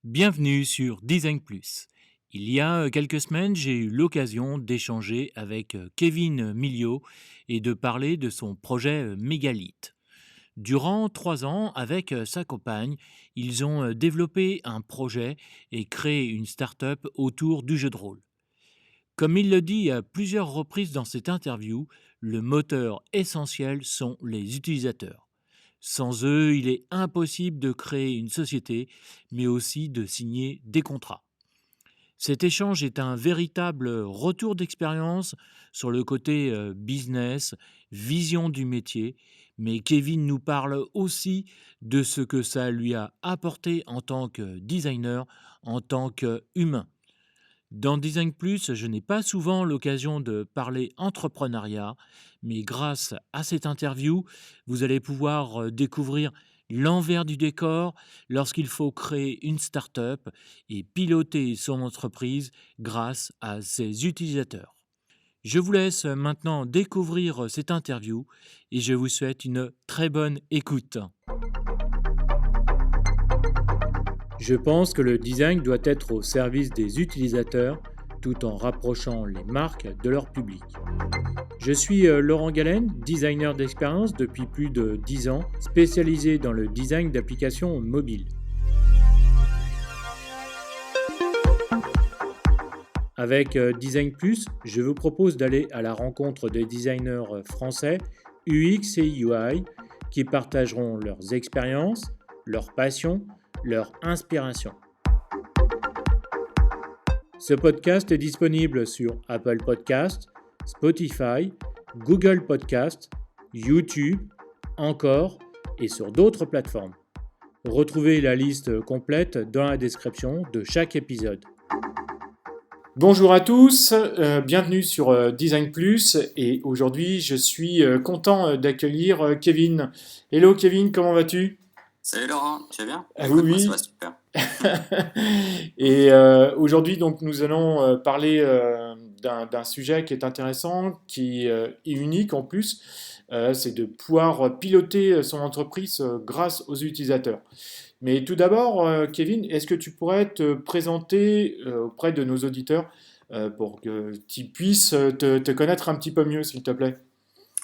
Bienvenue sur Design Plus. Il y a quelques semaines, j'ai eu l'occasion d'échanger avec Kevin Miliot et de parler de son projet Mégalithe. Durant 3 ans, avec sa compagne, ils ont développé un projet et créé une start-up autour du jeu de rôle. Comme il le dit à plusieurs reprises dans cette interview, le moteur essentiel sont les utilisateurs. Sans eux, il est impossible de créer une société, mais aussi de signer des contrats. Cet échange est un véritable retour d'expérience sur le côté business, vision du métier, mais Kevin nous parle aussi de ce que ça lui a apporté en tant que designer, en tant qu'humain. Dans Design Plus, je n'ai pas souvent l'occasion de parler entrepreneuriat, mais grâce à cette interview, vous allez pouvoir découvrir l'envers du décor lorsqu'il faut créer une start-up et piloter son entreprise grâce à ses utilisateurs. Je vous laisse maintenant découvrir cette interview et je vous souhaite une très bonne écoute. Je pense que le design doit être au service des utilisateurs tout en rapprochant les marques de leur public. Je suis Laurent Galen, designer d'expérience depuis plus de 10 ans, spécialisé dans le design d'applications mobiles. Avec Design Plus, je vous propose d'aller à la rencontre des designers français UX et UI qui partageront leurs expériences, leurs passions, leur inspiration. Ce podcast est disponible sur Apple Podcasts, Spotify, Google Podcasts, YouTube, encore et sur d'autres plateformes. Retrouvez la liste complète dans la description de chaque épisode. Bonjour à tous, bienvenue sur Design Plus et aujourd'hui je suis content d'accueillir Kevin. Hello Kevin, comment vas-tu? Salut Laurent, tu vas bien? Ah Écoute, moi ça oui, va super. Et aujourd'hui, donc, nous allons parler d'un sujet qui est intéressant, qui est unique en plus, c'est de pouvoir piloter son entreprise grâce aux utilisateurs. Mais tout d'abord, Kevin, est-ce que tu pourrais te présenter auprès de nos auditeurs pour que tu puisses te connaître un petit peu mieux, s'il te plaît?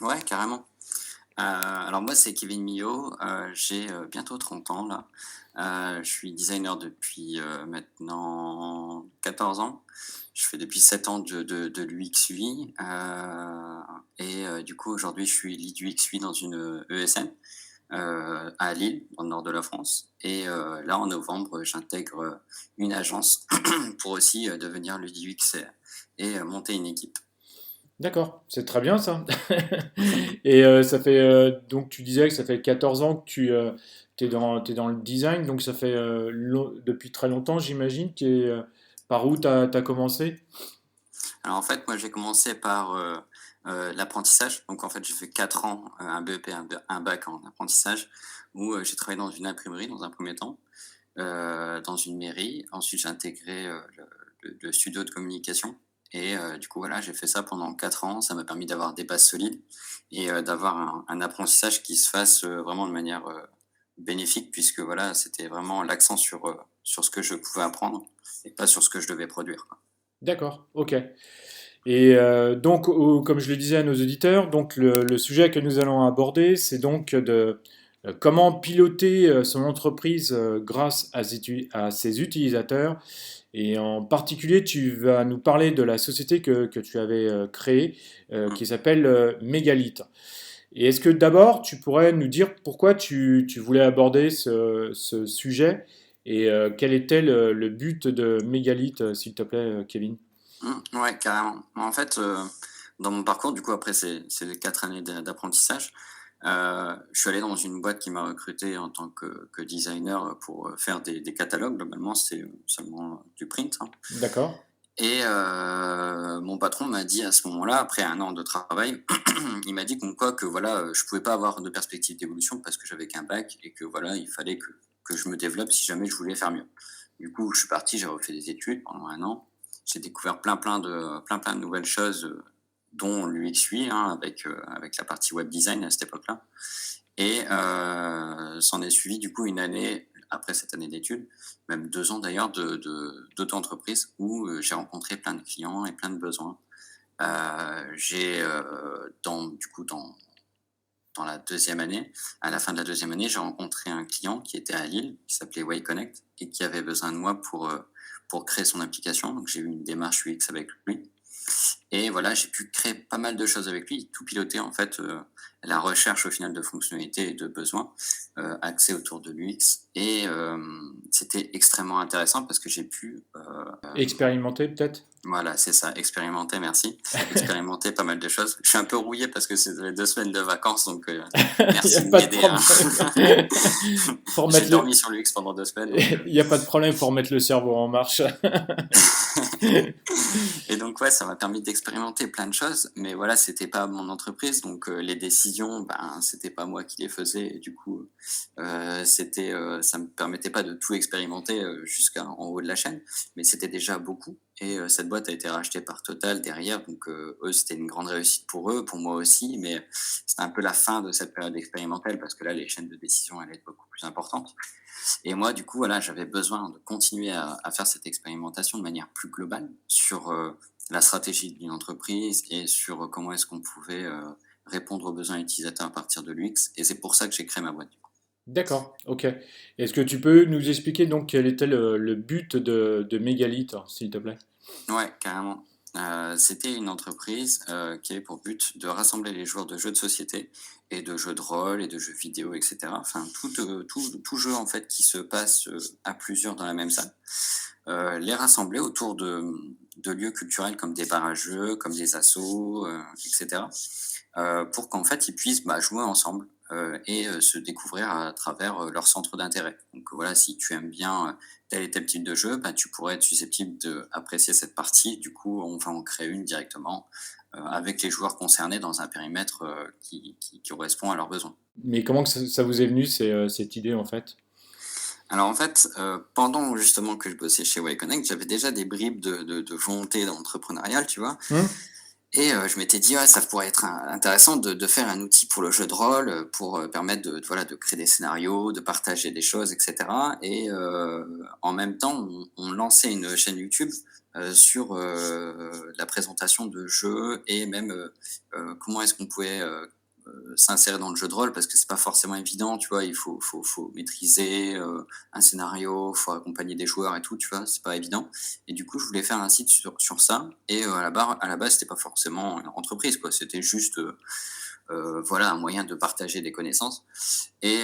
Ouais, carrément. Alors moi c'est Kevin Millot, j'ai bientôt 30 ans là. Je suis designer depuis maintenant 14 ans. Je fais depuis 7 ans de l'UX UI. Du coup aujourd'hui je suis lead UX UI dans une ESN à Lille, dans le nord de la France. Là en novembre j'intègre une agence pour aussi devenir lead UX et monter une équipe. D'accord, c'est très bien ça. Et ça fait donc tu disais que ça fait 14 ans que t'es dans le design, donc ça fait depuis très longtemps, j'imagine. Par où t'as commencé? Alors en fait, moi j'ai commencé par l'apprentissage. Donc en fait, j'ai fait 4 ans, un BEP, un bac en apprentissage, où j'ai travaillé dans une imprimerie dans un premier temps, dans une mairie. Ensuite, j'ai intégré le studio de communication. Du coup, voilà, j'ai fait ça pendant 4 ans. Ça m'a permis d'avoir des bases solides et d'avoir un apprentissage qui se fasse vraiment de manière bénéfique, puisque voilà, c'était vraiment l'accent sur ce que je pouvais apprendre et pas sur ce que je devais produire, quoi. D'accord, ok. Et donc, comme je le disais à nos auditeurs, donc le sujet que nous allons aborder, c'est donc de comment piloter son entreprise grâce à ses utilisateurs. Et en particulier, tu vas nous parler de la société que tu avais créée, Mm. qui s'appelle Mégalithe. Et est-ce que d'abord, tu pourrais nous dire pourquoi tu voulais aborder ce sujet et quel était le but de Mégalithe, s'il te plaît, Kevin? Ouais, carrément. En fait, dans mon parcours, du coup, après ces 4 années d'apprentissage, je suis allé dans une boîte qui m'a recruté en tant que designer pour faire des catalogues. Globalement, c'est seulement du print, hein. D'accord. Mon patron m'a dit à ce moment-là, après 1 an de travail, il m'a dit comme quoi que voilà, je pouvais pas avoir de perspective d'évolution parce que j'avais qu'un bac et que voilà, il fallait que je me développe si jamais je voulais faire mieux. Du coup, je suis parti, j'ai refait des études pendant 1 an. J'ai découvert plein de nouvelles choses, dont l'UX UI, hein, avec la partie web design à cette époque-là. S'en est suivi du coup une année après cette année d'études, même 2 ans d'ailleurs d'auto-entreprise où, j'ai rencontré plein de clients et plein de besoins. J'ai, dans du coup, dans la deuxième année, à la fin de la deuxième année, j'ai rencontré un client qui était à Lille, qui s'appelait Wayconnect et qui avait besoin de moi pour créer son application. Donc j'ai eu une démarche UX avec lui et voilà, j'ai pu créer pas mal de choses avec lui, tout piloter en fait, la recherche au final de fonctionnalités et de besoins, axés autour de l'UX et c'était extrêmement intéressant parce que j'ai pu, Expérimenter peut-être? voilà, c'est ça, expérimenter, merci. Expérimenter pas mal de choses. Je suis un peu rouillé parce que c'est les 2 semaines de vacances, donc Il y a merci de pas de m'aider, hein. problème. Faut J'ai remettre dormi le sur l'UX pendant 2 semaines, donc il y a pas de problème, faut remettre le cerveau en marche. et donc ouais, ça m'a permis d'expérimenter plein de choses, mais voilà, c'était pas mon entreprise, donc les décisions, ben, c'était pas moi qui les faisais et du coup, ça me permettait pas de tout expérimenter, jusqu'en haut de la chaîne, mais c'était déjà beaucoup et cette boîte a été rachetée par Total derrière, donc eux, c'était une grande réussite pour eux, pour moi aussi, mais c'était un peu la fin de cette période expérimentale parce que là, les chaînes de décision allaient être beaucoup plus importantes. Et moi, du coup, voilà, j'avais besoin de continuer à faire cette expérimentation de manière plus globale sur, la stratégie d'une entreprise et sur, comment est-ce qu'on pouvait, répondre aux besoins utilisateurs à partir de l'UX et c'est pour ça que j'ai créé ma boîte. D'accord, OK. Est-ce que tu peux nous expliquer donc quel était le but de Mégalithe, s'il te plaît? Ouais, carrément. C'était une entreprise, qui avait pour but de rassembler les joueurs de jeux de société et de jeux de rôle et de jeux vidéo et cetera. Enfin tout jeu en fait qui se passe, à plusieurs dans la même salle. Les rassembler autour de lieux culturels comme des bars à jeux, comme des assos, et cetera. Pour qu'en fait ils puissent, bah, jouer ensemble, et se découvrir à travers, leur centre d'intérêt. Donc voilà, si tu aimes bien, tel et tel type de jeu, bah, tu pourrais être susceptible d'apprécier cette partie. Du coup, on va en créer une directement, avec les joueurs concernés dans un périmètre, qui correspond à leurs besoins. Mais comment que ça vous est venu cette idée en fait? Alors en fait, pendant justement que je bossais chez Wayconnect, j'avais déjà des bribes de volonté entrepreneuriale, tu vois? Mmh? Et je m'étais dit: «Ouais, ça pourrait être intéressant de faire un outil pour le jeu de rôle, pour, permettre voilà, de créer des scénarios, de partager des choses et cetera» et en même temps, on lançait une chaîne YouTube, sur, la présentation de jeux et même, comment est-ce qu'on pouvait, s'insérer dans le jeu de rôle parce que c'est pas forcément évident, tu vois? Il faut maîtriser, un scénario, faut accompagner des joueurs et tout, tu vois? C'est pas évident et du coup, je voulais faire un site sur ça et à la base, c'était pas forcément une entreprise, quoi. C'était juste, voilà, un moyen de partager des connaissances et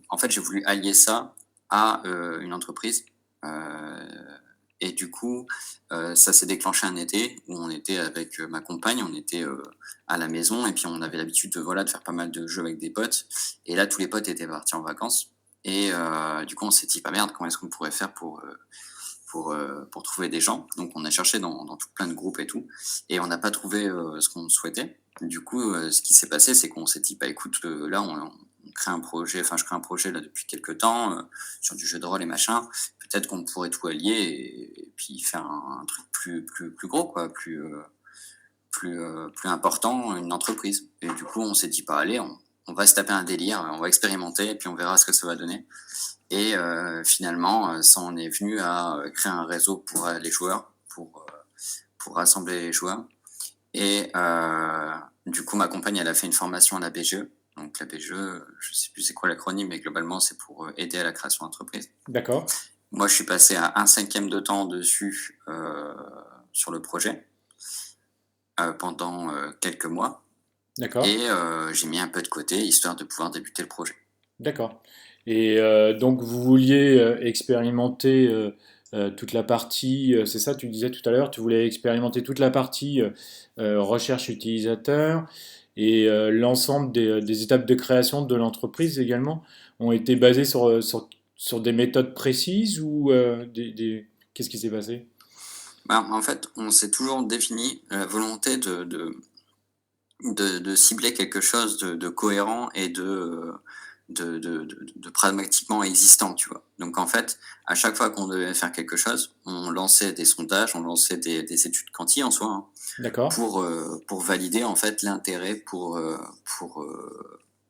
en fait, j'ai voulu allier ça à, une entreprise, heu et du coup, ça s'est déclenché un été où on était avec, ma compagne, on était, à la maison et puis on avait l'habitude de, voilà, de faire pas mal de jeux avec des potes et là, tous les potes étaient partis en vacances et du coup, on s'est dit: «Bah, merde, comment est-ce qu'on pourrait faire pour trouver des gens?» Donc on a cherché dans tout plein de groupes et tout et on n'a pas trouvé, ce qu'on souhaitait. Du coup, ce qui s'est passé, c'est qu'on s'est dit: «Bah, écoute, là, on crée un projet» enfin, je crée un projet là depuis quelques temps, sur du jeu de rôle et machin. Peut-être qu'on pourrait tout allier et puis faire un truc plus gros quoi, plus important, une entreprise et du coup, on s'est dit: «Bah, allez, on va se taper un délire, on va expérimenter et puis on verra ce que ça va donner» et finalement, ça en est venu à, créer un réseau pour, les joueurs, pour rassembler les joueurs et du coup, ma compagne, elle a fait une formation à la BGE. Donc la BGE, je sais plus c'est quoi l'acronyme, mais globalement, c'est pour, aider à la création d'entreprise. D'accord, Moi, je suis passé à 1/5 de temps dessus, sur le projet, pendant, quelques mois d'accord, et j'ai mis un peu de côté, histoire de pouvoir débuter le projet. d'accord. Et donc vous vouliez expérimenter toute la partie, c'est ça, tu disais tout à l'heure, tu voulais expérimenter toute la partie recherche utilisateur et l'ensemble des étapes de création de l'entreprise également ont été basées sur des méthodes précises ou qu'est-ce qui s'est passé? Bah, en fait, on s'est toujours défini la volonté de cibler quelque chose de cohérent et de pragmatiquement existant, tu vois? Donc en fait, à chaque fois qu'on devait faire quelque chose, on lançait des sondages, on lançait des études quanti en soi, hein, D'accord, pour valider en fait l'intérêt pour,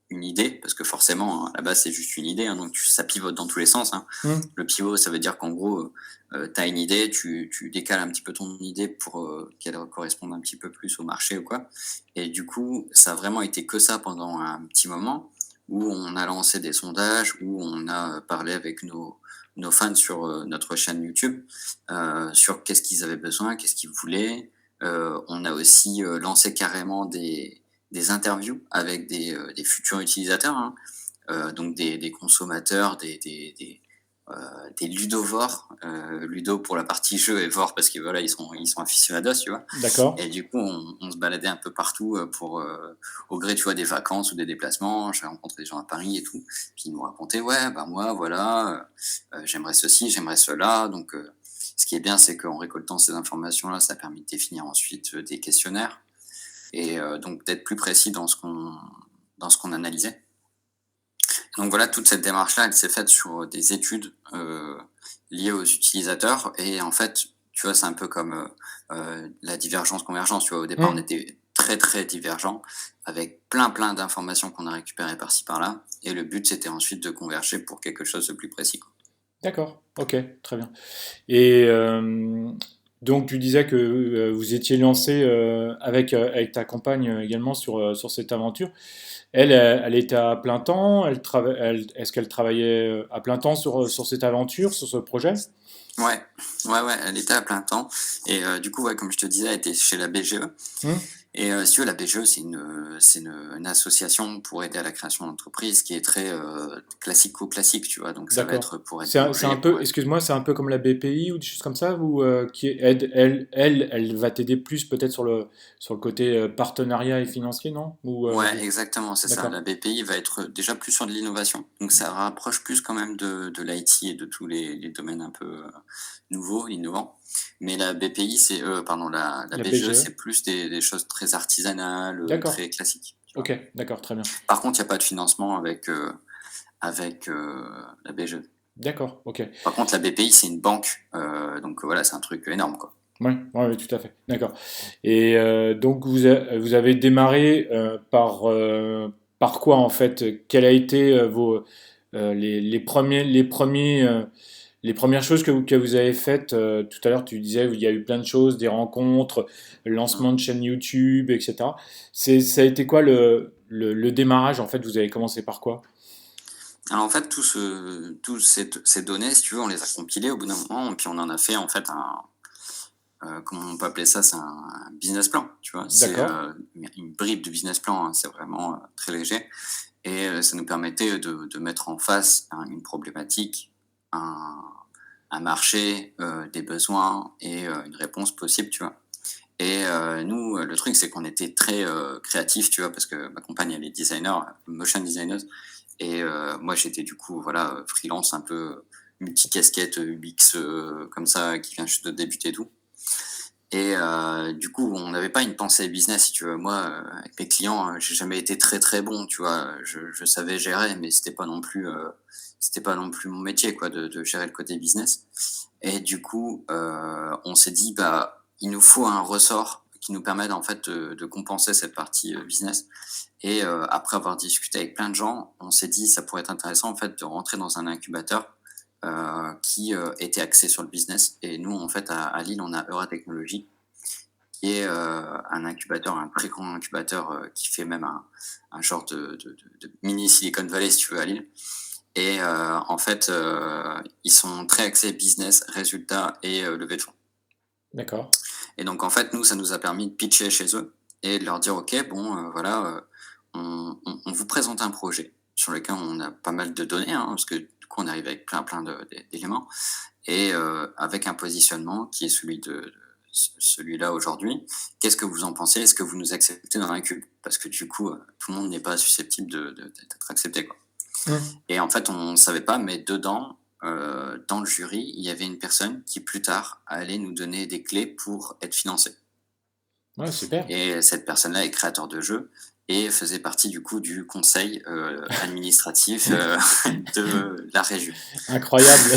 une idée, parce que forcément, à la base, c'est juste une idée, hein, donc ça pivote dans tous les sens, hein. Mmh. Le pivot, ça veut dire qu'en gros, tu as une idée, tu décales un petit peu ton idée pour qu'elle corresponde un petit peu plus au marché ou quoi. Et du coup, ça a vraiment été que ça pendant un petit moment, où on a lancé des sondages, où on a parlé avec nos fans sur notre chaîne YouTube, sur qu'est-ce qu'ils avaient besoin, qu'est-ce qu'ils voulaient. On a aussi lancé carrément des interviews avec des futurs utilisateurs, hein, donc des consommateurs, heu, des ludovores, ludo pour la partie jeu et vor parce que voilà, ils sont aficionados, tu vois? D'accord. Et du coup, on se baladait un peu partout, au gré, tu vois, des vacances ou des déplacements. J'ai rencontré des gens à Paris et tout, puis ils nous racontaient: «Ouais, bah, moi, voilà, j'aimerais ceci, j'aimerais cela». Donc ce qui est bien, c'est qu'en récoltant ces informations-là, ça a permis de définir ensuite, des questionnaires et donc d'être plus précis dans ce qu'on analysait. Donc voilà, toute cette démarche-là, elle s'est faite sur des études, liées aux utilisateurs et en fait, tu vois, c'est un peu comme, la divergence-convergence, tu vois? Au départ, on Mmh. était très, très divergents avec plein, plein d'informations qu'on a récupérées par-ci par-là et le but, c'était ensuite de converger pour quelque chose de plus précis, quoi. D'accord. OK, très bien. Et donc tu disais que, vous étiez lancés, avec ta compagne, également sur cette aventure. Elle, elle était à plein temps? Est-ce qu'elle travaillait, à plein temps sur cette aventure, sur ce projet? Ouais, ouais, ouais, elle était à plein temps et du coup, ouais, comme je te disais, elle était chez la BGE Mmh. et si tu veux, la BGE, c'est une association pour aider à la création d'entreprise qui est très, classico-classique, tu vois? Donc ça va D'accord. être pour être C'est un logé, pour peu, être excuse-moi, c'est un peu comme la BPI ou des choses comme ça, ou qui aide, elle va t'aider plus peut-être sur le côté partenariat et financier, non? Ou ouais, exactement, c'est ça. La d'accord, BPI va être déjà plus sur de l'innovation, donc ça rapproche plus quand même de l'IT et de tous les domaines un peu, nouveaux, innovants. Mais la BPI, pardon, la la BGE, BGE. c'est plus des choses très artisanales, très D'accord. classiques, tu vois? Ok, d'accord, très bien. Par contre, il y a pas de financement avec, la BGE. D'accord, ok. Par contre, la BPI, c'est une banque, donc voilà, c'est un truc énorme, quoi. Oui, ouais, ouais, tout à fait. D'accord. Et donc vous avez démarré par quoi en fait? Quel a été les premières choses que vous avez faites? Tout à l'heure, tu disais il y a eu plein de choses, des rencontres, le Mmh. lancement de chaîne YouTube, etc. Ça a été quoi le démarrage en fait? Vous avez commencé par quoi? Alors en fait, toutes ces données, si tu veux, on les a compilées au bout d'un moment, et puis on en a fait en fait comment on peut appeler ça? C'est un business plan, tu vois? C'est, D'accord, une bribe de business plan, hein, c'est vraiment, très léger et ça nous permettait de mettre en face une problématique, un un marché, des besoins et une réponse possible, tu vois? Et nous, le truc, c'est qu'on était très, créatifs, tu vois? Parce que ma compagne, elle est designer, motion designer et moi, j'étais du coup, voilà, freelance un peu multicasquette, UX, comme ça, qui vient juste de débuter et tout. Et du coup, on n'avait pas une pensée business, si tu veux. Moi, avec mes clients, j'ai jamais été très, très bon, tu vois? Je savais gérer, mais c'était pas non plus mon métier, quoi, de gérer le côté business. Et du coup, on s'est dit: «Bah, il nous faut un ressort qui nous permette, en fait, de compenser cette partie, business». Et après avoir discuté avec plein de gens, on s'est dit: «Ça pourrait être intéressant, en fait, de rentrer dans un incubateur» qui, était axé sur le business. Et nous, en fait, à Lille, on a Eura Technologies, qui est, un incubateur, un très grand incubateur, qui fait même un genre de mini Silicon Valley, si tu veux, à Lille. Et en fait, ils sont très axés business, résultats et levée de fonds. d'accord. Et donc en fait, nous, ça nous a permis de pitcher chez eux et de leur dire: «OK, bon, voilà, on vous présente un projet sur lequel on a pas mal de données, hein», parce que du coup, on arrive avec plein, plein d'éléments et avec un positionnement qui est celui-là aujourd'hui. Qu'est-ce que vous en pensez? Est-ce que vous nous acceptez dans l'incube? Parce que du coup, tout le monde n'est pas susceptible d'être accepté, quoi. Mmh. Et en fait, on ne savait pas, mais dedans, dans le jury, il y avait une personne qui plus tard allait nous donner des clés pour être financé. Ouais, super. Et cette personne-là est créateur de jeux et faisait partie du coup du conseil administratif de la région. Incroyable.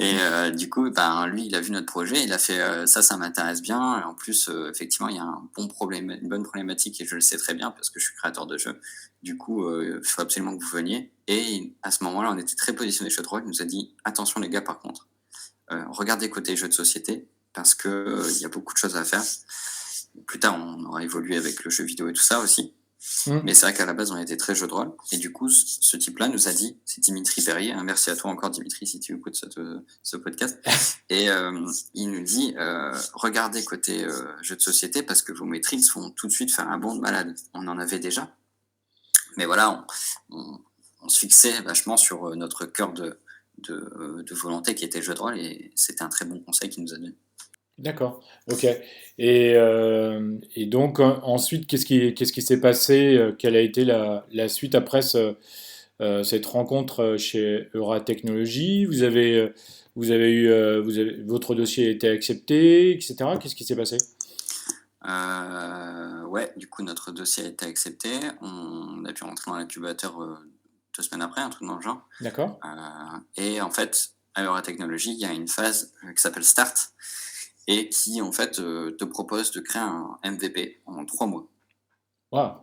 Et du coup, ben, lui, il a vu notre projet, il a fait ça m'intéresse bien. Et en plus, effectivement, il y a un bon problème, une bonne problématique et je le sais très bien parce que je suis créateur de jeux. Du coup, il faut absolument que vous veniez. Et à ce moment-là, on était très positionnés chez Troll. Il nous a dit attention les gars, par contre, regardez côté jeux de société parce que il y a beaucoup de choses à faire. Plus tard, on aura évolué avec le jeu vidéo et tout ça aussi. Mm. Mais c'est vrai qu'à la base, on était très jeu de rôle. Et du coup, ce type-là nous a dit, c'est Dimitri Perrier, hein, merci à toi encore Dimitri si tu écoutes ce podcast. Et il nous dit, regardez côté jeu de société parce que vos métriques vont tout de suite faire un bond de malade. On en avait déjà. Mais voilà, on se fixait vachement sur notre cœur de volonté qui était le jeu de rôle et c'était un très bon conseil qu'il nous a donné. D'accord, ok. Et donc ensuite, qu'est-ce qui s'est passé? Quelle a été la suite après cette rencontre chez Euratechnologies? Votre dossier a été accepté, etc. Qu'est-ce qui s'est passé? Ouais, du coup, notre dossier a été accepté. On a pu rentrer dans l'incubateur 2 semaines après, un truc dans le genre. D'accord? Et en fait, à Euratechnologies, il y a une phase qui s'appelle Start et qui, en fait, te propose de créer un MVP en 3 mois. Waouh!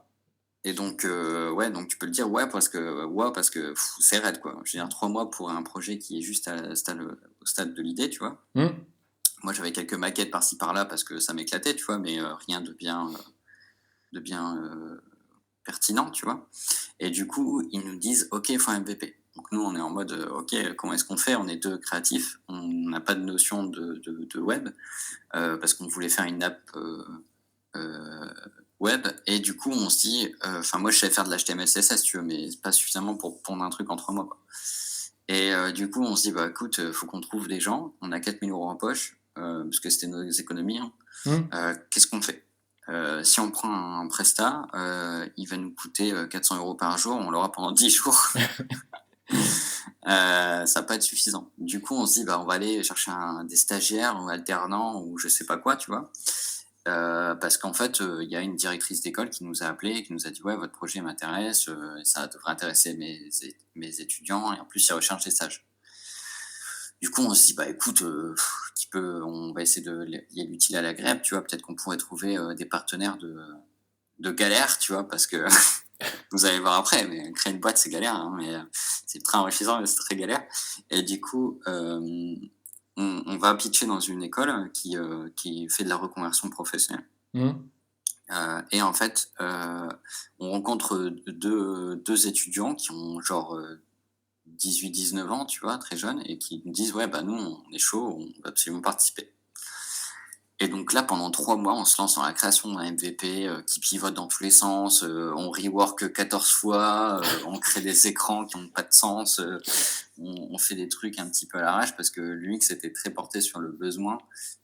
Et donc, ouais, donc tu peux le dire ouais, parce que c'est raide, quoi. Je veux dire, 3 mois pour un projet qui est juste au stade de l'idée, tu vois. Hmm. Moi, j'avais quelques maquettes par-ci par-là parce que ça m'éclatait, tu vois, mais rien de bien pertinent, tu vois. Et du coup, ils nous disent OK, il faut un MVP. Donc nous, on est en mode OK, comment est-ce qu'on fait? On est 2 créatifs, on n'a pas de notion de web, parce qu'on voulait faire une app euh, web. Et du coup, on se dit, enfin, moi, je sais faire de l'HTML, CSS, tu veux, mais pas suffisamment pour pondre un truc en 3 mois, quoi. Et du coup, on se dit, bah écoute, faut qu'on trouve des gens. On a 4 000 € en poche, parce que c'était nos économies, hein. Hmm. Qu'est-ce qu'on fait? Si on prend un prestat, il va nous coûter 400 € par jour, on l'aura pendant 10 jours. Ça va pas être suffisant. Du coup, on se dit, bah, on va aller chercher des stagiaires ou alternants ou je sais pas quoi, tu vois. Parce qu'en fait, il y a une directrice d'école qui nous a appelé et qui nous a dit ouais, votre projet m'intéresse, ça devrait intéresser mes étudiants et en plus ils recherchent des stages. Du coup, on se dit bah écoute, on va essayer de lier l'utile à l'agréable, tu vois. Peut-être qu'on pourrait trouver des partenaires de galère, tu vois, parce que vous allez voir après, mais créer une boîte c'est galère, hein, mais c'est très enrichissant, mais c'est très galère. Et du coup, on va pitcher dans une école qui fait de la reconversion professionnelle. Hmm. Et en fait, on rencontre deux étudiants qui ont genre 18-19 ans, tu vois, très jeunes, et qui nous disent ouais, bah nous, on est chaud, on va absolument participer. Et donc là, pendant 3 mois, on se lance dans la création d'un MVP qui pivote dans tous les sens. On rework 14 fois, on crée des écrans qui n'ont pas de sens. On fait des trucs un petit peu à l'arrache parce que l'UX était très porté sur le besoin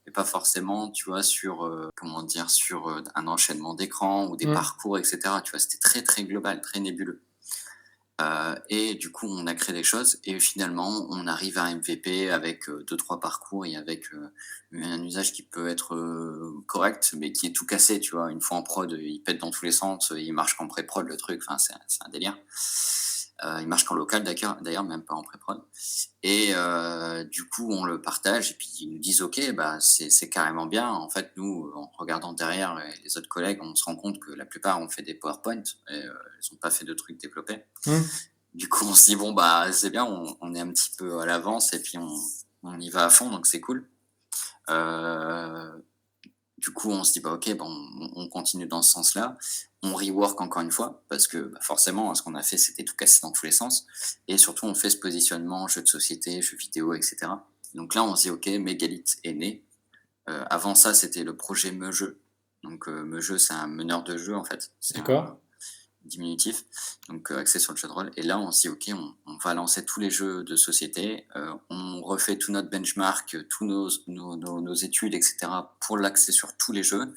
et pas forcément, tu vois, sur comment dire, sur un enchaînement d'écrans ou des Hmm. parcours, etc. Tu vois, c'était très très global, très nébuleux. Et du coup, on a créé des choses et finalement, on arrive à un MVP avec 2-3 parcours et avec un usage qui peut être correct, mais qui est tout cassé, tu vois. Une fois en prod, il pète dans tous les sens, il marche qu'en pré-prod, le truc, enfin, c'est un délire. Il marche qu'en local, d'ailleurs, même pas en pré-prod. Et du coup, on le partage et puis ils nous disent OK, bah, c'est carrément bien. En fait, nous, en regardant derrière les autres collègues, on se rend compte que la plupart ont fait des PowerPoint et ils ont pas fait de trucs développés. Hmm. Du coup, on se dit: «Bon, bah, c'est bien, on est un petit peu à l'avance et puis on y va à fond, donc c'est cool». Heu, du coup, on se dit: «Bah, OK, bon, on continue dans ce sens-là». On rework encore une fois parce que, bah, forcément, ce qu'on a fait, c'était tout casser dans tous les sens et surtout, on fait ce positionnement jeux de société, jeux vidéo et cetera. Donc là, on se dit: «OK, Megalith est né». Avant ça, c'était le projet Meujeu. Donc Meujeu, c'est un meneur de jeu, en fait. C'est un D'accord. diminutif, donc axé sur le jeu de rôle. Et là, on se dit, OK, on va lancer tous les jeux de société, on refait tout notre benchmark, tous nos études, etc., pour l'axer sur tous les jeux.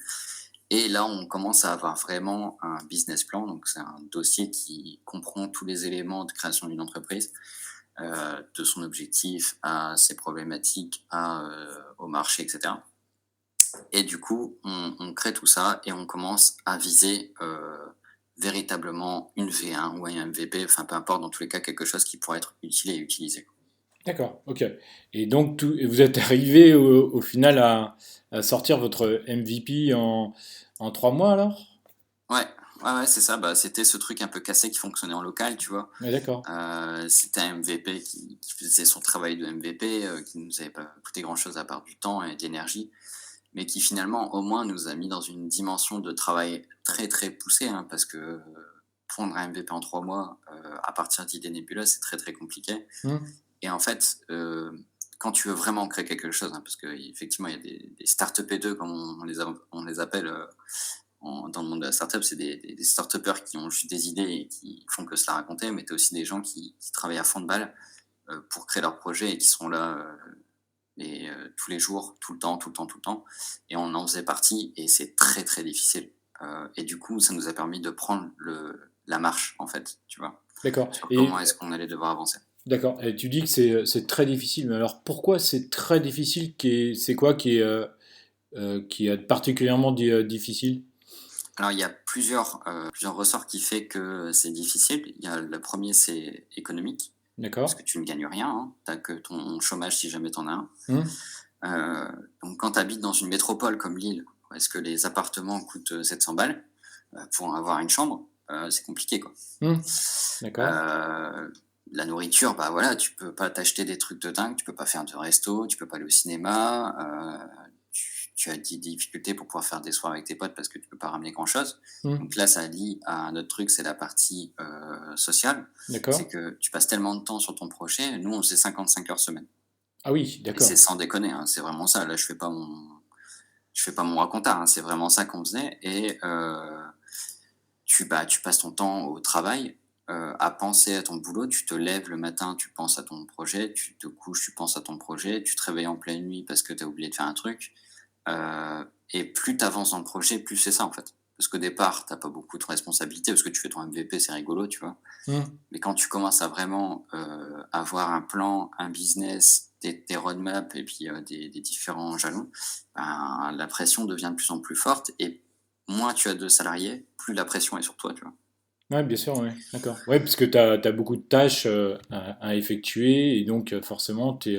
Et là, on commence à avoir vraiment un business plan, donc c'est un dossier qui comprend tous les éléments de création d'une entreprise, de son objectif à ses problématiques, au marché, etc. Et du coup, on crée tout ça et on commence à viser, véritablement une V1 ou un MVP, enfin peu importe, dans tous les cas, quelque chose qui pourrait être utile et utilisé. D'accord, ok. Et donc, et vous êtes arrivé au final à sortir votre MVP en 3 mois alors? Ouais, ouais, ouais, c'est ça. Bah, c'était ce truc un peu cassé qui fonctionnait en local, tu vois? Ouais, d'accord. C'était un MVP qui faisait son travail de MVP, qui nous avait pas coûté grand chose à part du temps et de l'énergie, mais qui finalement, au moins, nous a mis dans une dimension de travail très, très poussée, hein, parce que, pondre un MVP en 3 mois, à partir d'idées nébuleuses, c'est très, très compliqué. Hmm. Et en fait, quand tu veux vraiment créer quelque chose, hein, parce qu'effectivement, il y a des start-upers comme on les appelle, dans le monde de la startup, c'est des start-upers qui ont juste des idées et qui font que se la raconter, mais tu as aussi des gens qui travaillent à fond de balle pour créer leur projet et qui sont là tous les jours, tout le temps, tout le temps, tout le temps. Et on en faisait partie et c'est très, très difficile. Et du coup, ça nous a permis de prendre la marche, en fait, tu vois, D'accord. sur comment Et est-ce qu'on allait devoir avancer. d'accord. Et tu dis que c'est très difficile, mais alors pourquoi c'est très difficile c'est quoi qui est particulièrement difficile? Alors, il y a plusieurs ressorts qui fait que c'est difficile. Il y a le premier, c'est économique, parce D'accord. que tu ne gagnes rien, hein. Tu as que ton chômage si jamais tu en as un. Hmm. Donc quand tu habites dans une métropole comme Lille, où est-ce que les appartements coûtent 700 balles, pour avoir une chambre, c'est compliqué, quoi. Hmm. D'accord. Heu, la nourriture, bah, voilà, tu peux pas t'acheter des trucs de dingue, tu peux pas faire de resto, tu peux pas aller au cinéma, tu as des difficultés pour pouvoir faire des soirées avec tes potes parce que tu peux pas ramener grand chose. Hmm. Donc là, ça lie à un autre truc, c'est la partie, sociale. C'est D'accord. que tu passes tellement de temps sur ton projet. Nous, on faisait 55 heures semaine Ah oui, et c'est d'accord. sans déconner, hein, c'est vraiment ça. Là, je fais pas mon racontard, hein, c'est vraiment ça qu'on faisait et tu passes ton temps au travail, à penser à ton boulot. Tu te lèves le matin, tu penses à ton projet, tu te couches, tu penses à ton projet, tu te réveilles en pleine nuit parce que tu as oublié de faire un truc, et plus tu avances dans le projet, plus c'est ça, en fait. Parce qu'au départ, tu as pas beaucoup de responsabilités parce que tu fais ton MVP, c'est rigolo, tu vois? Hmm. Mais quand tu commences à vraiment, avoir un plan, un business, des roadmaps et puis, des différents jalons, ben, la pression devient de plus en plus forte et moins tu as de salariés, plus la pression est sur toi, tu vois? Ouais, bien sûr, ouais, d'accord. Ouais, parce que tu as beaucoup de tâches à effectuer et donc forcément tu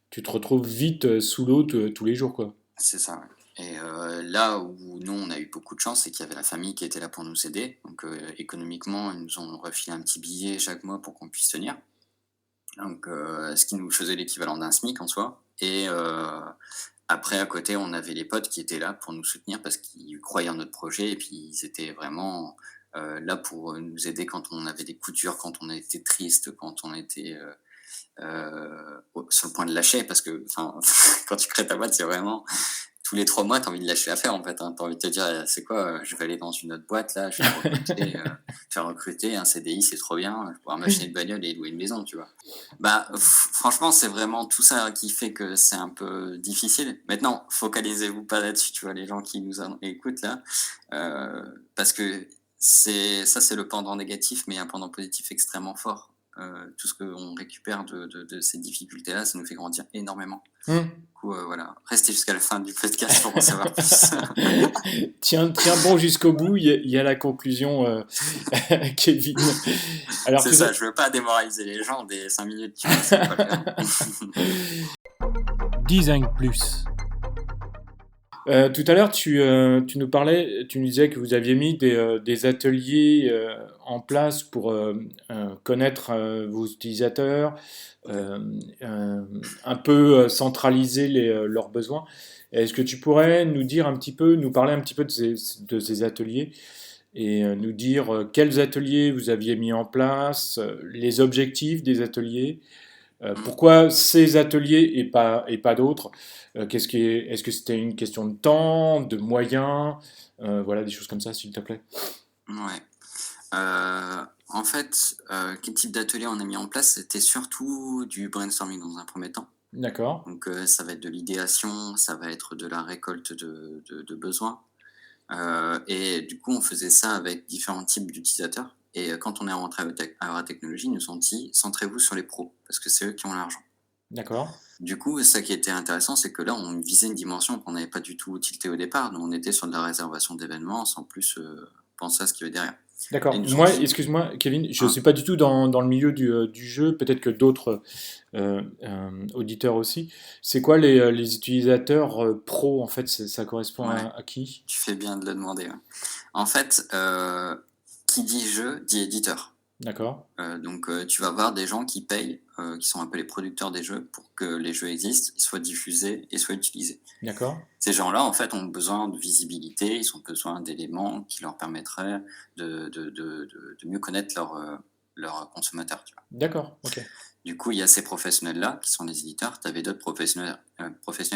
te retrouves vite sous l'eau tous les jours, quoi. C'est ça, ouais. Et là où nous, on a eu beaucoup de chance, c'est qu'il y avait la famille qui était là pour nous aider. Donc, économiquement, ils nous ont refilé un petit billet chaque mois pour qu'on puisse tenir. Donc, ce qui nous faisait l'équivalent d'un SMIC en soi. Et après, à côté, on avait les potes qui étaient là pour nous soutenir parce qu'ils croyaient en notre projet et puis ils étaient vraiment là pour nous aider quand on avait des coups durs, quand on était triste, quand on était sur le point de lâcher. Parce que enfin, quand tu crées ta boîte, c'est vraiment tous les 3 mois, tu as envie de lâcher l'affaire, en fait, hein. Tu as envie de te dire: C'est quoi, je vais aller dans une autre boîte là, je vais faire recruter, un CDI, c'est trop bien, je vais pouvoir m'acheter une bagnole et louer une maison», tu vois? Bah, franchement, c'est vraiment tout ça qui fait que c'est un peu difficile. Maintenant, focalisez-vous pas là-dessus, tu vois? Les gens qui nous en écoutent là, parce que c'est le pendant négatif, mais il y a un pendant positif extrêmement fort. Tout ce qu'on récupère de ces difficultés-là, ça nous fait grandir énormément. Hmm. Du coup, voilà, restez jusqu'à la fin du podcast pour en savoir plus. Tiens bon jusqu'au bout, il y a la conclusion, Kevin. Alors C'est tout ça, je veux pas démoraliser les gens dès 5 minutes, tu vois? Ça va pas le faire. Design Plus. Tout à l'heure, tu nous parlais, tu nous disais que vous aviez mis des ateliers en place pour connaître vos utilisateurs, euh, euh, un peu centraliser leurs besoins. Est-ce que tu pourrais nous dire un petit peu, nous parler un petit peu de ces ateliers et nous dire quels ateliers vous aviez mis en place, les objectifs des ateliers, Mmh. pourquoi ces ateliers et pas d'autres? Est-ce que c'était une question de temps, de moyens? Voilà, des choses comme ça, s'il te plaît. Ouais. En fait, quel type d'atelier on a mis en place? C'était surtout du brainstorming dans un premier temps. D'accord. Donc, ça va être de l'idéation, ça va être de la récolte de besoins. Et du coup, on faisait ça avec différents types d'utilisateurs et quand on est rentré à Aura Technologies, ils nous ont dit: «Centrez-vous sur les pros, parce que c'est eux qui ont l'argent». D'accord. Du coup, ça qui était intéressant, c'est que là, on visait une dimension qu'on n'avait pas du tout tilté au départ. Nous, on était sur de la réservation d'événements sans plus, penser à ce qu'il y avait derrière et ils D'accord. nous ont Moi, dit excuse-moi, Kevin, je ne hein? suis pas du tout dans le milieu du jeu, peut-être que d'autres auditeurs aussi. C'est quoi les utilisateurs pro, en fait, ça correspond Ouais, à qui? tu fais bien de le demander, ouais. En fait, qui dit jeu dit éditeur. D'accord. Donc, tu vas avoir des gens qui payent, qui sont un peu les producteurs des jeux pour que les jeux existent, ils soient diffusés et soient utilisés. D'accord. Ces gens-là, en fait, ont besoin de visibilité, ils ont besoin d'éléments qui leur permettraient de mieux connaître leurs consommateurs, tu vois? D'accord. Ok. Du coup, il y a ces professionnels-là qui sont les éditeurs. Tu avais d'autres professionnels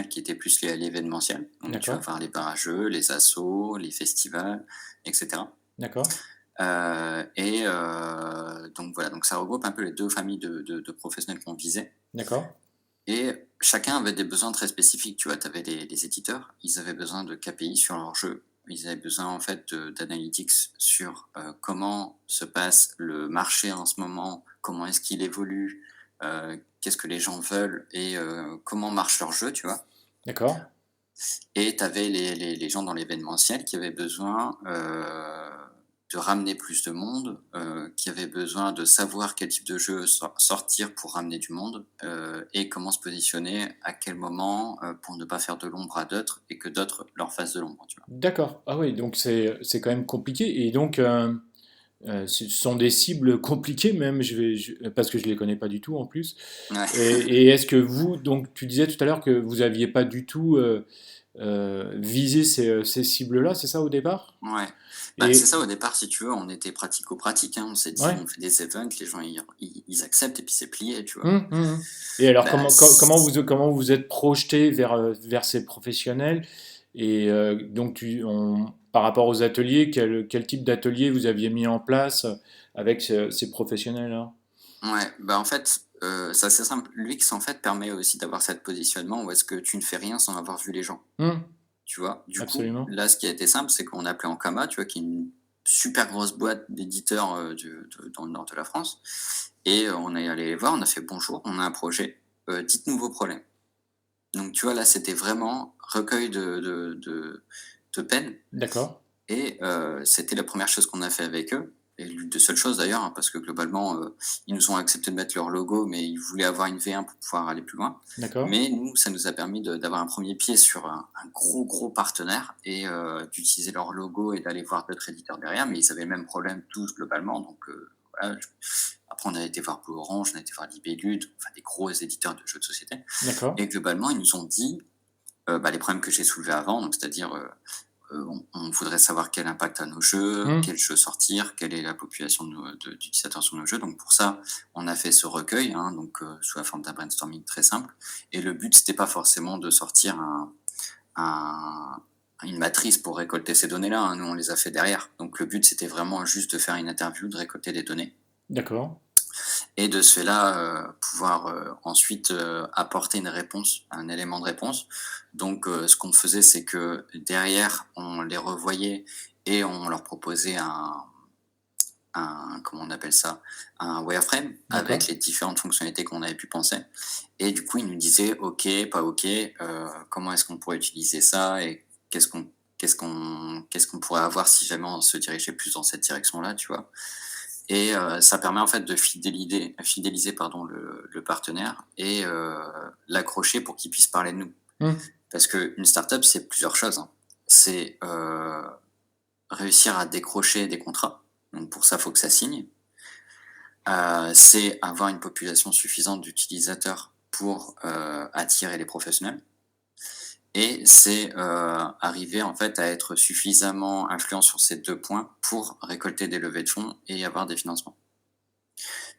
qui étaient plus liés à l'événementiel. Donc tu vas D'accord. avoir les bars à jeux, les assos, les festivals et cetera. D'accord. Donc voilà, donc ça regroupe un peu les 2 familles de professionnels qu'on visait D'accord. et chacun avait des besoins très spécifiques, tu vois? Tu avais les éditeurs, ils avaient besoin de KPI sur leurs jeux. Ils avaient besoin en fait d'analytics sur, comment se passe le marché en ce moment, comment est-ce qu'il évolue, qu'est-ce que les gens veulent et comment marche leur jeu, tu vois? D'accord. Et tu avais les gens dans l'événementiel qui avaient besoin, de ramener plus de monde, qui avaient besoin de savoir quel type de jeu sortir pour ramener du monde, et comment se positionner, à quel moment, pour ne pas faire de l'ombre à d'autres et que d'autres leur fassent de l'ombre, tu D'accord. Ah oui, donc c'est quand même compliqué. Et donc, ce sont des cibles compliquées même, parce que je les connais pas du tout en plus. vois? Ouais. Et est-ce que vous, donc tu disais tout à l'heure que vous aviez pas du tout visé ces cibles-là, c'est ça au départ? Ouais. Bah, c'est Et ça au départ si tu veux, on était pratico-pratique, hein. On s'est dit: ouais. «On fait des events, les gens ils acceptent et puis c'est plié», tu vois? Mmh. Et alors Bah, comment vous êtes projeté vers ces professionnels? Et donc par rapport aux ateliers, quel type d'atelier vous aviez mis en place avec ces professionnels-là? ouais, bah, en fait, c'est assez simple. L'UX, en fait, permet aussi d'avoir cette positionnement où est-ce que tu ne fais rien sans avoir vu les gens, Mmh, tu vois? Du coup, absolument. là, ce qui a été simple, c'est qu'on a appelé Ankama, tu vois, qui est une super grosse boîte d'éditeurs, dans le nord de la France et on est allé les voir, on a fait: «Bonjour, on a un projet, dites-nous vos problèmes». Donc tu vois, là, c'était vraiment recueil de peine D'accord. et c'était la première chose qu'on a fait avec eux et l'une des seules choses d'ailleurs, hein, parce que globalement, ils nous ont accepté de mettre leur logo, mais ils voulaient avoir une V1 pour pouvoir aller plus loin. D'accord. Mais nous, ça nous a permis d'avoir un premier pied sur un gros partenaire et d'utiliser leur logo et d'aller voir d'autres éditeurs derrière, mais ils avaient le même problème tous globalement, donc voilà. Après on a été voir Blue Orange, on a été voir Libellude, enfin des gros éditeurs de jeux de société D'accord. et globalement, ils nous ont dit, bah, les problèmes que j'ai soulevés avant, donc c'est-à-dire, on voudrait savoir quel impact a nos jeux, Mmh, quels jeux sortir, quelle est la population d'utilisateurs sur nos jeux. Donc pour ça, on a fait ce recueil, hein, donc sous la forme d'un brainstorming très simple. Et le but, c'était pas forcément de sortir un- une matrice pour récolter ces données-là, hein. Nous, on les a fait derrière. Donc le but, c'était vraiment juste de faire une interview, de récolter des données d'accord. et de ce fait-là, pouvoir, ensuite, apporter une réponse, un élément de réponse. Donc ce qu'on faisait, c'est que derrière, on les revoyait et on leur proposait un comment on appelle ça? Un wireframe avec D'accord. les différentes fonctionnalités qu'on avait pu penser et du coup, ils nous disaient: «OK, pas OK, comment est-ce qu'on pourrait utiliser ça et qu'est-ce qu'on pourrait avoir si jamais on se dirigeait plus dans cette direction-là?» Tu vois? Et ça permet en fait de fidéliser pardon le partenaire et l'accrocher pour qu'il puisse parler de nous. Mmh, Parce qu'une startup, c'est plusieurs choses, hein. C'est, réussir à décrocher des contrats, donc pour ça, il faut que ça signe. C'est avoir une population suffisante d'utilisateurs pour, attirer les professionnels et c'est, arriver en fait à être suffisamment influent sur ces 2 points pour récolter des levées de fonds et avoir des financements.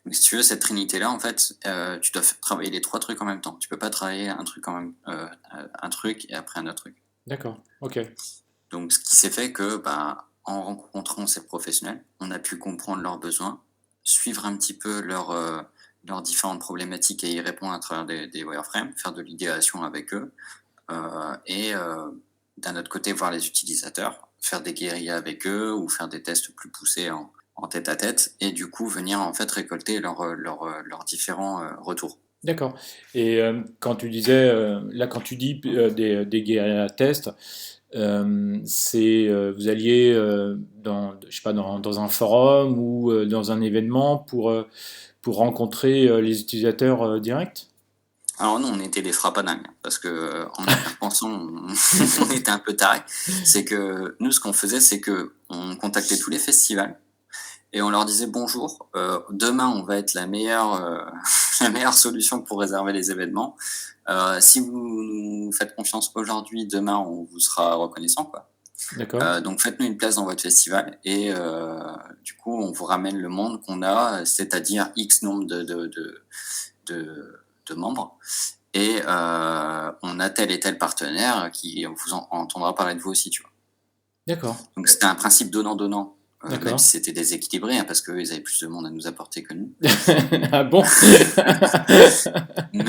Donc si tu veux, cette trinité-là, en fait, tu dois travailler les 3 trucs en même temps. Tu peux pas travailler un truc en même un truc et après un autre truc. d'accord. Ok. Donc ce qui s'est fait que, bah, en rencontrant ces professionnels, on a pu comprendre leurs besoins, suivre un petit peu leurs différentes problématiques et y répondre à travers des wireframes, faire de l'idéation avec eux, et d'un autre côté, voir les utilisateurs, faire des guérillas avec eux ou faire des tests plus poussés en tête à tête et du coup venir en fait récolter leurs différents, retours. D'accord. Et quand tu disais, là, quand tu dis des guérillas tests, c'est vous alliez dans, je sais pas, dans un forum ou dans un événement pour rencontrer les utilisateurs directs? Alors nous, on était des frappadingues, parce que, en y repensant, on on était un peu tarés. C'est que nous, ce qu'on faisait, c'est que on contactait tous les festivals et on leur disait: «Bonjour, demain, on va être la meilleure, la meilleure solution pour réserver les événements. Si vous nous faites confiance aujourd'hui, demain, on vous sera reconnaissant, quoi. D'accord. Donc faites-nous une place dans votre festival et du coup, on vous ramène le monde qu'on a, c'est-à-dire X nombre de membres et on a tel et tel partenaire qui vous entendra parler de vous aussi, tu vois?» D'accord. Donc c'était un principe donnant-donnant, même D'accord. si c'était déséquilibré, hein, parce qu'eux, ils avaient plus de monde à nous apporter que nous. Ah bon? Mais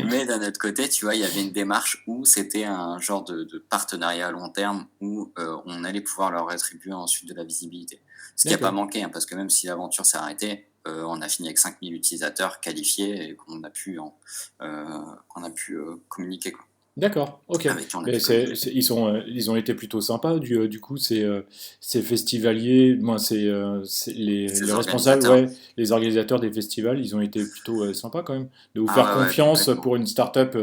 mais d'un autre côté, tu vois, il y avait une démarche où c'était un genre de partenariat à long terme où, on allait pouvoir leur rétribuer ensuite de la visibilité. Ce qui a pas D'accord. manqué, hein, parce que même si l'aventure s'est arrêtée, on a fini avec 5 000 utilisateurs qualifiés et qu'on a pu, communiquer, quoi, D'accord, ok. avec qui on a Mais pu communiquer. ils ont été plutôt sympas du coup ces festivaliers, moi les Ces responsables, organisateurs. ouais, les organisateurs des festivals, ils ont été plutôt sympas quand même de vous faire Ah ouais, ouais, confiance complètement. pour une start-up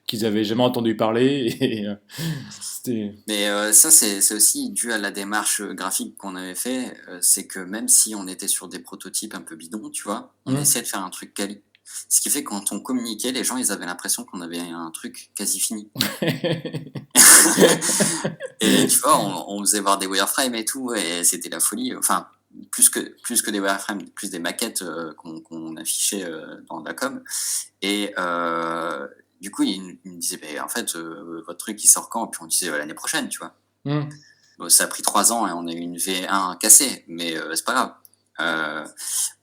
qu'ils avaient jamais entendu parler et c'était Mais ça, c'est aussi dû à la démarche, graphique qu'on avait fait, c'est que même si on était sur des prototypes un peu bidons, tu vois? On Hmm. essayait de faire un truc quali. Ce qui fait que quand on communiquait, les gens, ils avaient l'impression qu'on avait un truc quasi fini. Et tu vois, on faisait voir des wireframes et tout et c'était la folie, enfin, plus que des wireframes, plus des maquettes, qu'on affichait, dans la com et du coup, il me disait: «Beh, en fait, votre truc, il sort quand?» Puis on disait: «L'année prochaine», tu vois? Hmm. Bon, ça a pris 3 ans et on a eu une V1 cassée, mais c'est pas grave.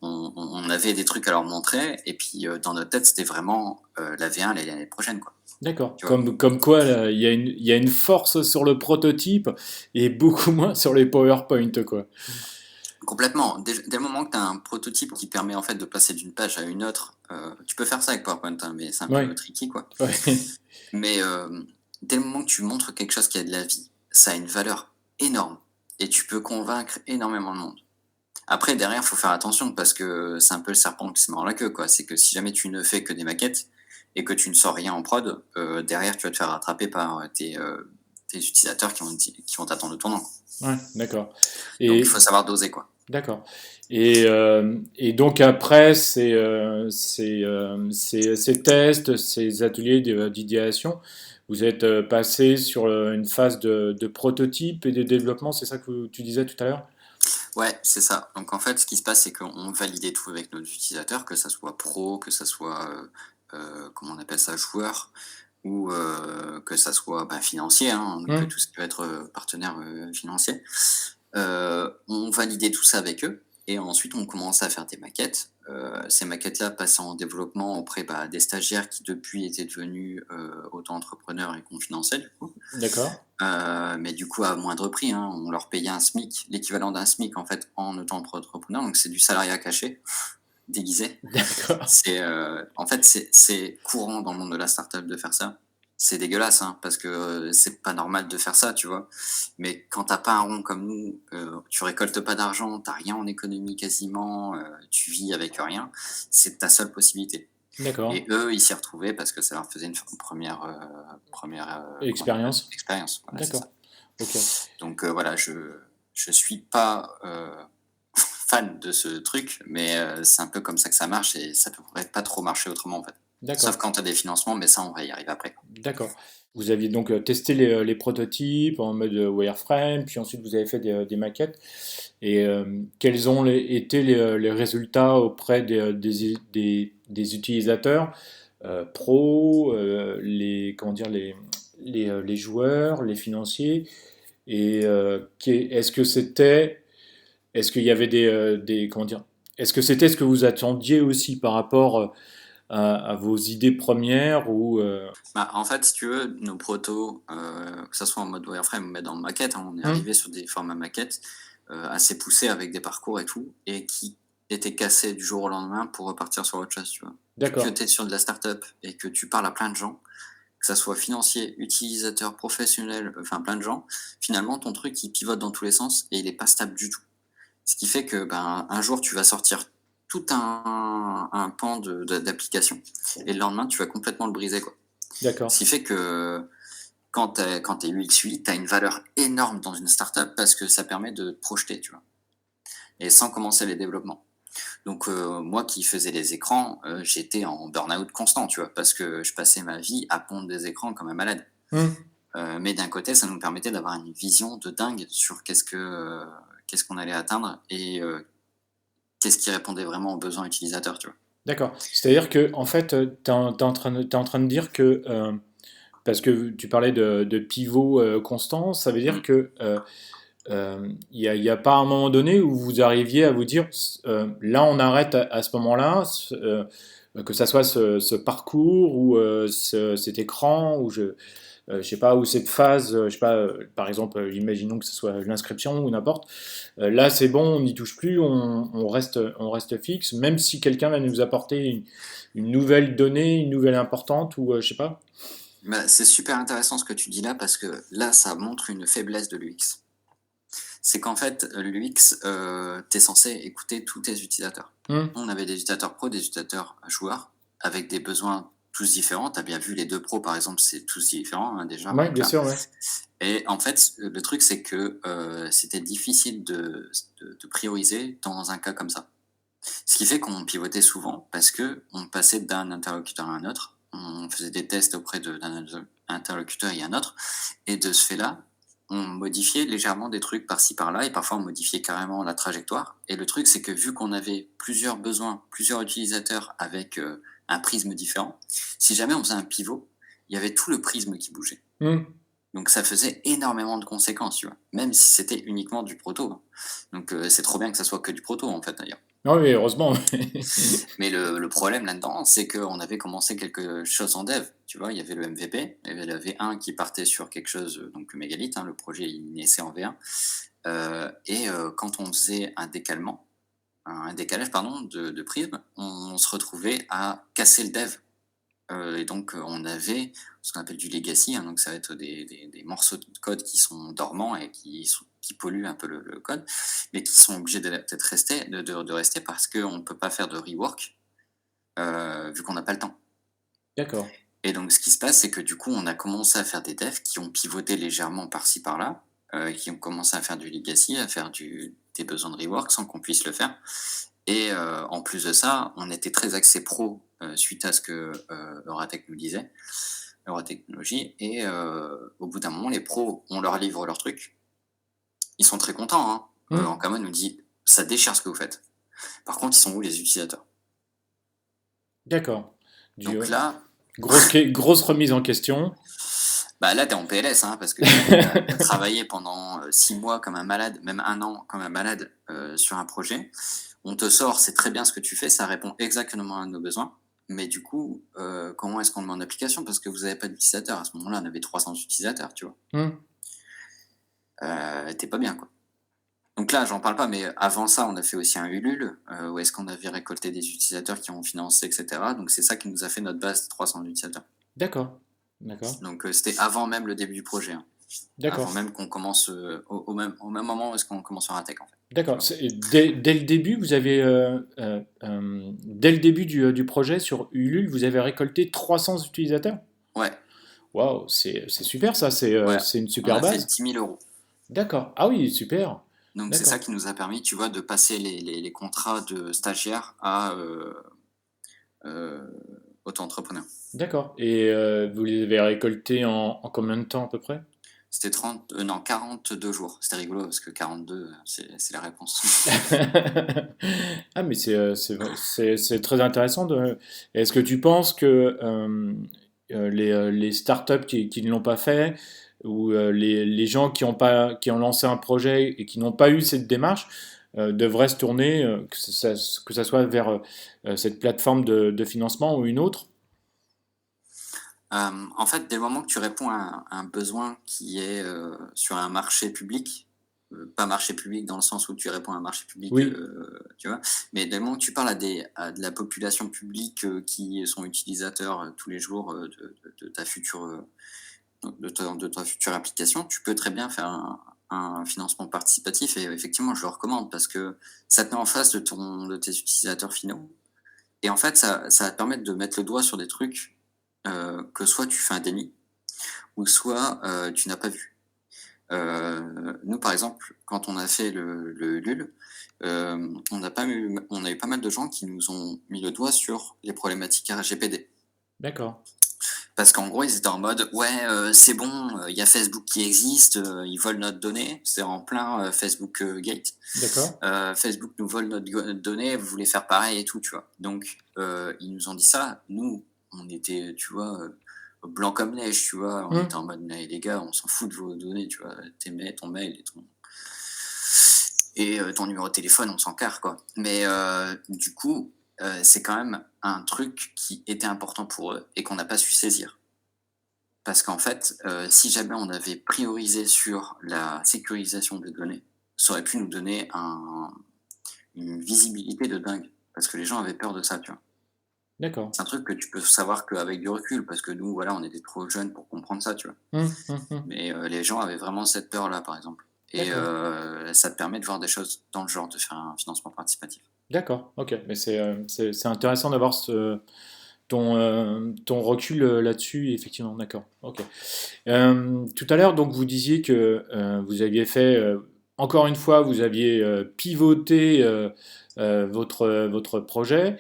On avait des trucs à leur montrer et puis, dans notre tête, c'était vraiment, la V1 l'année prochaine, quoi, D'accord. tu vois? Comme quoi, là, il y a une force sur le prototype et beaucoup moins sur les PowerPoint, quoi. Complètement. Dès le moment que tu as un prototype qui permet, en fait, de passer d'une page à une autre, tu peux faire ça avec PowerPoint, hein, mais c'est un peu Ouais, tricky, quoi. ouais. Mais, dès le moment que tu montres quelque chose qui a de la vie, ça a une valeur énorme et tu peux convaincre énormément de monde. Après, derrière, faut faire attention parce que c'est un peu le serpent qui se mord la queue, quoi. C'est que si jamais tu ne fais que des maquettes et que tu ne sors rien en prod, derrière, tu vas te faire rattraper par, tes utilisateurs qui vont t'attendre au tournant. Ouais, d'accord. Donc il Et faut savoir doser, quoi. d'accord. Et donc après ces tests, ces ateliers d'idéation, vous êtes passé sur une phase de prototype et de développement, c'est ça que tu disais tout à l'heure? Ouais, c'est ça. Donc en fait, ce qui se passe, c'est qu'on validait tout avec nos utilisateurs, que ça soit pro, que ça soit, comment on appelle ça? Joueur ou, que ça soit, bah, financier, hein, donc Hmm. tout ce qui va être, partenaire, financier. On validait tout ça avec eux et ensuite on commençait à faire des maquettes. Ces maquettes-là passaient en développement auprès, bah, des stagiaires qui depuis étaient devenus, auto-entrepreneurs et conférenciers du coup. D'accord. Mais du coup à moindre prix, hein. On leur payait un SMIC, l'équivalent d'un SMIC en fait en auto-entrepreneur, donc c'est du salariat caché, déguisé. D'accord. C'est, en fait, c'est courant dans le monde de la startup de faire ça. C'est dégueulasse, hein, parce que, c'est pas normal de faire ça, tu vois? Mais quand tu pas un rond comme nous, tu récoltes pas d'argent, tu rien en économie quasiment, tu vis avec rien, c'est ta seule possibilité. D'accord. Et eux, ils s'y retrouvaient parce que ça leur faisait une première, comment on appelle? Expérience. Expérience, voilà, c'est D'accord. ça. Ok. Donc voilà, je suis pas, fan de ce truc, mais c'est un peu comme ça que ça marche et ça pourrait pas trop marcher autrement, en fait. Sauf D'accord. quand tu as des financements, mais ça, on va y arriver après, quoi. D'accord. Vous aviez donc testé les prototypes en mode wireframe, puis ensuite vous avez fait des maquettes. Et quels ont été les résultats auprès des utilisateurs pros, comment dire, les joueurs, les financiers? Et est-ce qu'il y avait comment dire, est-ce que c'était ce que vous attendiez aussi par rapport à vos idées premières ou Bah, en fait, si tu veux, nos protos, que ça soit en mode wireframe ou même dans maquette, hein, on est Hmm. arrivé sur des formats maquettes, assez poussés avec des parcours et tout et qui été cassé du jour au lendemain pour repartir sur autre chose, tu vois? Vu que D'accord. tu es sur de la start-up et que tu parles à plein de gens, que ça soit financier, utilisateur, professionnel, enfin plein de gens, finalement ton truc il pivote dans tous les sens et il est pas stable du tout. Ce qui fait que, ben, un jour tu vas sortir tout un pan d'application et le lendemain tu vas complètement le briser, quoi. D'accord. Ce qui fait que quand tu es UX UI, tu as une valeur énorme dans une startup parce que ça permet de te projeter, tu vois? Et sans commencer les développements. Donc moi qui faisais les écrans, j'étais en burn-out constant, tu vois? Parce que je passais ma vie à pondre des écrans comme un malade. Mmh. Mais d'un côté, ça nous permettait d'avoir une vision de dingue sur qu'est-ce qu'on allait atteindre et qu'est-ce qui répondait vraiment aux besoins utilisateurs, tu vois? D'accord. C'est-à-dire que en fait, t'es en train de dire que, parce que tu parlais de pivot, constant, ça veut dire Mmh. que, il y a pas un moment donné où vous arriviez à vous dire: «Là, on arrête à ce moment-là», que ça soit ce parcours ou, cet écran ou je sais pas, ou cette phase, je sais pas, par exemple, imaginons que ce soit l'inscription ou n'importe. Là, c'est bon, on n'y touche plus, on reste fixe, même si quelqu'un va nous apporter une nouvelle donnée, une nouvelle importante, ou je sais pas. Bah, c'est super intéressant ce que tu dis là parce que là, ça montre une faiblesse de l'UX. C'est qu'en fait, l'UX, tu es censé écouter tous tes utilisateurs. Hmm. On avait des utilisateurs pros, des utilisateurs joueurs, avec des besoins tous différents. Tu as bien vu les 2 pros, par exemple, c'est tous différents, hein, déjà, Ouais, rien que bien là. sûr, ouais. Et en fait, le truc, c'est que, c'était difficile de prioriser dans un cas comme ça. Ce qui fait qu'on pivotait souvent parce qu'on passait d'un interlocuteur à un autre. On faisait des tests auprès d'un interlocuteur et un autre. Et de ce fait-là, on modifiait légèrement des trucs par-ci par-là et parfois on modifiait carrément la trajectoire. Et le truc, c'est que vu qu'on avait plusieurs besoins, plusieurs utilisateurs avec un prisme différent, si jamais on faisait un pivot, il y avait tout le prisme qui bougeait. Hmm. Donc ça faisait énormément de conséquences, tu vois, même si c'était uniquement du proto, hein. Donc c'est trop bien que ça soit que du proto, en fait, d'ailleurs. Ah oui, heureusement. Mais le problème là-dedans, c'est qu'on avait commencé quelque chose en dev, tu vois? Il y avait le MVP, il y avait le V1 qui partait sur quelque chose, donc le Mégalith, hein, le projet il naissait en V1, quand on faisait un décalage pardon de prisme, on se retrouvait à casser le dev. Et donc, on avait ce qu'on appelle du legacy, hein, donc ça va être des morceaux de code qui sont dormants et qui polluent un peu le code, mais qui sont obligés d'être restés de rester parce qu'on ne peut pas faire de rework, vu qu'on n'a pas le temps. D'accord. Et donc ce qui se passe, c'est que du coup, on a commencé à faire des devs qui ont pivoté légèrement par-ci par-là, qui ont commencé à faire du legacy, à faire des besoins de rework sans qu'on puisse le faire. Et en plus de ça, on était très axé pro, suite à ce que, Euratech nous disait, Euratechnologie et au bout d'un moment, les pros, on leur livre leur truc. Ils sont très contents, hein. Hmm. Ankama nous dit: «Ça déchire ce que vous faites». Par contre, ils sont où les utilisateurs? D'accord. Donc là, Grosse remise en question. bah, là, tu es en PLS, hein, parce que tu as travaillé pendant, 6 mois comme un malade, même 1 an comme un malade, sur un projet. On te sort: «C'est très bien ce que tu fais, ça répond exactement à nos besoins». Mais du coup, comment est-ce qu'on le met en application? Parce que vous avez pas d'utilisateurs. À ce moment-là, on avait 300 utilisateurs, tu vois? Hmm. Tu pas bien, quoi. Donc là, j'en parle pas, mais avant ça, on a fait aussi un Ulule, où est-ce qu'on avait récolté des utilisateurs qui ont financé et cetera. Donc c'est ça qui nous a fait notre base de 300 utilisateurs. D'accord. D'accord. Donc c'était avant même le début du projet, hein. Avant D'accord. même qu'on commence, au même moment où est-ce qu'on commence sur un tech, en fait, tu D'accord. vois? Dès le début, vous avez, dès le début du projet sur Ulule, vous avez récolté 300 utilisateurs? Ouais, Waouh, c'est super ça, ouais, c'est une on super a fait base. 10 000 €. D'accord. Ah oui, super. Donc c'est ça D'accord. qui nous a permis, tu vois, de passer les contrats de stagiaires à, auto-entrepreneur. D'accord. Et vous les avez récoltés en combien de temps à peu près? C'était 30, non, 42 jours. C'était rigolo parce que 42, c'est la réponse. Ah, mais c'est très intéressant de. Est-ce que tu penses que les startups qui ne l'ont pas fait ou les gens qui ont lancé un projet et qui n'ont pas eu cette démarche devraient se tourner, que ça soit vers cette plateforme de financement ou une autre? En fait, dès le moment que tu réponds à un besoin qui est, sur un marché public, pas marché public dans le sens où tu réponds à un marché public, Oui, tu vois? Mais dès le moment que tu parles à de la population publique, qui sont utilisateurs, tous les jours, de ta future, de ta future application, tu peux très bien faire un financement participatif et effectivement, je le recommande parce que ça te met en face de tes utilisateurs finaux et en fait, ça va te permettre de mettre le doigt sur des trucs, que soit tu fais un déni ou soit, tu n'as pas vu. Nous, par exemple, quand on a fait le Ulule, on a eu pas mal de gens qui nous ont mis le doigt sur les problématiques RGPD. d'accord, Parce qu'en gros, ils étaient en mode: «Ouais, c'est bon, il y a Facebook qui existe, ils volent notre donnée». C'est en plein, Facebook, gate. d'accord, «Facebook nous vole notre donnée, vous voulez faire pareil et tout», tu vois? Donc ils nous ont dit ça. Nous, on était, tu vois, blanc comme neige, tu vois? On était mmh, en mode: «Mais les gars, on s'en fout de vos données», tu vois? Ton mail et ton numéro de téléphone, on s'en carre, quoi. Mais du coup, c'est quand même un truc qui était important pour eux et qu'on n'a pas su saisir. Parce qu'en fait, si jamais on avait priorisé sur la sécurisation des données, ça aurait pu nous donner une visibilité de dingue. Parce que les gens avaient peur de ça, tu vois? d'accord. C'est un truc que tu peux savoir qu'avec du recul, parce que nous, voilà, on était trop jeunes pour comprendre ça, tu vois? Mmh. Mais les gens avaient vraiment cette peur-là, par exemple. Et D'accord, ça te permet de voir des choses dans le genre, de faire un financement participatif. d'accord, OK. Mais c'est intéressant d'avoir ton recul, là-dessus, effectivement, d'accord, OK. Tout à l'heure, donc, vous disiez que, vous aviez fait, encore une fois, vous aviez, pivoté, votre projet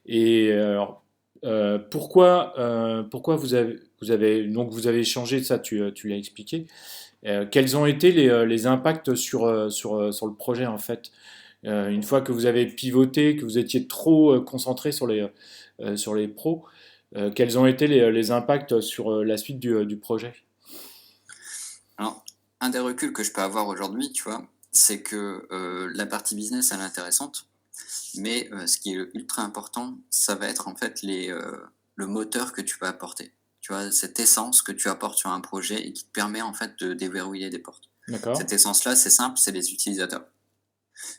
et alors, pourquoi vous avez changé ça, tu l'as expliqué. Quels ont été les impacts sur le projet, en fait? Une fois que vous avez pivoté, que vous étiez trop, concentré sur les pros, quels ont été les impacts sur, la suite du projet? Alors, un des reculs que je peux avoir aujourd'hui, tu vois, c'est que la partie business, elle est intéressante, mais ce qui est ultra important, ça va être en fait le moteur que tu vas apporter. Tu vois, cette essence que tu apportes sur un projet et qui te permet en fait de déverrouiller des portes. D'accord. Cette essence-là, c'est simple, c'est les utilisateurs.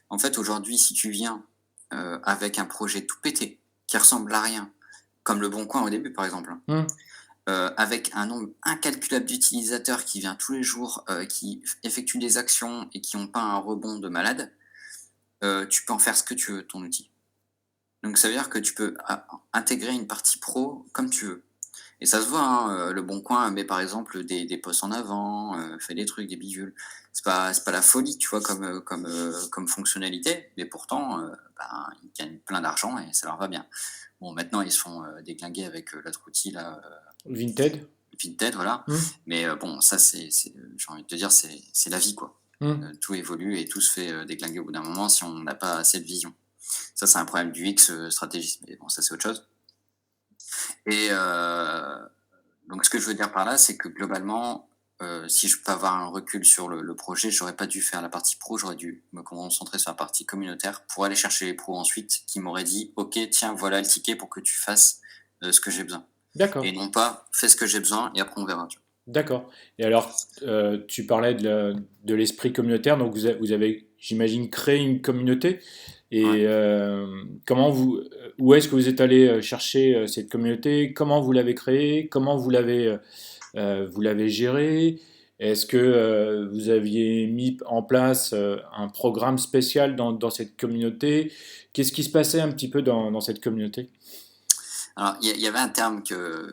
En fait, aujourd'hui, si tu viens avec un projet tout pété, qui ressemble à rien, comme le Bon Coin au début par exemple, hein, Mmh. avec un nombre incalculable d'utilisateurs qui vient tous les jours, qui effectuent des actions et qui ont pas un rebond de malade, tu peux en faire ce que tu veux de ton outil. Donc ça veut dire que tu peux a intégrer une partie pro comme tu veux et ça se voit, hein, Le Bon Coin met par exemple des posts en avant, fait des trucs, des bidules. C'est pas la folie, tu vois, comme fonctionnalité, mais pourtant, ben, ils gagnent plein d'argent et ça leur va bien. Bon, maintenant ils se font, déglinguer avec, l'autre outil là, Vinted? Vinted, voilà. Mmh. Mais bon, ça, j'ai envie de te dire, c'est la vie, quoi. Mmh. Tout évolue et tout se fait déglinguer au bout d'un moment si on n'a pas assez de vision. Ça, c'est un problème du X stratégiste, mais bon, ça, c'est autre chose. Et donc, ce que je veux dire par là, c'est que globalement, si je peux avoir un recul sur le projet, j'aurais pas dû faire la partie pro, j'aurais dû me concentrer sur la partie communautaire pour aller chercher les pros ensuite qui m'auraient dit: «OK, tiens, voilà le ticket pour que tu fasses ce que j'ai besoin». Et D'accord, non pas: «Fais ce que j'ai besoin et après on verra». Tu vois? d'accord. Et alors, tu parlais de l'esprit communautaire, donc vous avez, j'imagine, créé une communauté. Ouais. Et où est-ce que vous êtes allé chercher cette communauté? Comment vous l'avez créée? Comment vous l'avez gérée? Est-ce que vous aviez mis en place un programme spécial dans cette communauté? Qu'est-ce qui se passait un petit peu dans cette communauté? Alors, il y avait un terme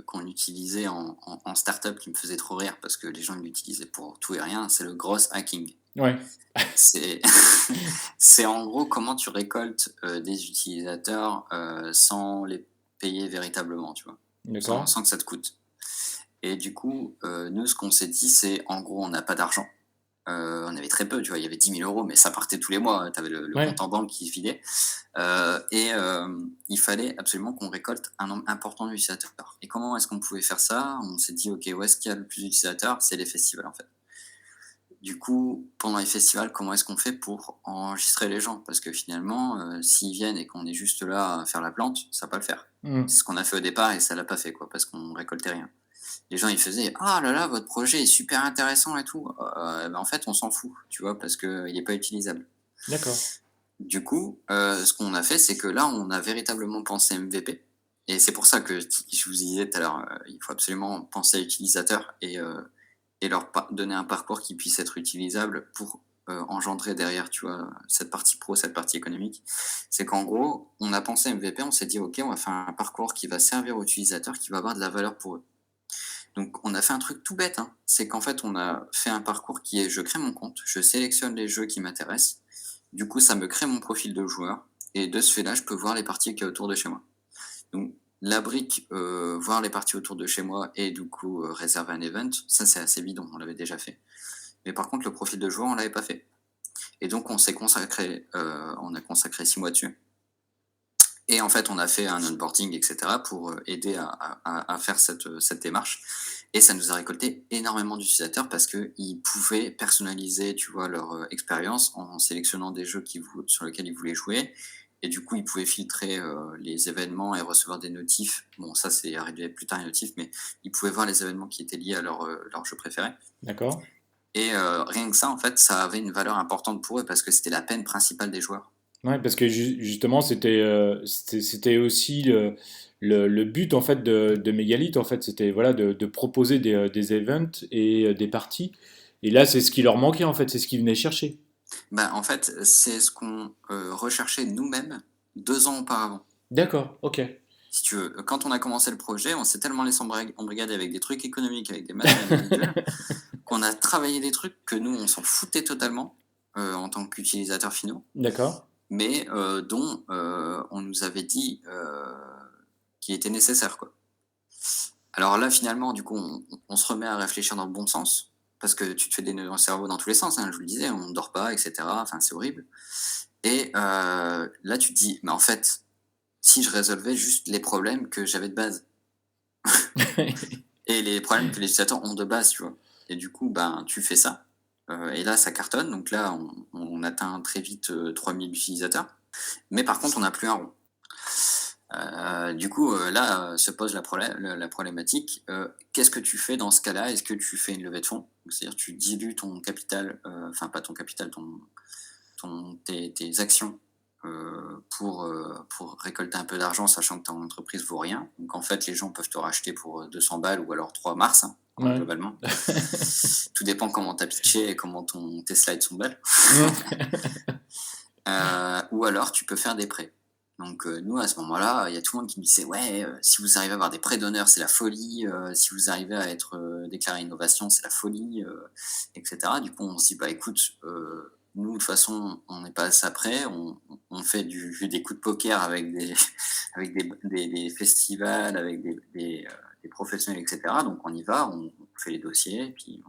qu'on utilisait en start-up qui me faisait trop rire parce que les gens l'utilisaient pour tout et rien, c'est le gross hacking. Ouais, C'est c'est en gros comment tu récoltes, des utilisateurs, sans les payer véritablement, tu vois? Sans d'accord. sans que ça te coûte et du coup, nous ce qu'on s'est dit, c'est en gros on n'a pas d'argent. On avait très peu, tu vois? Il y avait 10 000 €, mais ça partait tous les mois, tu avais le compte Ouais, en banque qui se vidait. Et il fallait absolument qu'on récolte un nombre important d'utilisateurs. Et comment est-ce qu'on pouvait faire ça? On s'est dit: «OK, où est-ce qu'il y a le plus d'utilisateurs? C'est les festivals, en fait». Du coup, pendant les festivals, comment est-ce qu'on fait pour enregistrer les gens? Parce que finalement, s'ils viennent et qu'on est juste là à faire la plante, ça va pas le faire. mmh, C'est ce qu'on a fait au départ et ça l'a pas fait, quoi, parce qu'on récoltait rien. les gens ils faisaient: «Ah là là, votre projet est super intéressant et tout». En fait, on s'en fout, tu vois? Parce qu'il est pas utilisable. D'accord. Du coup, ce qu'on a fait, c'est que là, on a véritablement pensé MVP et c'est pour ça que je vous disais tout à l'heure, il faut absolument penser à l'utilisateur et leur donner un parcours qui puisse être utilisable pour, engendrer derrière, tu vois, cette partie pro, cette partie économique. C'est qu'en gros, on a pensé MVP, on s'est dit: «OK, on va faire un parcours qui va servir aux utilisateurs, qui va avoir de la valeur pour eux». Donc on a fait un truc tout bête, hein, c'est qu'en fait, on a fait un parcours qui est: je crée mon compte, je sélectionne les jeux qui m'intéressent, du coup, ça me crée mon profil de joueur et de ce fait-là, je peux voir les parties qu'il y a autour de chez moi. Donc la brique, voir les parties autour de chez moi et du coup, réserver un event, ça c'est assez bidon, on l'avait déjà fait. Mais par contre le profil de joueur, on l'avait pas fait et donc on a consacré 6 mois dessus et en fait, on a fait un onboarding et cetera pour, aider à faire cette démarche et ça nous a récolté énormément d'utilisateurs parce qu'ils pouvaient personnaliser, tu vois, leur, expérience en sélectionnant des jeux sur lesquels ils voulaient jouer et du coup, ils pouvaient filtrer, les événements et recevoir des notifs. Bon, ça, c'est arrivé plus tard les notifs, mais ils pouvaient voir les événements qui étaient liés à leur jeu préféré D'accord. et rien que ça, en fait, ça avait une valeur importante pour eux parce que c'était la peine principale des joueurs. Ouais, parce que justement, c'était aussi le but en fait de Megalith, en fait, c'était voilà de proposer des events et des parties. Et là, c'est ce qui leur manquait en fait, c'est ce qu'ils venaient chercher. Bah, en fait, c'est ce qu'on, recherchait nous-mêmes 2 ans auparavant. D'accord, ok. Si tu veux, quand on a commencé le projet, on s'est tellement laissé embrigader avec des trucs économiques, avec des matériels individuels, qu'on a travaillé des trucs que nous, on s'en foutait totalement, en tant qu'utilisateurs finaux, D'accord. mais dont, on nous avait dit, qu'ils étaient nécessaires, quoi. Alors là, finalement, du coup, on se remet à réfléchir dans le bon sens, parce que tu te fais des nœuds dans le cerveau dans tous les sens, hein, je vous le disais, on ne dort pas et cetera, enfin, c'est horrible et là, tu te dis: «Mais en fait, si je résolvais juste les problèmes que j'avais de base et les problèmes que les utilisateurs ont de base», tu vois? Et du coup, ben, tu fais ça, et là, ça cartonne, donc là, on atteint très vite, 3 000 utilisateurs, mais par contre, on n'a plus un rond. Du coup, là, se pose la problématique, qu'est-ce que tu fais dans ce cas-là? Est-ce que tu fais une levée de fonds? C'est-à-dire tu dilues ton capital, enfin pas ton capital, tes actions, pour récolter un peu d'argent, sachant que ton entreprise vaut rien. Donc en fait, les gens peuvent te racheter pour, 200 balles ou alors 3 mars, hein, Ouais. globalement. Tout dépend comment tu as pitché et comment tes slides sont belles. Ou alors tu peux faire des prêts. Donc nous, à ce moment-là, il y a tout le monde qui me disait: «Ouais, si vous arrivez à avoir des prêts d'honneur, c'est la folie, si vous arrivez à être, déclaré innovation, c'est la folie», et cetera. Du coup, on se dit: «Bah écoute, nous, de toute façon, on n'est pas à ça près, on fait des coups de poker avec des avec des festivals, avec des professionnels et cetera. Donc on y va, on fait les dossiers et puis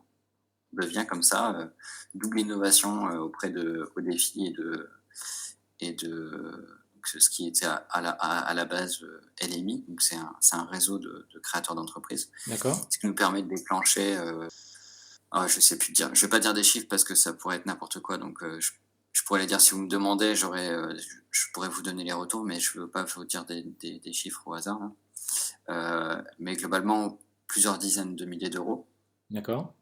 on devient comme ça, double innovation, auprès de au défi donc ce qui était à la base, LMI, donc c'est un réseau de créateurs d'entreprises. D'accord. Ce qui nous permet de déclencher, je sais plus dire, je vais pas dire des chiffres parce que ça pourrait être n'importe quoi, donc je pourrais les dire si vous me demandez, je pourrais vous donner les retours, mais je veux pas vous dire des chiffres au hasard là. Mais globalement, plusieurs dizaines de milliers d'euros D'accord.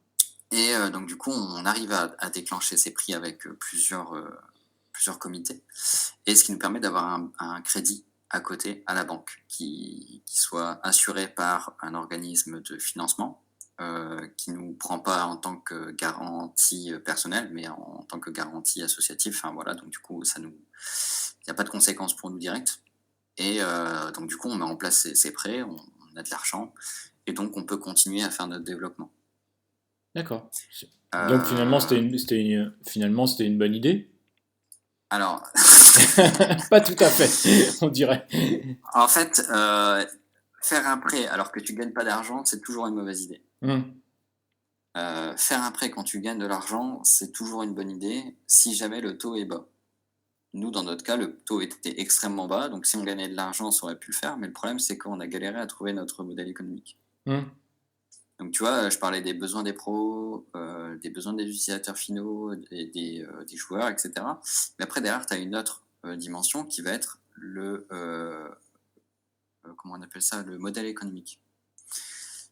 et donc du coup, on arrive à déclencher ces prix avec, plusieurs comités et ce qui nous permet d'avoir un crédit à côté, à la banque, qui soit assuré par un organisme de financement, qui nous prend pas en tant que garantie, personnelle, mais en tant que garantie associative. Enfin voilà, donc du coup, il y a pas de conséquences pour nous directes et donc du coup, on met en place ces prêts, on a de l'argent et donc on peut continuer à faire notre développement. D'accord. Donc Heu, finalement c'était une bonne idée. alors Pas tout à fait, on dirait. en fait, faire un prêt alors que tu gagnes pas d'argent, c'est toujours une mauvaise idée. Hmm. Faire un prêt quand tu gagnes de l'argent, c'est toujours une bonne idée, si jamais le taux est bas. Nous, dans notre cas, le taux était extrêmement bas, donc si on gagnait de l'argent, ça aurait pu le faire, mais le problème, c'est qu'on a galéré à trouver notre modèle économique. Hmm. Donc tu vois, je parlais des besoins des pros, des besoins des utilisateurs finaux, des joueurs et cetera. Mais après derrière, tu as une autre, dimension qui va être comment on appelle ça? Le modèle économique.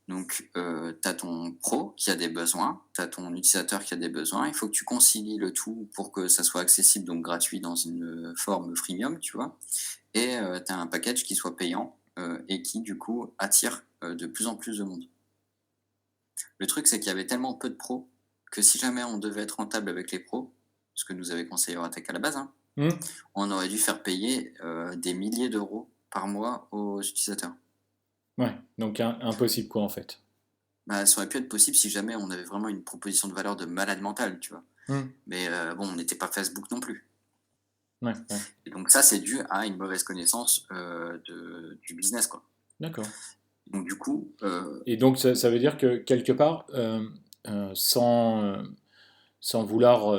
Donc, tu as ton pro qui a des besoins, tu as ton utilisateur qui a des besoins. Il faut que tu concilies le tout pour que ça soit accessible, donc gratuit dans une forme freemium, tu vois? Et tu as un package qui soit payant, et qui du coup attire, de plus en plus de monde. Le truc, c'est qu'il y avait tellement peu de pros que si jamais on devait être rentable avec les pros, ce que nous avait conseillé Euratech à la base, hein, Hmm. on aurait dû faire payer, des milliers d'euros par mois aux utilisateurs. Ouais, donc impossible quoi en fait. Bah, ça aurait pu être possible si jamais on avait vraiment une proposition de valeur de malade mental, tu vois? Hmm. Mais bon, on n'était pas Facebook non plus. Ouais, ouais, Et donc ça, c'est dû à une mauvaise connaissance, du business, quoi. d'accord. Donc du coup, Et donc ça veut dire que quelque part, sans vouloir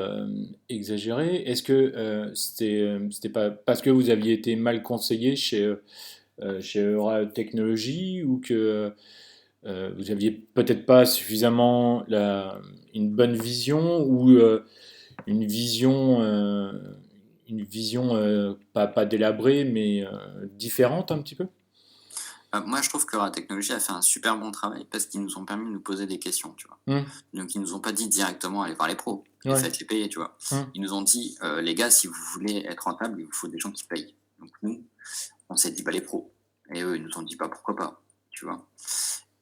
exagérer, est-ce que c'était pas parce que vous aviez été mal conseillé chez Eura Technologies ou que vous aviez peut-être pas suffisamment une bonne vision ou une vision, euh, une vision pas délabrée mais différente un petit peu? moi, je trouve que la technologie a fait un super bon travail parce qu'ils nous ont permis de nous poser des questions, tu vois? Hmm. Donc ils nous ont pas dit directement: «Allez voir les pros et Ouais. faites-les payer», tu vois? Hmm. Ils nous ont dit: «Les gars, si vous voulez être rentable, il vous faut des gens qui payent». Donc nous, on s'est dit: «Bah, les pros» et eux, ils nous ont dit: «Bah, pourquoi pas», tu vois?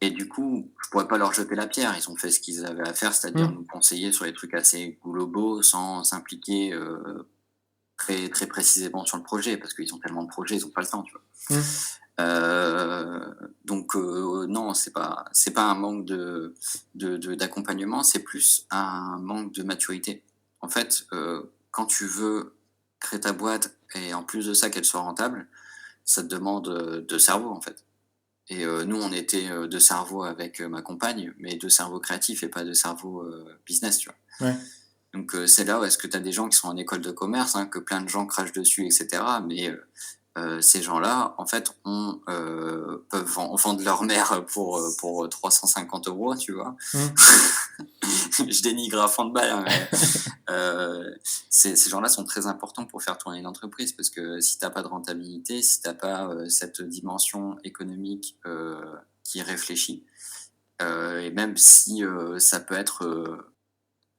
Et du coup, je pourrais pas leur jeter la pierre. Ils ont fait ce qu'ils avaient à faire, c'est-à-dire Hmm. nous conseiller sur les trucs assez globaux sans s'impliquer, très, très précisément sur le projet parce qu'ils ont tellement de projets, ils ont pas le temps, tu vois? Hmm. Donc non, c'est pas un manque d'accompagnement, c'est plus un manque de maturité. En fait, quand tu veux créer ta boîte et en plus de ça qu'elle soit rentable, ça te demande, de cerveau, en fait. Et nous, on était, 2 cerveaux avec, ma compagne, mais 2 cerveaux créatifs et pas 2 cerveaux, business, tu vois? Ouais. Donc c'est là où est-ce que tu as des gens qui sont en école de commerce, hein, que plein de gens crachent dessus et cetera, mais ces gens-là, en fait, peuvent vendre leur mère pour 350 €, tu vois? Hmm. Je dénigre à fond de balle, hein, mais ces gens-là sont très importants pour faire tourner une entreprise parce que si tu as pas de rentabilité, si tu as pas, cette dimension économique, qui est réfléchie, et même si, ça peut être,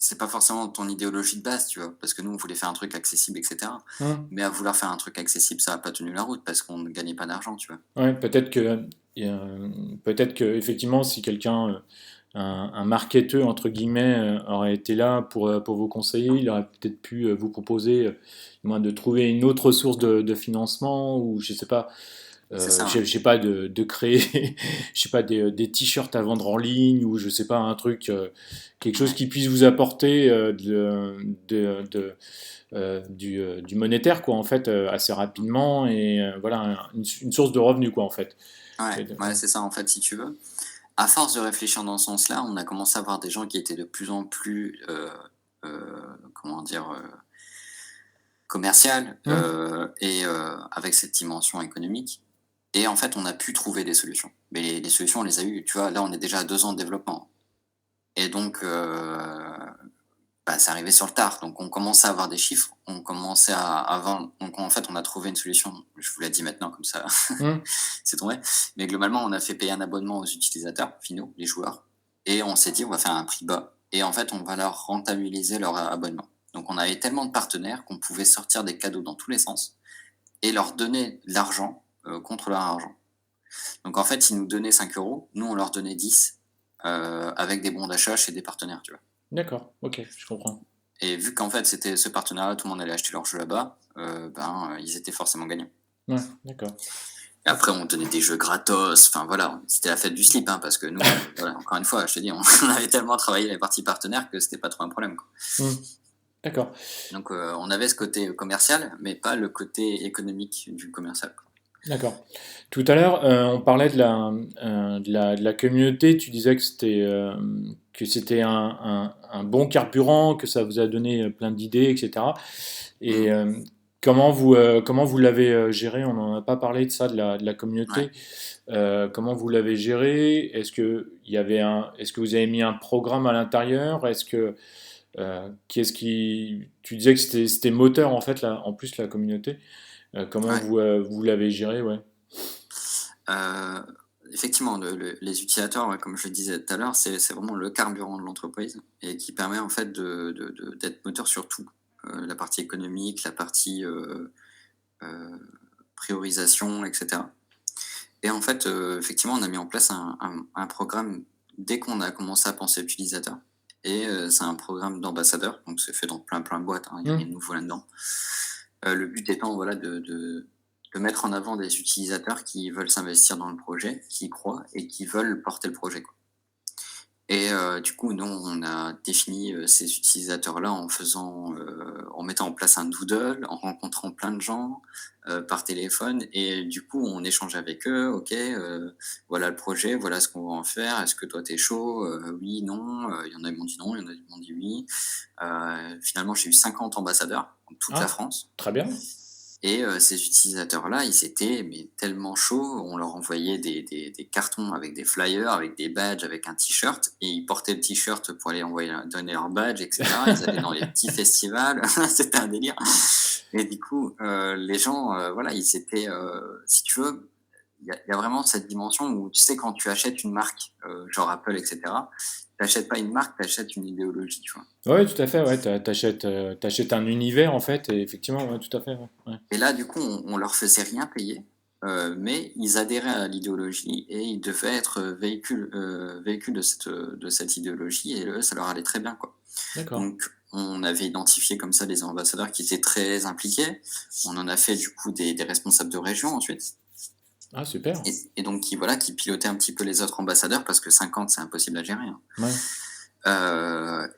c'est pas forcément ton idéologie de base, tu vois? Parce que nous, on voulait faire un truc accessible et cetera. Hmm. Mais à vouloir faire un truc accessible, ça a pas tenu la route parce qu'on ne gagnait pas d'argent, tu vois? Ouais, peut-être que effectivement, si quelqu'un, un marketeur entre guillemets, aurait été là pour vous conseiller, il aurait peut-être pu vous proposer, moi, de trouver une autre source de financement ou je sais pas, C'est ça, ouais. je sais pas de créer, je sais pas des t-shirts à vendre en ligne ou je sais pas un truc, quelque chose Ouais. qui puisse vous apporter du monétaire quoi en fait assez Mmh. rapidement et voilà une source de revenus quoi en fait. Ouais, Et ouais, c'est ça, en fait, si tu veux. À force de réfléchir dans ce sens-là, on a commencé à voir des gens qui étaient de plus en plus, comment dire? Commerciales, Hmm. et avec cette dimension économique et en fait, on a pu trouver des solutions. Mais les solutions, on les a eues. Tu vois, là, on est déjà à 2 ans de développement et donc bah, c'est arrivé sur le tard, donc on commençait à avoir des chiffres, on commençait à vendre, donc en fait, on a trouvé une solution. Je vous la dis maintenant comme ça, Hmm. c'est tombé. Mais globalement, on a fait payer un abonnement aux utilisateurs finaux, les joueurs, et on s'est dit: «On va faire un prix bas et en fait, on va leur rentabiliser leur abonnement». Donc on avait tellement de partenaires qu'on pouvait sortir des cadeaux dans tous les sens et leur donner de l'argent, contre leur argent. Donc en fait, ils nous donnaient 5 €, nous on leur donnait 10, avec des bons d'achat chez des partenaires, tu vois? D'accord, ok, je comprends. Et vu qu'en fait, c'était ce partenariat, tout le monde allait acheter leurs jeux là-bas, ben, ils étaient forcément gagnants. Ouais, d'accord. Et Ok. après, on donnait des jeux gratos, enfin voilà, c'était la fête du slip, hein, parce que nous, voilà, encore une fois, je te dis, on on avait tellement travaillé les parties partenaires que c'était pas trop un problème, quoi. Hmm. D'accord. Donc on avait ce côté commercial, mais pas le côté économique du commercial, quoi. D'accord. Tout à l'heure, on parlait de la communauté. Tu disais que c'était un bon carburant, que ça vous a donné plein d'idées, etc. Et Mmh. comment vous l'avez géré? On n'en a pas parlé de ça, de la Ouais. communauté. Comment vous l'avez géré? Est-ce que vous avez mis un programme à l'intérieur? Tu disais que c'était moteur en fait, en plus la communauté. Comment Ouais. vous l'avez géré, ouais. Heu, Effectivement, les utilisateurs, ouais, comme je le disais tout à l'heure, c'est vraiment le carburant de l'entreprise et qui permet en fait d'être moteur sur tout. La partie économique, la partie, heu, priorisation et cetera. Et en fait, effectivement, on a mis en place un programme dès qu'on a commencé à penser utilisateur et c'est un programme d'ambassadeur, donc c'est fait dans plein de boîtes, hein, il y a rien de Mmh. nouveau là-dedans. Le but étant, voilà, de mettre en avant des utilisateurs qui veulent s'investir dans le projet, qui y croient et qui veulent porter le projet, quoi. Et du coup, nous, on a défini, ces utilisateurs-là en mettant en place un doodle, en rencontrant plein de gens, par téléphone et du coup, on échange avec eux: «OK, voilà le projet, voilà ce qu'on va en faire. Est-ce que toi, tu es chaud? Oui, non?» Il y en a, ils m'ont dit non, il y en a, ils m'ont dit oui. Finalement, j'ai eu 50 ambassadeurs dans toute la Ah, France. très bien. Et ces utilisateurs-là, ils étaient mais tellement chauds, on leur envoyait des cartons avec des flyers, avec des badges, avec un t-shirt et ils portaient le t-shirt pour aller donner leur badge et cetera. Ils allaient dans les petits festivals, c'était un délire et du coup, les gens, voilà, ils étaient, si tu veux, il y a vraiment cette dimension où tu sais quand tu achètes une marque, genre Apple et cetera, tu achètes pas une marque, tu achètes une idéologie, tu vois? Ouais, tout à fait, ouais, t'achètes un univers en fait, et effectivement, ouais, tout à fait, ouais. Ouais. Et là, du coup, on leur faisait rien payer, mais ils adhéraient à l'idéologie et ils devaient être, véhicule de cette idéologie et eux, ça leur allait très bien, quoi. D'accord. Donc on avait identifié comme ça des ambassadeurs qui étaient très impliqués. On en a fait du coup des responsables de région ensuite Ah, super. et donc qui pilotaient un petit peu les autres ambassadeurs parce que 50 c'est impossible à gérer, hein. Ouais.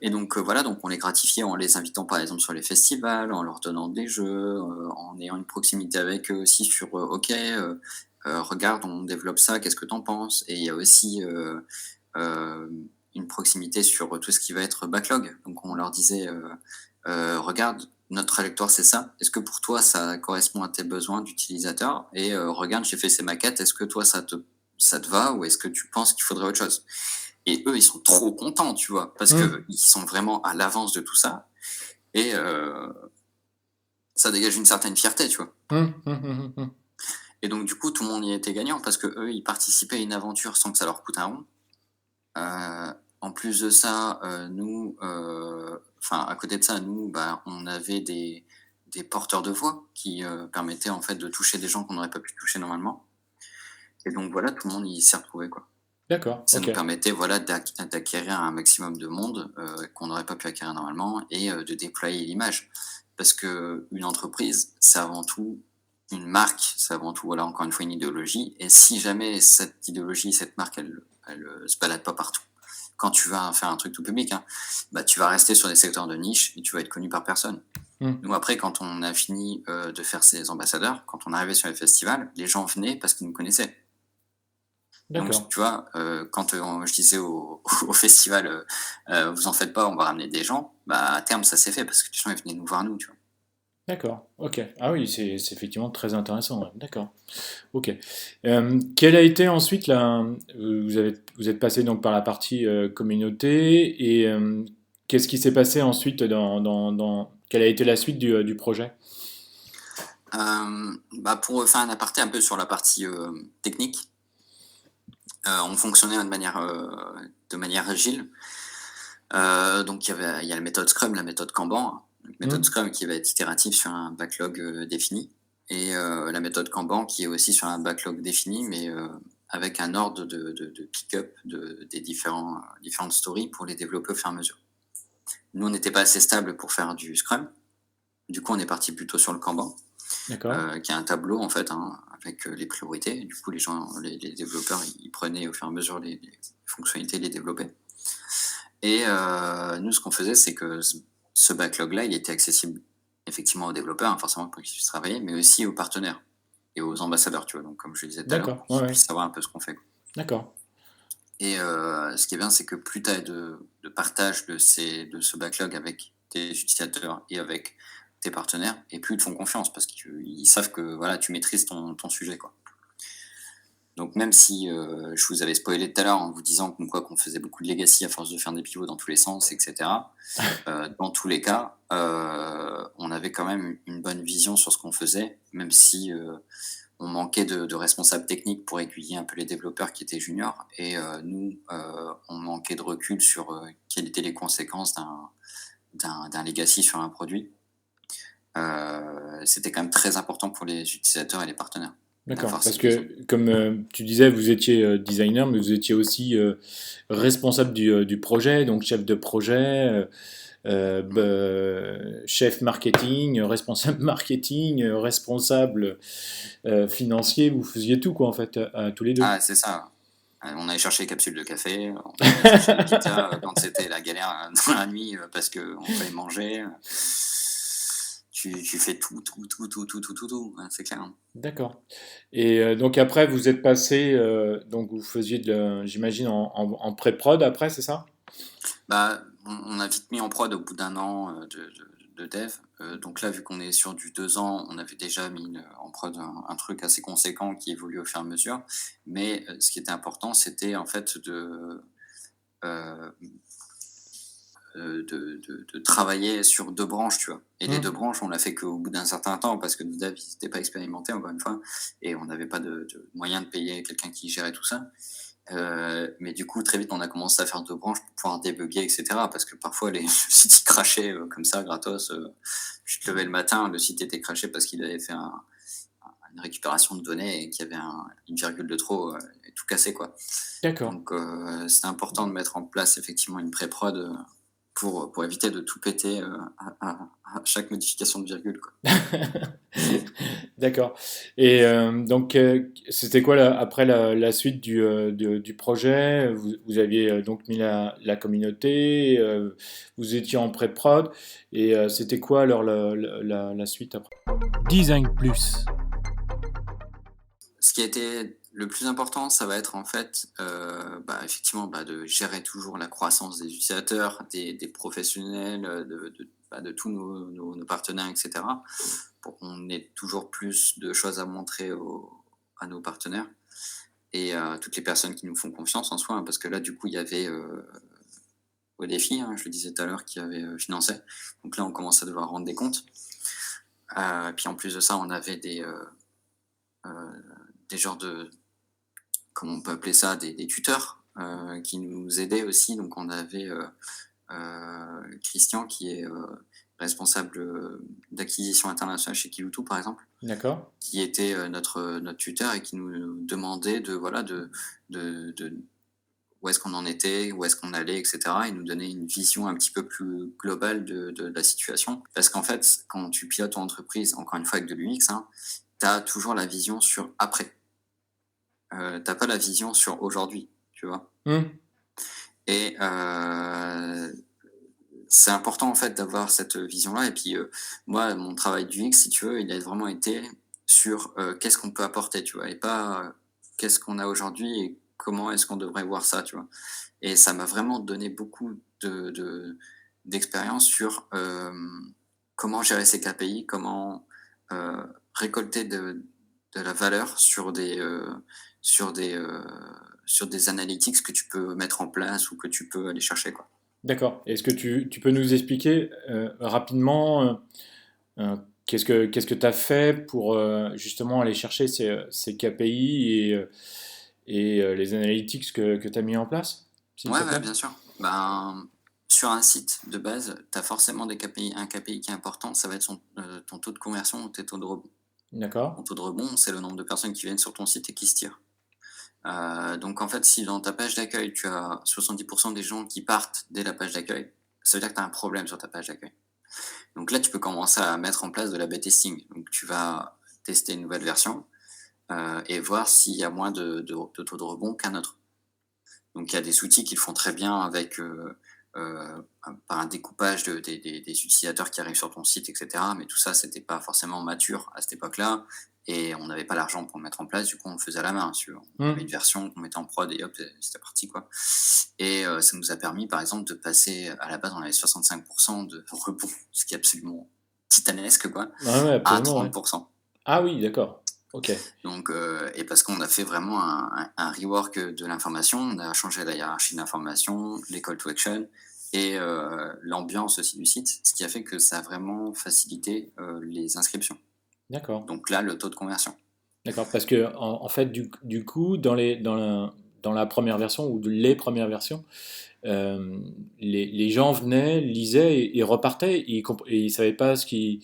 Et donc voilà, donc on les gratifiait en les invitant par exemple sur les festivals, en leur donnant des jeux, en ayant une proximité avec eux aussi sur, «OK, regarde on développe ça, qu'est-ce que tu en penses?» Et il y a aussi, une proximité sur tout ce qui va être backlog. Donc on leur disait, «Regarde, notre trajectoire c'est ça. Est-ce que pour toi ça correspond à tes besoins d'utilisateur? Et regarde, j'ai fait ces maquettes, est-ce que toi ça te va ou est-ce que tu penses qu'il faudrait autre chose?» Et eux, ils sont trop contents, tu vois? Parce Mmh. qu'ils sont vraiment à l'avance de tout ça et ça dégage une certaine fierté, tu vois? Mmh. Mmh, mmh, mmh. Et donc du coup, tout le monde y était gagnant parce qu'eux, ils participaient à une aventure sans que ça leur coûte un rond. En plus de ça, nous, enfin, à côté de ça, nous, bah, on avait des porteurs de voix qui, permettaient en fait de toucher des gens qu'on n'aurait pas pu toucher normalement et donc voilà, tout le monde y s'est retrouvé, quoi. D'accord, Ça ok. nous permettait, voilà, d'acquérir un maximum de monde, qu'on n'aurait pas pu acquérir normalement et de déployer l'image. Parce qu'une entreprise, c'est avant tout une marque, c'est avant tout, voilà, encore une fois, une idéologie et si jamais cette idéologie, cette marque, elle se balade pas partout, quand tu vas faire un truc tout public, hein, bah, tu vas rester sur des secteurs de niche et tu vas être connu par personne. Mmh. Nous, après, quand on a fini, de faire ces ambassadeurs, quand on arrivait sur les festivals, les gens venaient parce qu'ils nous connaissaient. Donc, D'accord, tu vois, quand, je disais au au festival, «Vous en faites pas, on va ramener des gens», bah, à terme, ça s'est fait parce que les gens, ils venaient nous voir nous, tu vois? d'accord, ok. Ah oui, c'est effectivement très intéressant, ouais. D'accord, ok. Quelle a été ensuite vous êtes passé donc par la partie communauté, et qu'est-ce qui s'est passé ensuite quelle a été la suite du projet? Bah, pour faire un aparté un peu sur la partie, technique, on fonctionnait de manière agile. Donc il y a la méthode Scrum, la méthode Kanban. Donc méthode Mmh. Scrum qui va être itérative sur un backlog, défini et la méthode Kanban qui est aussi sur un backlog défini, mais avec un ordre de pick-up des différentes stories pour les développer au fur et à mesure. Nous, on n'était pas assez stable pour faire du Scrum. Du coup, on est parti plutôt sur le Kanban, D'accord, qui est un tableau en fait, hein, avec, les priorités. Du coup, les développeurs, ils prenaient au fur et à mesure les fonctionnalités, les développaient. Et nous, ce qu'on faisait, c'est que ce backlog-là, il était accessible effectivement aux développeurs, hein, forcément pour qu'ils puissent travailler, mais aussi aux partenaires et aux ambassadeurs, tu vois? Donc comme je le disais tout à l'heure, d'accord, pour ouais, qu'ils ouais, puissent savoir un peu ce qu'on fait, quoi. d'accord, Et ce qui est bien, c'est que plus tu as de partage de ce backlog avec tes utilisateurs et avec tes partenaires et plus ils te font confiance parce qu'ils savent que, voilà, tu maîtrises ton sujet, quoi. Donc même si, je vous avais spoilé tout à l'heure en vous disant comme quoi qu'on faisait beaucoup de legacy à force de faire des pivots dans tous les sens et cetera. Dans tous les cas, on avait quand même une bonne vision sur ce qu'on faisait, même si, on manquait de responsables techniques pour aiguiller un peu les développeurs qui étaient juniors et nous, on manquait de recul sur, quelles étaient les conséquences d'un legacy sur un produit. C'était quand même très important pour les utilisateurs et les partenaires D'accord. d'avoir Parce cette vision. que, comme tu disais, vous étiez designer, mais vous étiez aussi responsable du projet, donc chef de projet, Mmh. chef marketing, responsable marketing, responsable financier. Vous faisiez tout, quoi, en fait, tous les deux. Ah, c'est ça. On allait chercher les capsules de café, on allait chercher les pizzas, quand c'était la galère, dans la nuit, parce qu'on fallait manger, tu fais tout, ouais, c'est clair, hein. D'accord. Et donc après, vous êtes passé, donc vous faisiez j'imagine, en pré-prod après, c'est ça? Bah, on a vite mis en prod au bout d'un an, de dev, donc là, vu qu'on est sur du 2 ans, on avait déjà mis en prod un truc assez conséquent qui évolue au fur et à mesure. Mais, ce qui était important, c'était en fait heu de travailler sur 2 branches, tu vois? Et les 2 Hmm. branches, on l'a fait qu'au bout d'un certain temps parce que nos devs, ils étaient pas expérimentés, encore une fois, et on n'avait pas de moyens de payer quelqu'un qui gérait tout ça. Mais du coup, très vite, on a commencé à faire 2 branches pour pouvoir débugger et cetera, parce que parfois les le site, il crashait, comme ça gratos, tu te levais le matin, le site était crashé parce qu'il avait fait une récupération de données et qu'il y avait une virgule de trop, et tout cassé, quoi. D'accord. Donc c'était important de mettre en place effectivement une pré-prod, pour éviter de tout péter, à chaque modification de virgule, quoi. D'accord. Et donc, c'était quoi après la suite du projet? Vous aviez donc mis la communauté, vous étiez en pré-prod, et c'était quoi alors la suite après? Design Plus. Ce qui a été le plus important, ça va être en fait, effectivement, de gérer toujours la croissance des utilisateurs, des professionnels, de tous nos partenaires et cetera, pour qu'on ait toujours plus de choses à montrer à nos partenaires et toutes les personnes qui nous font confiance en soi, hein, parce que là, du coup, il y avait, Vodafy, hein, je le disais tout à l'heure, qui avait, financé. Donc là, on commence à devoir rendre des comptes. Puis en plus de ça, on avait heu, des genres de, comment on peut appeler ça? Des tuteurs, qui nous aidaient aussi. Donc on avait, Christian qui est, responsable, d'acquisition internationale chez Kiloutou, par exemple, D'accord. qui était, notre tuteur et qui nous demandait de où est-ce qu'on en était, où est-ce qu'on allait et cetera, et nous donner une vision un petit peu plus globale de la situation. Parce qu'en fait, quand tu pilotes ton entreprise, encore une fois avec de l'UX, hein, tu as toujours la vision sur après. Tu pas la vision sur aujourd'hui, tu vois? Hmm. Et c'est important en fait d'avoir cette vision-là. Et puis, moi, mon travail d'UX, si tu veux, il a vraiment été sur, qu'est-ce qu'on peut apporter, tu vois? Et pas, qu'est-ce qu'on a aujourd'hui et comment est-ce qu'on devrait voir ça, tu vois? Et ça m'a vraiment donné beaucoup d'expérience sur, comment gérer ses KPI, comment, récolter de la valeur sur des, heu, sur des analytics que tu peux mettre en place ou que tu peux aller chercher, quoi. D'accord. Est-ce que tu peux nous expliquer rapidement qu'est-ce que tu as fait pour justement aller chercher ces KPI et les analytics que tu as mis en place, s'il te Ouais, ouais, plaît? bien sûr. Ben, sur un site de base, tu as forcément des KPI, un KPI qui est important, ça va être ton taux de conversion ou tes taux de rebond. D'accord. Ton taux de rebond, c'est le nombre de personnes qui viennent sur ton site et qui se tirent. Donc en fait, si dans ta page d'accueil, tu as 70 des gens qui partent dès la page d'accueil, ça veut dire que tu as un problème sur ta page d'accueil. Donc là, tu peux commencer à mettre en place de l'A/B testing. Donc tu vas tester une nouvelle version, et voir s'il y a moins de taux de rebond qu'un autre. Donc il y a des outils qui le font très bien avec, par un découpage des utilisateurs qui arrivent sur ton site et cetera, mais tout ça, c'était pas forcément mature à cette époque-là et on n'avait pas l'argent pour le mettre en place. Du coup, on le faisait à la main, si tu veux. On avait Hmm. une version qu'on mettait en prod et hop, c'était parti, quoi. Et ça nous a permis, par exemple, de passer, à la base, on avait 65 de rebond, ce qui est absolument titanesque, quoi, Ouais, ouais, à absolument, ouais. 30. Ah oui, d'accord. Ok. Donc, et parce qu'on a fait vraiment un rework de l'information, on a changé la hiérarchie de l'information, les call to action et l'ambiance aussi du site, ce qui a fait que ça a vraiment facilité, les inscriptions. D'accord. Donc là, le taux de conversion. D'accord, parce que en fait, du coup, dans la première version ou les premières versions, euh, les gens venaient, lisaient et repartaient, et ils savaient pas ce qui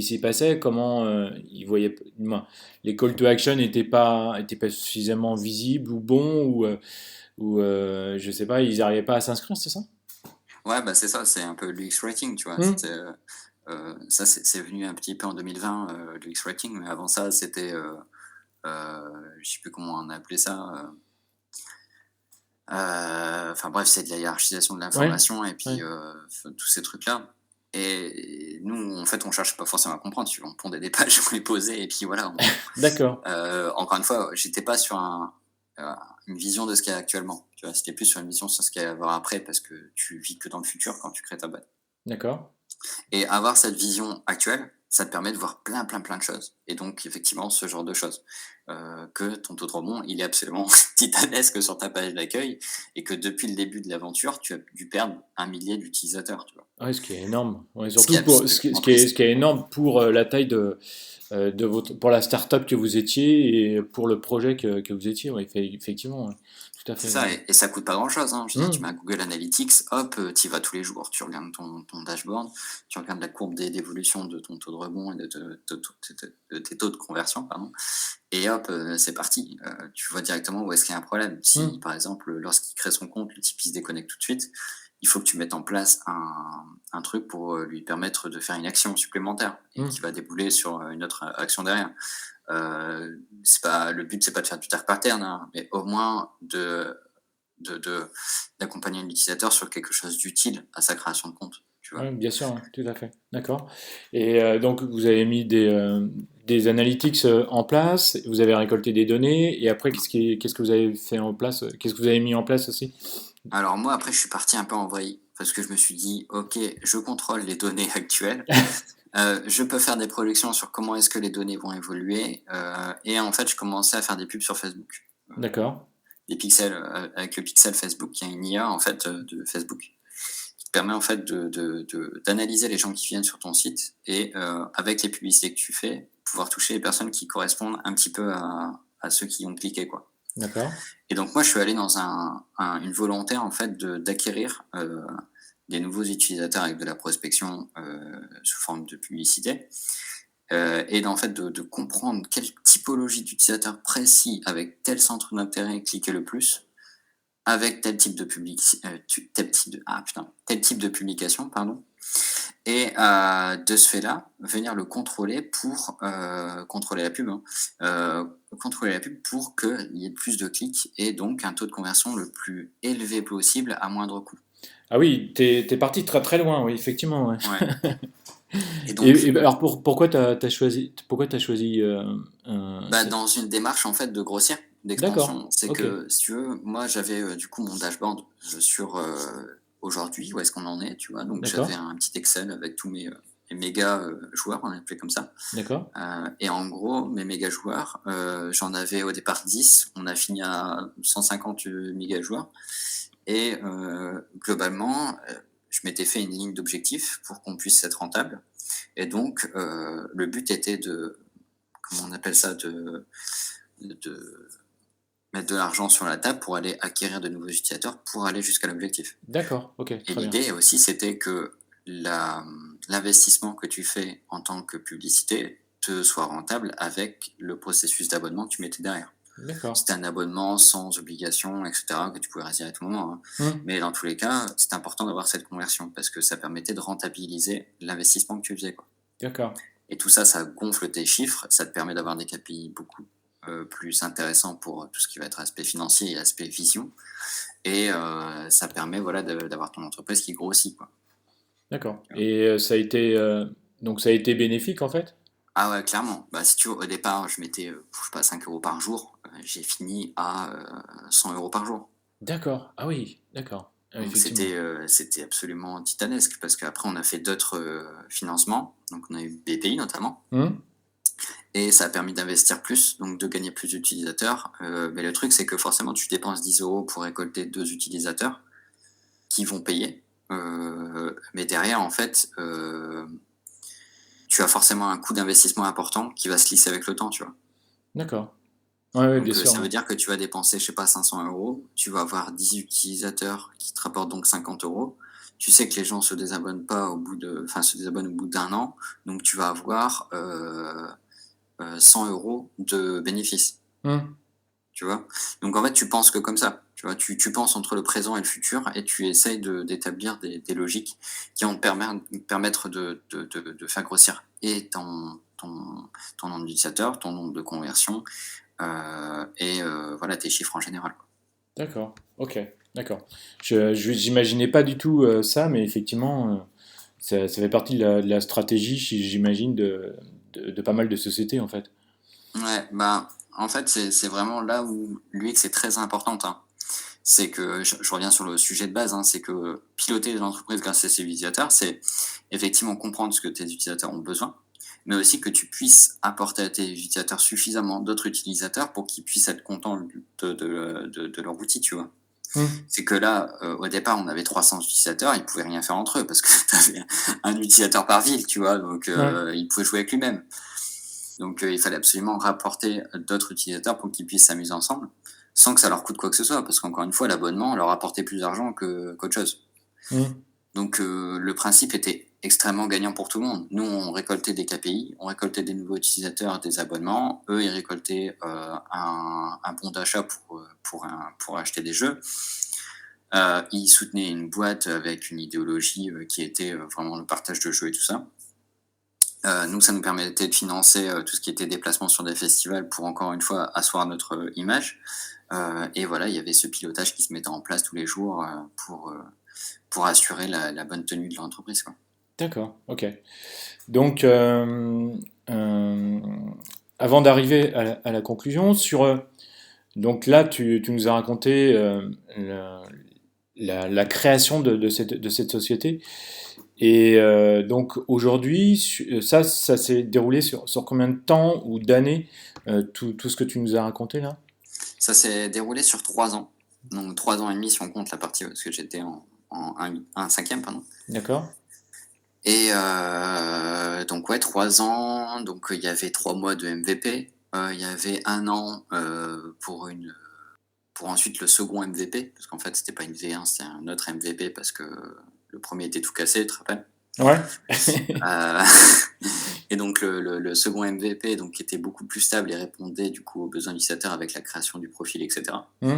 s'y passait, comment ils voyaient, moins, les call to action étaient pas suffisamment visibles ou bons, je sais pas, ils n'arrivaient pas à s'inscrire, c'est ça? Ouais, bah, c'est ça, c'est un peu l'UX Writing, tu vois? Hmm. Ça, c'est venu un petit peu en 2020, l'UX Writing, mais avant ça, c'était, je sais plus comment on appelait ça, enfin bref, c'est de la hiérarchisation de Ouais, l'information et ouais, puis, tous ces trucs-là et nous, en fait, on cherche pas forcément à comprendre, tu vois? On pondait des pages, on les posait et puis voilà, d'accord, encore une fois, j'étais pas sur heu, une vision de ce qu'il y a actuellement, tu vois? C'était plus sur une vision sur ce qu'il va y avoir après parce que tu vis que dans le futur quand tu crées ta boîte. d'accord. Et avoir cette vision actuelle, ça te permet de voir plein, plein, plein de choses. Et donc, effectivement, ce genre de choses. Que ton taux de rebond, il est absolument titanesque sur ta page d'accueil et que depuis le début de l'aventure, tu as dû perdre 1 millier d'utilisateurs, tu vois. Ouais, ce qui est énorme. Ouais, Ce qui est surtout pour absolument triste. ce qui est énorme pour la taille de votre, pour la start-up que vous étiez et pour le projet que vous étiez. Ouais, effectivement, ouais. Tout à C'est fait. ça, et ça coûte pas grand-chose, hein. Je veux dire, tu Hmm, mets un Google Analytics, hop, tu y vas tous les jours. Tu regardes ton dashboard, tu regardes la courbe d'évolution de ton taux de rebond et de tes taux de conversion, pardon. Et hop, c'est parti. Tu vois directement où est-ce qu'il y a un problème. Si, hmm, par exemple, lorsqu'il crée son compte, le type il se déconnecte tout de suite, il faut que tu mettes en place un truc pour lui permettre de faire une action supplémentaire et hmm. qui va débouler sur une autre action derrière. C'est pas, le but, c'est pas de faire du dark pattern, hein, mais au moins d'accompagner l'utilisateur sur quelque chose d'utile à sa création de compte. Tu vois. Ouais, bien sûr, ouais, tout à fait. D'accord. Et donc, vous avez mis des analytics en place, vous avez récolté des données, et après, qu'est-ce que vous avez fait en place, qu'est-ce que vous avez mis en place aussi? Alors moi, après, je suis parti un peu en vrille parce que je me suis dit, ok, je contrôle les données actuelles. Je peux faire des projections sur comment est-ce que les données vont évoluer, et en fait, je commençais à faire des pubs sur Facebook. Heu, D'accord, des pixels, avec le pixel Facebook, qui est une IA, en fait, de Facebook, qui te permet, en fait, d'analyser les gens qui viennent sur ton site et avec les publicités que tu fais, pouvoir toucher les personnes qui correspondent un petit peu à ceux qui ont cliqué, quoi. d'accord, Et donc moi, je suis allé dans une volonté, en fait, d'acquérir, des nouveaux utilisateurs avec de la prospection, sous forme de publicité. Et d'en fait de comprendre quelle typologie d'utilisateur précis avec tel centre d'intérêt cliquait le plus, avec tel type de tel type de publication, pardon, et de ce fait-là, venir le contrôler pour, contrôler la pub, hein, contrôler la pub pour qu'il y ait plus de clics et donc un taux de conversion le plus élevé possible à moindre coût. ah oui, t'es parti très très loin, oui, effectivement. Ouais. Ouais, et donc, Alors pourquoi t'as choisi bah, dans une démarche, en fait, de grossir, D'accord, d'expansion. C'est ok, que, si tu veux, moi, j'avais, du coup, mon dashboard, sur, aujourd'hui, où est-ce qu'on en est, tu vois? Donc j'avais d'accord, un petit Excel avec tous mes méga, joueurs, on les appelait comme ça, d'accord, et en gros, mes méga joueurs, j'en avais au départ 10. On a fini à 150 méga joueurs et globalement, je m'étais fait une ligne d'objectifs pour qu'on puisse être rentable et donc le but était de, comment on appelle ça? De mettre de l'argent sur la table pour aller acquérir de nouveaux utilisateurs pour aller jusqu'à l'objectif. d'accord, ok, Et très bien, l'idée aussi, c'était que l'investissement que tu fais en tant que publicité te soit rentable avec le processus d'abonnement que tu mettais derrière. d'accord. C'était un abonnement sans obligation, etc., que tu pouvais retirer à tout moment, hein. Hmm, Mais dans tous les cas, c'était important d'avoir cette conversion parce que ça permettait de rentabiliser l'investissement que tu faisais, quoi. d'accord, Et tout ça, ça gonfle tes chiffres, ça te permet d'avoir des KPI beaucoup, plus intéressants pour tout ce qui va être aspect financier et aspect vision et ça permet, voilà, d'avoir ton entreprise qui grossit, quoi, d'accord. tu vois? Et donc ça a été bénéfique en fait? Ah ouais, clairement. Bah, si tu veux, au départ, je mettais, je sais pas, 5 € par jour, j'ai fini à, 100 € par jour. D'accord, ah oui, d'accord, ah, Donc effectivement. c'était absolument titanesque parce qu'après on a fait d'autres, financements, donc on a eu BPI notamment. Hmm, Et ça a permis d'investir plus, donc de gagner plus d'utilisateurs. Mais le truc, c'est que forcément, tu dépenses 10 € pour récolter 2 utilisateurs qui vont payer. Mais derrière, en fait, tu as forcément un coût d'investissement important qui va se lisser avec le temps, tu vois. D'accord. Ouais, ouais, bien Donc, sûr. ça Ouais. veut dire que tu vas dépenser, je sais pas, 500 euros. Tu vas avoir 10 utilisateurs qui te rapportent donc 50 euros. Tu sais que les gens se désabonnent pas au bout de, enfin, se désabonnent au bout d'un an. Donc, tu vas avoir 100 euros de bénéfices. Hmm. Tu vois? Donc en fait, tu penses que comme ça, tu vois? Tu penses entre le présent et le futur et tu essayes d'établir des logiques qui vont te permettre de faire grossir et ton nombre d'utilisateurs, ton nombre de conversions, et voilà tes chiffres en général, quoi. D'accord. Ok. D'accord. J'imaginais pas du tout ça, mais effectivement, ça fait partie de la stratégie, j'imagine, de pas mal de sociétés, en fait. Ouais, bah, en fait, c'est vraiment là où l'UX est très importante, hein. C'est que je reviens sur le sujet de base, hein, c'est que piloter l'entreprise grâce à ses utilisateurs, c'est effectivement comprendre ce que tes utilisateurs ont besoin, mais aussi que tu puisses apporter à tes utilisateurs suffisamment d'autres utilisateurs pour qu'ils puissent être contents de leur outil, tu vois? Hmm. C'est que là, au départ, on avait 300 utilisateurs, ils pouvaient rien faire entre eux parce que tu avais un utilisateur par ville, tu vois? Donc Ouais. ils pouvaient jouer avec lui-même. Donc il fallait absolument rapporter d'autres utilisateurs pour qu'ils puissent s'amuser ensemble, sans que ça leur coûte quoi que ce soit, parce qu'encore une fois, l'abonnement leur apportait plus d'argent qu'autre chose. Hmm. Donc le principe était extrêmement gagnant pour tout le monde. Nous, on récoltait des KPI, on récoltait des nouveaux utilisateurs, des abonnements. Eux, ils récoltaient un bon d'achat pour acheter des jeux. Ils soutenaient une boîte avec une idéologie qui était vraiment le partage de jeux et tout ça. Nous, ça nous permettait de financer tout ce qui était déplacement sur des festivals pour encore une fois asseoir notre image. Et voilà, il y avait ce pilotage qui se mettait en place tous les jours pour assurer la bonne tenue de l'entreprise, quoi. D'accord. Ok. Donc, euh, avant d'arriver à la conclusion, donc là, tu nous as raconté la création de cette société. Et donc aujourd'hui, ça s'est déroulé sur combien de temps ou d'années, tout ce que tu nous as raconté là? Ça s'est déroulé sur 3 ans, donc 3 ans et demi si on compte la partie parce que j'étais en un cinquième, pardon. D'accord? Et donc ouais, 3 ans, donc il y avait 3 mois de MVP, il y avait 1 an pour ensuite le second MVP, parce qu'en fait c'était pas une V1, c'était un autre MVP parce que le premier était tout cassé, tu te rappelles? Ouais. Heu et donc le second MVP, donc qui était beaucoup plus stable et répondait du coup aux besoins d'utilisateurs avec la création du profil et cetera. Hmm.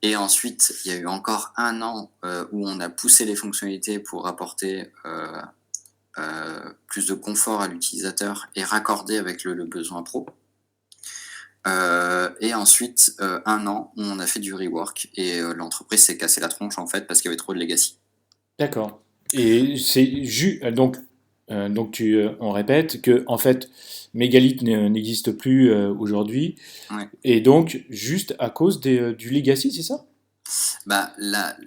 Et ensuite, il y a eu encore 1 an, où on a poussé les fonctionnalités pour apporter, plus de confort à l'utilisateur et raccorder avec le besoin pro. Et ensuite, 1 an où on a fait du rework et l'entreprise s'est cassé la tronche en fait parce qu'il y avait trop de legacy. D'accord. Et donc on répète que en fait, Mégalithe n'existe plus aujourd'hui, Ouais. et donc juste à cause du legacy, c'est ça? Bah, la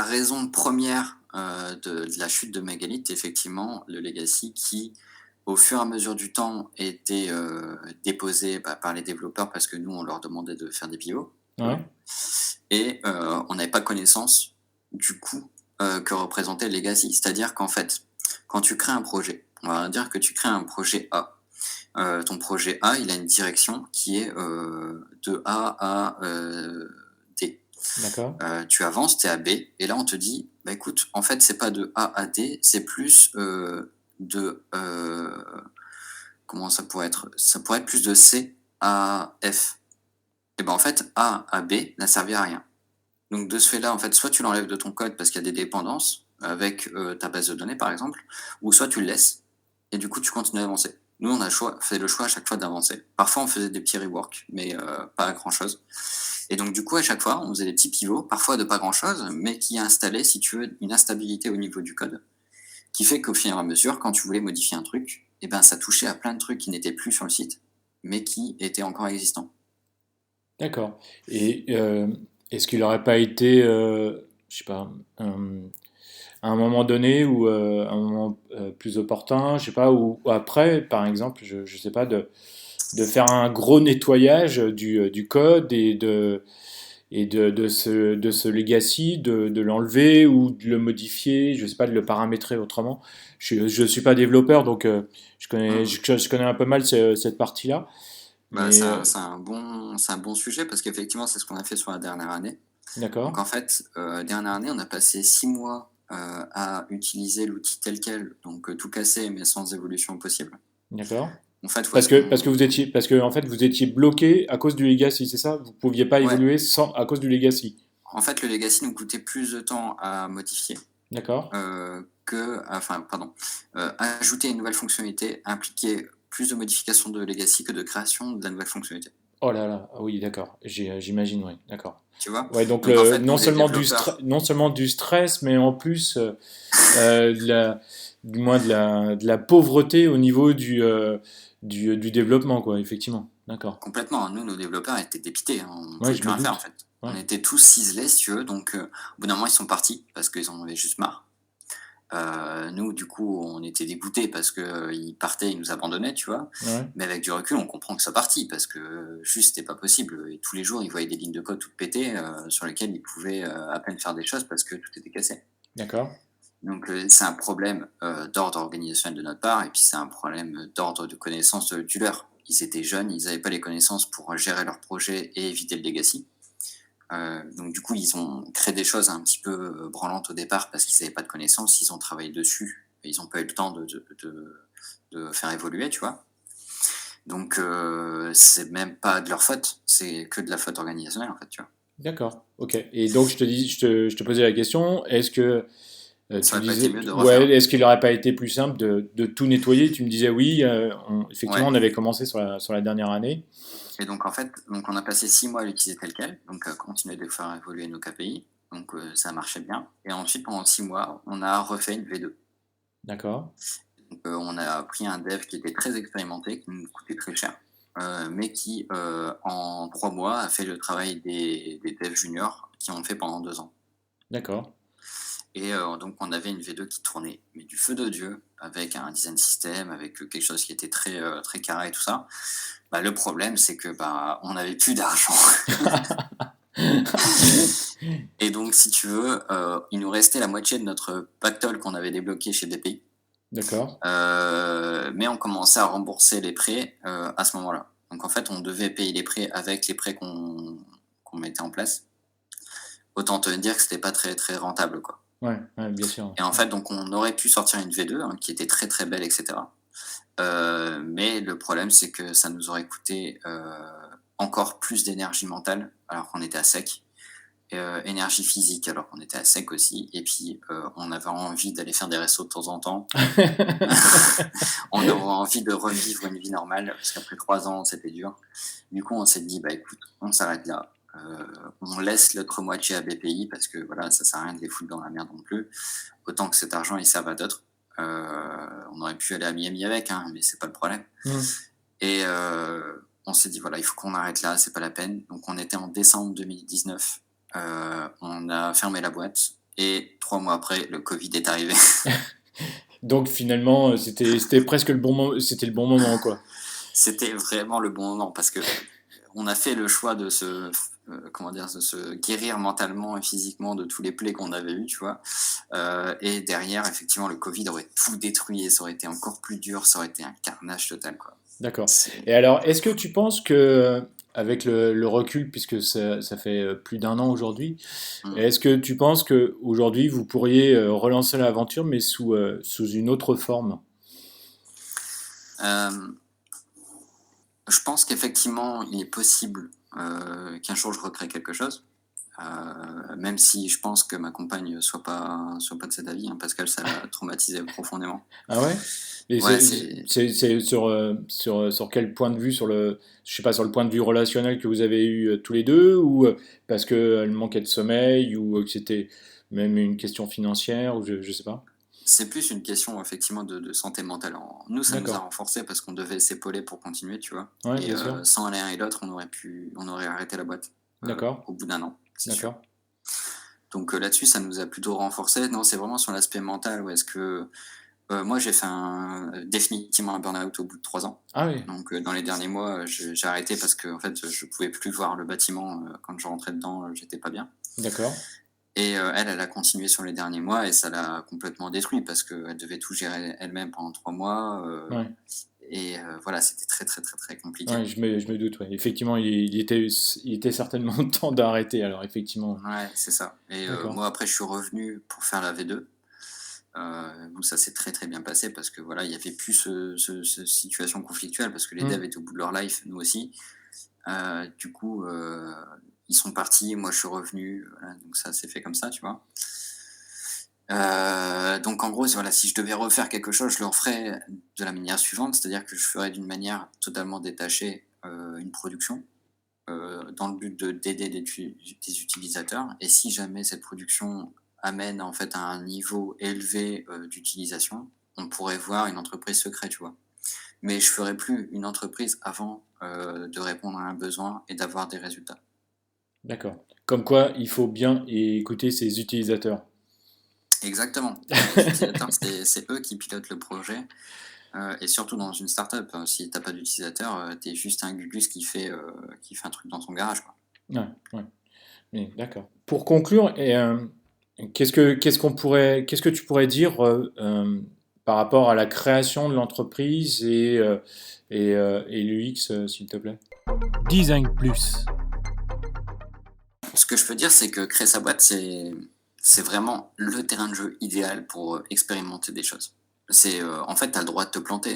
raison première, de la chute de Megalith, effectivement, le legacy qui, au fur et à mesure du temps, était, déposé, bah, par les développeurs parce que nous, on leur demandait de faire des pivots, tu Ouais. vois? Et on n'avait pas connaissance du coût, que représentait le legacy. C'est-à-dire qu'en fait, quand tu crées un projet, on va dire que tu crées un projet A. Ton projet A, il a une direction qui est, de A à, D. D'accord. Tu avances, tu es à B et là on te dit: «Bah, écoute, en fait, c'est pas de A à D, c'est plus, de, comment ça pourrait être? Ça pourrait être plus de C à F». Et ben, en fait, A à B n'a servi à rien. Donc de ce fait-là, en fait, soit tu l'enlèves de ton code parce qu'il y a des dépendances avec, ta base de données, par exemple, ou soit tu le laisses et du coup tu continues d'avancer. Nous, on a fait le choix à chaque fois d'avancer. Parfois, on faisait des petits reworks, mais pas grand-chose. Et donc du coup, à chaque fois, on faisait des petits pivots, parfois de pas grand-chose, mais qui installaient, si tu veux, une instabilité au niveau du code, qui fait qu'au fur et à mesure, quand tu voulais modifier un truc, et ben, ça touchait à plein de trucs qui n'étaient plus sur le site, mais qui étaient encore existants. D'accord. Et est-ce qu'il n'aurait pas été, je sais pas, à un moment donné ou à un moment plus opportun, je sais pas, ou après, par exemple, je sais pas, de faire un gros nettoyage du code de ce legacy, de l'enlever ou de le modifier, je sais pas, de le paramétrer autrement. Je suis pas développeur, donc je connais un peu mal cette partie-là. Bah, Mais c'est un bon sujet parce qu'effectivement, c'est ce qu'on a fait sur la dernière année. Donc d'accord, en fait, dernière année, on a passé 6 mois, à utiliser l'outil tel quel, donc tout casser mais sans évolution possible. d'accord. En fait, où Parce est-ce que, parce que qu'on vous étiez, parce que en fait, vous étiez bloqué à cause du legacy, c'est ça? Vous pouviez pas ouais, évoluer sans, à cause du legacy. en fait, le legacy nous coûtait plus de temps à modifier, D'accord? ajouter une nouvelle fonctionnalité impliquait plus de modifications de legacy que de création de la nouvelle fonctionnalité. Oh là là, ah oui, d'accord. J'imagine, oui, d'accord. Tu vois? Ouais, donc Donc en fait, nous les développeurs non seulement du stress, mais en plus, de du moins de la pauvreté au niveau du développement, quoi, effectivement. D'accord. complètement, hein. Nous, nos développeurs étaient dépités, hein, on Ouais, pouvait je plus me rien faire en doute. fait. Ouais. On était tous ciselés, si tu veux, donc au bout d'un moment, ils sont partis parce qu'ils en avaient juste marre. Nous, du coup, on était dégoûtés parce qu'ils partaient, ils nous abandonnaient, tu vois? Ouais. Mais avec du recul, on comprend que ça partit parce que juste, c'était pas possible et tous les jours, ils voyaient des lignes de code toutes pétées, sur lesquelles ils pouvaient, à peine faire des choses parce que tout était cassé. D'accord. Donc c'est un problème, d'ordre organisationnel de notre part et puis c'est un problème, d'ordre de connaissance, du leur. Ils étaient jeunes, ils avaient pas les connaissances pour, gérer leur projet et éviter le legacy. Donc du coup, ils ont créé des choses un petit peu, branlantes au départ parce qu'ils avaient pas de connaissances. Ils ont travaillé dessus et ils ont pas eu le temps de faire évoluer, tu vois? Donc c'est même pas de leur faute, c'est que de la faute organisationnelle, en fait, tu vois? D'accord. Ok. Et donc, je te posais la question, est-ce que Ça tu me aurait pas été disais, mieux de ouais, refaire. est-ce qu'il n'aurait pas été plus simple de tout nettoyer? Tu me disais oui, effectivement, Ouais. on avait commencé sur la dernière année. Et donc en fait, donc on a passé 6 mois à l'utiliser tel quel, donc à continuer de faire évoluer nos KPI, donc ça marchait bien et ensuite pendant 6 mois, on a refait une V2. D'accord. Donc on a pris un dev qui était très expérimenté, qui nous coûtait très cher, mais qui, en 3 mois a fait le travail des devs juniors qui ont fait pendant 2 ans D'accord. et donc on avait une V2 qui tournait, mais du feu de Dieu, avec un design system, avec, quelque chose qui était très, très carré et tout ça. Bah, le problème, c'est que, bah, on n'avait plus d'argent. Et donc, si tu veux, il nous restait la moitié de notre pactole qu'on avait débloqué chez BPI, D'accord. mais on commençait à rembourser les prêts, à ce moment-là. Donc en fait, on devait payer les prêts avec les prêts qu'on mettait en place. Autant te dire que c'était pas très, très rentable, quoi. Ouais, ouais, bien sûr. Et en Ouais. fait, donc on aurait pu sortir une V2, hein, qui était très, très belle et cetera. Mais le problème, c'est que ça nous aurait coûté, encore plus d'énergie mentale alors qu'on était à sec. Énergie physique alors qu'on était à sec aussi et puis, on avait envie d'aller faire des restos de temps en temps. On avait envie de revivre une vie normale parce qu'après 3 ans, c'était dur. Du coup, on s'est dit: «Bah, écoute, on s'arrête là, on laisse l'autre moitié à BPI parce que voilà, ça sert à rien de les foutre dans la merde non plus. Autant que cet argent, il serve à d'autres». On aurait pu aller à Miami avec, hein, mais c'est pas le problème Hmm. et on s'est dit: «Voilà, il faut qu'on arrête là, c'est pas la peine». Donc on était en décembre 2019, on a fermé la boîte et 3 mois après, le covid est arrivé. Donc finalement, c'était presque c'était le bon moment, quoi. C'était vraiment le bon moment parce que on a fait le choix de se comment dire? De se guérir mentalement et physiquement de tous les plaies qu'on avait eues, tu vois? Et derrière, effectivement, le covid aurait tout détruit et ça aurait été encore plus dur, ça aurait été un carnage total, quoi. D'accord. C'est Et alors, est-ce que tu penses que, avec le recul, puisque ça fait plus d'un an aujourd'hui, mmh. est-ce que tu penses que aujourd'hui vous pourriez relancer l'aventure, mais sous une autre forme? Hem, je pense qu'effectivement, il est possible, qu'un jour je recrée quelque chose. Même si je pense que ma compagne soit pas de cet avis, hein, parce qu'elle, ça l'a traumatisée profondément. Ah ouais? Et Ouais, c'est c'est sur quel point de vue, je sais pas, sur le point de vue relationnel que vous avez eu tous les deux, ou parce qu'elle manquait de sommeil, ou que c'était même une question financière, ou je sais pas. c'est plus une question effectivement de santé mentale. Nous, ça nous a D'accord. renforcés parce qu'on devait s'épauler pour continuer, tu vois? Ouais, Et bien sûr. sans l'un et l'autre, on aurait arrêté la boîte, D'accord. au bout d'un an, c'est sûr. D'accord. Donc là-dessus, ça nous a plutôt renforcés. Non, c'est vraiment sur l'aspect mental où est-ce que, moi, j'ai fait définitivement un burn-out au bout de 3 ans. Ah oui. Donc dans les derniers mois, j'ai arrêté parce qu'en fait, je pouvais plus voir le bâtiment, quand je rentrais dedans, j'étais pas bien D'accord. et elle a continué sur les derniers mois et ça l'a complètement détruit parce qu'elle devait tout gérer elle-même pendant 3 mois, Ouais. voilà, c'était très, très, très, très compliqué. Ouais, je me doute, ouais. Effectivement, il était certainement temps d'arrêter, alors effectivement. Ouais, c'est ça. Et D'accord. moi, après, je suis revenu pour faire la V2. Donc ça s'est très, très bien passé parce que voilà, il y avait plus ce situation conflictuelle parce que les devs Hmm. étaient au bout de leur life, nous aussi. Du coup, ils sont partis, moi je suis revenu, voilà, donc ça s'est fait comme ça, tu vois? Donc en gros, voilà, si je devais refaire quelque chose, je le referais de la manière suivante, c'est-à-dire que je ferais d'une manière totalement détachée, une production, dans le but d'aider des utilisateurs et si jamais cette production amène en fait à un niveau élevé, d'utilisation, on pourrait voir une entreprise secret, tu vois? Mais je ferais plus une entreprise avant, de répondre à un besoin et d'avoir des résultats. D'accord. Comme quoi, il faut bien écouter ses utilisateurs. Exactement. Les utilisateurs, c'est eux qui pilotent le projet, et surtout dans une startup, si t'as pas d'utilisateurs, tu juste un Gugus qui fait un truc dans son garage, quoi. Ouais, ouais. Oui, d'accord. Pour conclure, qu'est-ce que tu pourrais dire par rapport à la création de l'entreprise et l'UX, s'il te plaît? Design Plus. Ce que je peux dire, c'est que créer sa boîte, c'est vraiment le terrain de jeu idéal pour, expérimenter des choses. En fait, tu as le droit de te planter,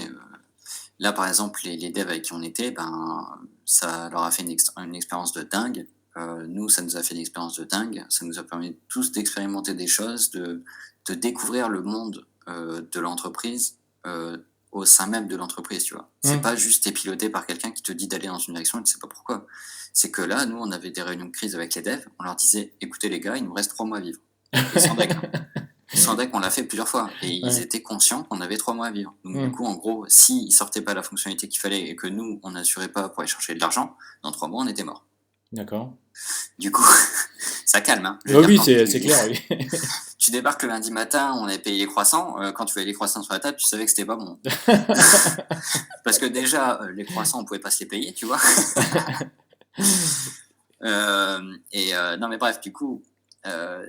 là, par exemple, les devs avec qui on était, ben, ça leur a fait une expérience de dingue. Nous, ça nous a fait une expérience de dingue. Ça nous a permis tous d'expérimenter des choses, de découvrir le monde, de l'entreprise, au sein même de l'entreprise, tu vois? C'est Hmm. pas juste tu piloté par quelqu'un qui te dit d'aller dans une direction et tu sais pas pourquoi. C'est que là, nous, on avait des réunions de crise avec les devs, on leur disait: «Écoutez les gars, il nous reste 3 mois à vivre» et sans deck, hein. Sans deck, on l'a fait plusieurs fois et ils Ouais. étaient conscients qu'on avait 3 mois à vivre. Donc du Hmm. coup, en gros, s'ils sortaient pas la fonctionnalité qu'il fallait et que nous, on n'assurait pas pour aller chercher de l'argent, dans 3 mois, on était mort. D'accord. Du coup, ça calme, hein. Je veux Oui, dire oui, quand c'est clair, oui. tu débarques le lundi matin, on avait payé les croissants, quand tu voyais les croissants sur la table, tu savais que c'était pas bon. Parce que déjà, les croissants, on pouvait pas se les payer, tu vois? Non mais bref, du coup,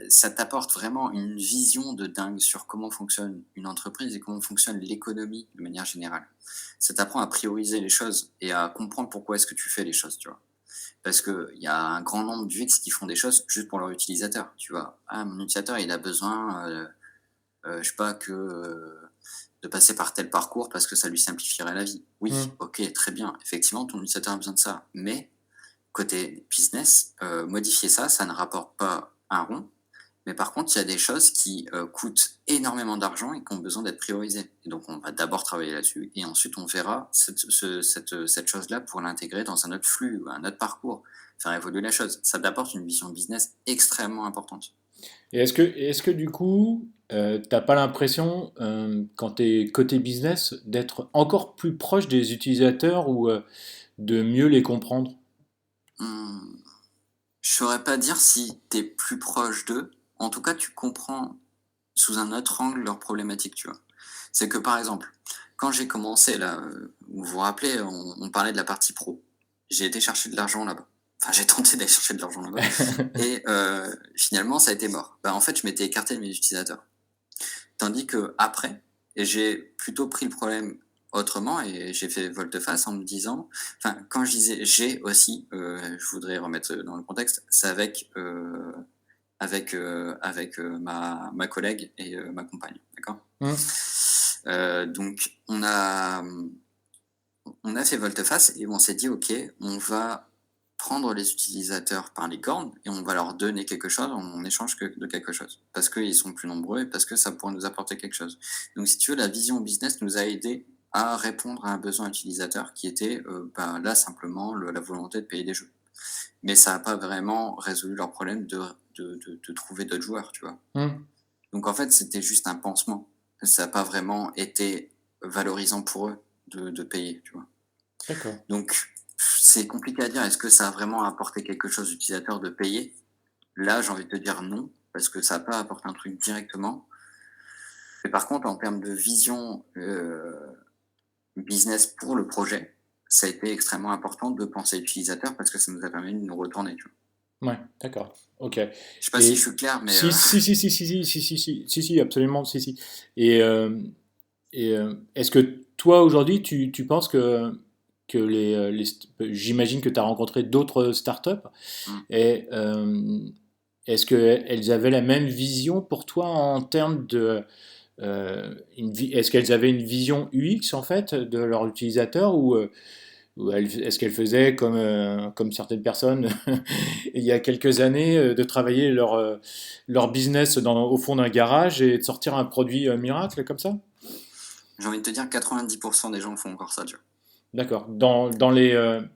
ça t'apporte vraiment une vision de dingue sur comment fonctionne une entreprise et comment fonctionne l'économie de manière générale. Ça t'apprend à prioriser les choses et à comprendre pourquoi est-ce que tu fais les choses, tu vois? Parce qu'il y a un grand nombre d'UX qui font des choses juste pour leur utilisateur, tu vois? «Ah, mon utilisateur, il a besoin, je sais pas de passer par tel parcours parce que ça lui simplifierait la vie». Oui, Hmm. OK, très bien. Effectivement, ton utilisateur a besoin de ça, mais côté business, modifier ça, ça ne rapporte pas un rond. Mais par contre, il y a des choses qui, coûtent énormément d'argent et qui ont besoin d'être priorisées. Et donc on va d'abord travailler là-dessus et ensuite on verra cette chose-là pour l'intégrer dans un autre flux ou un autre parcours, faire évoluer la chose. Ça t'apporte une vision business extrêmement importante. Et est-ce que du coup, t'as pas l'impression, quand tu es côté business, d'être encore plus proche des utilisateurs ou de mieux les comprendre? Mmh, je saurais pas dire si tu es plus proche d'eux. En tout cas, tu comprends sous un autre angle leurs problématiques, tu vois? C'est que, par exemple, quand j'ai commencé là, vous vous rappelez, on parlait de la partie pro. J'ai été chercher de l'argent là-bas. Enfin, j'ai tenté d'aller chercher de l'argent là-bas et finalement ça a été mort. Bah, en fait, je m'étais écarté de mes utilisateurs. Tandis qu'après, j'ai plutôt pris le problème autrement et j'ai fait volte-face en me disant enfin, quand je disais «j'ai» aussi, je voudrais remettre, dans le contexte, c'est avec ma collègue et ma compagne, d'accord? Hmm. Donc on a fait volte-face et on s'est dit: «OK, on va prendre les utilisateurs par les cornes et on va leur donner quelque chose en échange de quelque chose. Parce qu'ils sont plus nombreux et parce que ça pourrait nous apporter quelque chose». Donc si tu veux, la vision business nous a aidés à répondre à un besoin utilisateur qui était, bah, là simplement la volonté de payer des jeux. Mais ça n'a pas vraiment résolu leur problème de trouver d'autres joueurs, tu vois? Hmm. Donc en fait, c'était juste un pansement. Ça n'a pas vraiment été valorisant pour eux de payer, tu vois? D'accord. Donc c'est compliqué à dire. Est-ce que ça a vraiment apporté quelque chose aux utilisateurs de payer? Là, j'ai envie de te dire non, parce que ça a pas apporté un truc directement. Mais par contre, en termes de vision, business pour le projet, ça a été extrêmement important de penser utilisateur parce que ça nous a permis de nous retourner, tu vois? Ouais, d'accord. Ok. Je sais pas si je Et suis clair, mais si, si, si, si, si, si, si, si, si, si, si, absolument, si, si. Et est-ce que toi, aujourd'hui, tu penses que j'imagine que tu as rencontré d'autres startups, Mm. et est-ce qu'elles avaient la même vision pour toi en termes de... est-ce qu'elles avaient une vision UX en fait de leur utilisateur, ou est-ce qu'elles faisaient comme certaines personnes il y a quelques années, de travailler leur business au fond d'un garage et de sortir un produit miracle comme ça? J'ai envie de te dire 90% des gens font encore ça, tu vois, D'accord. Dans les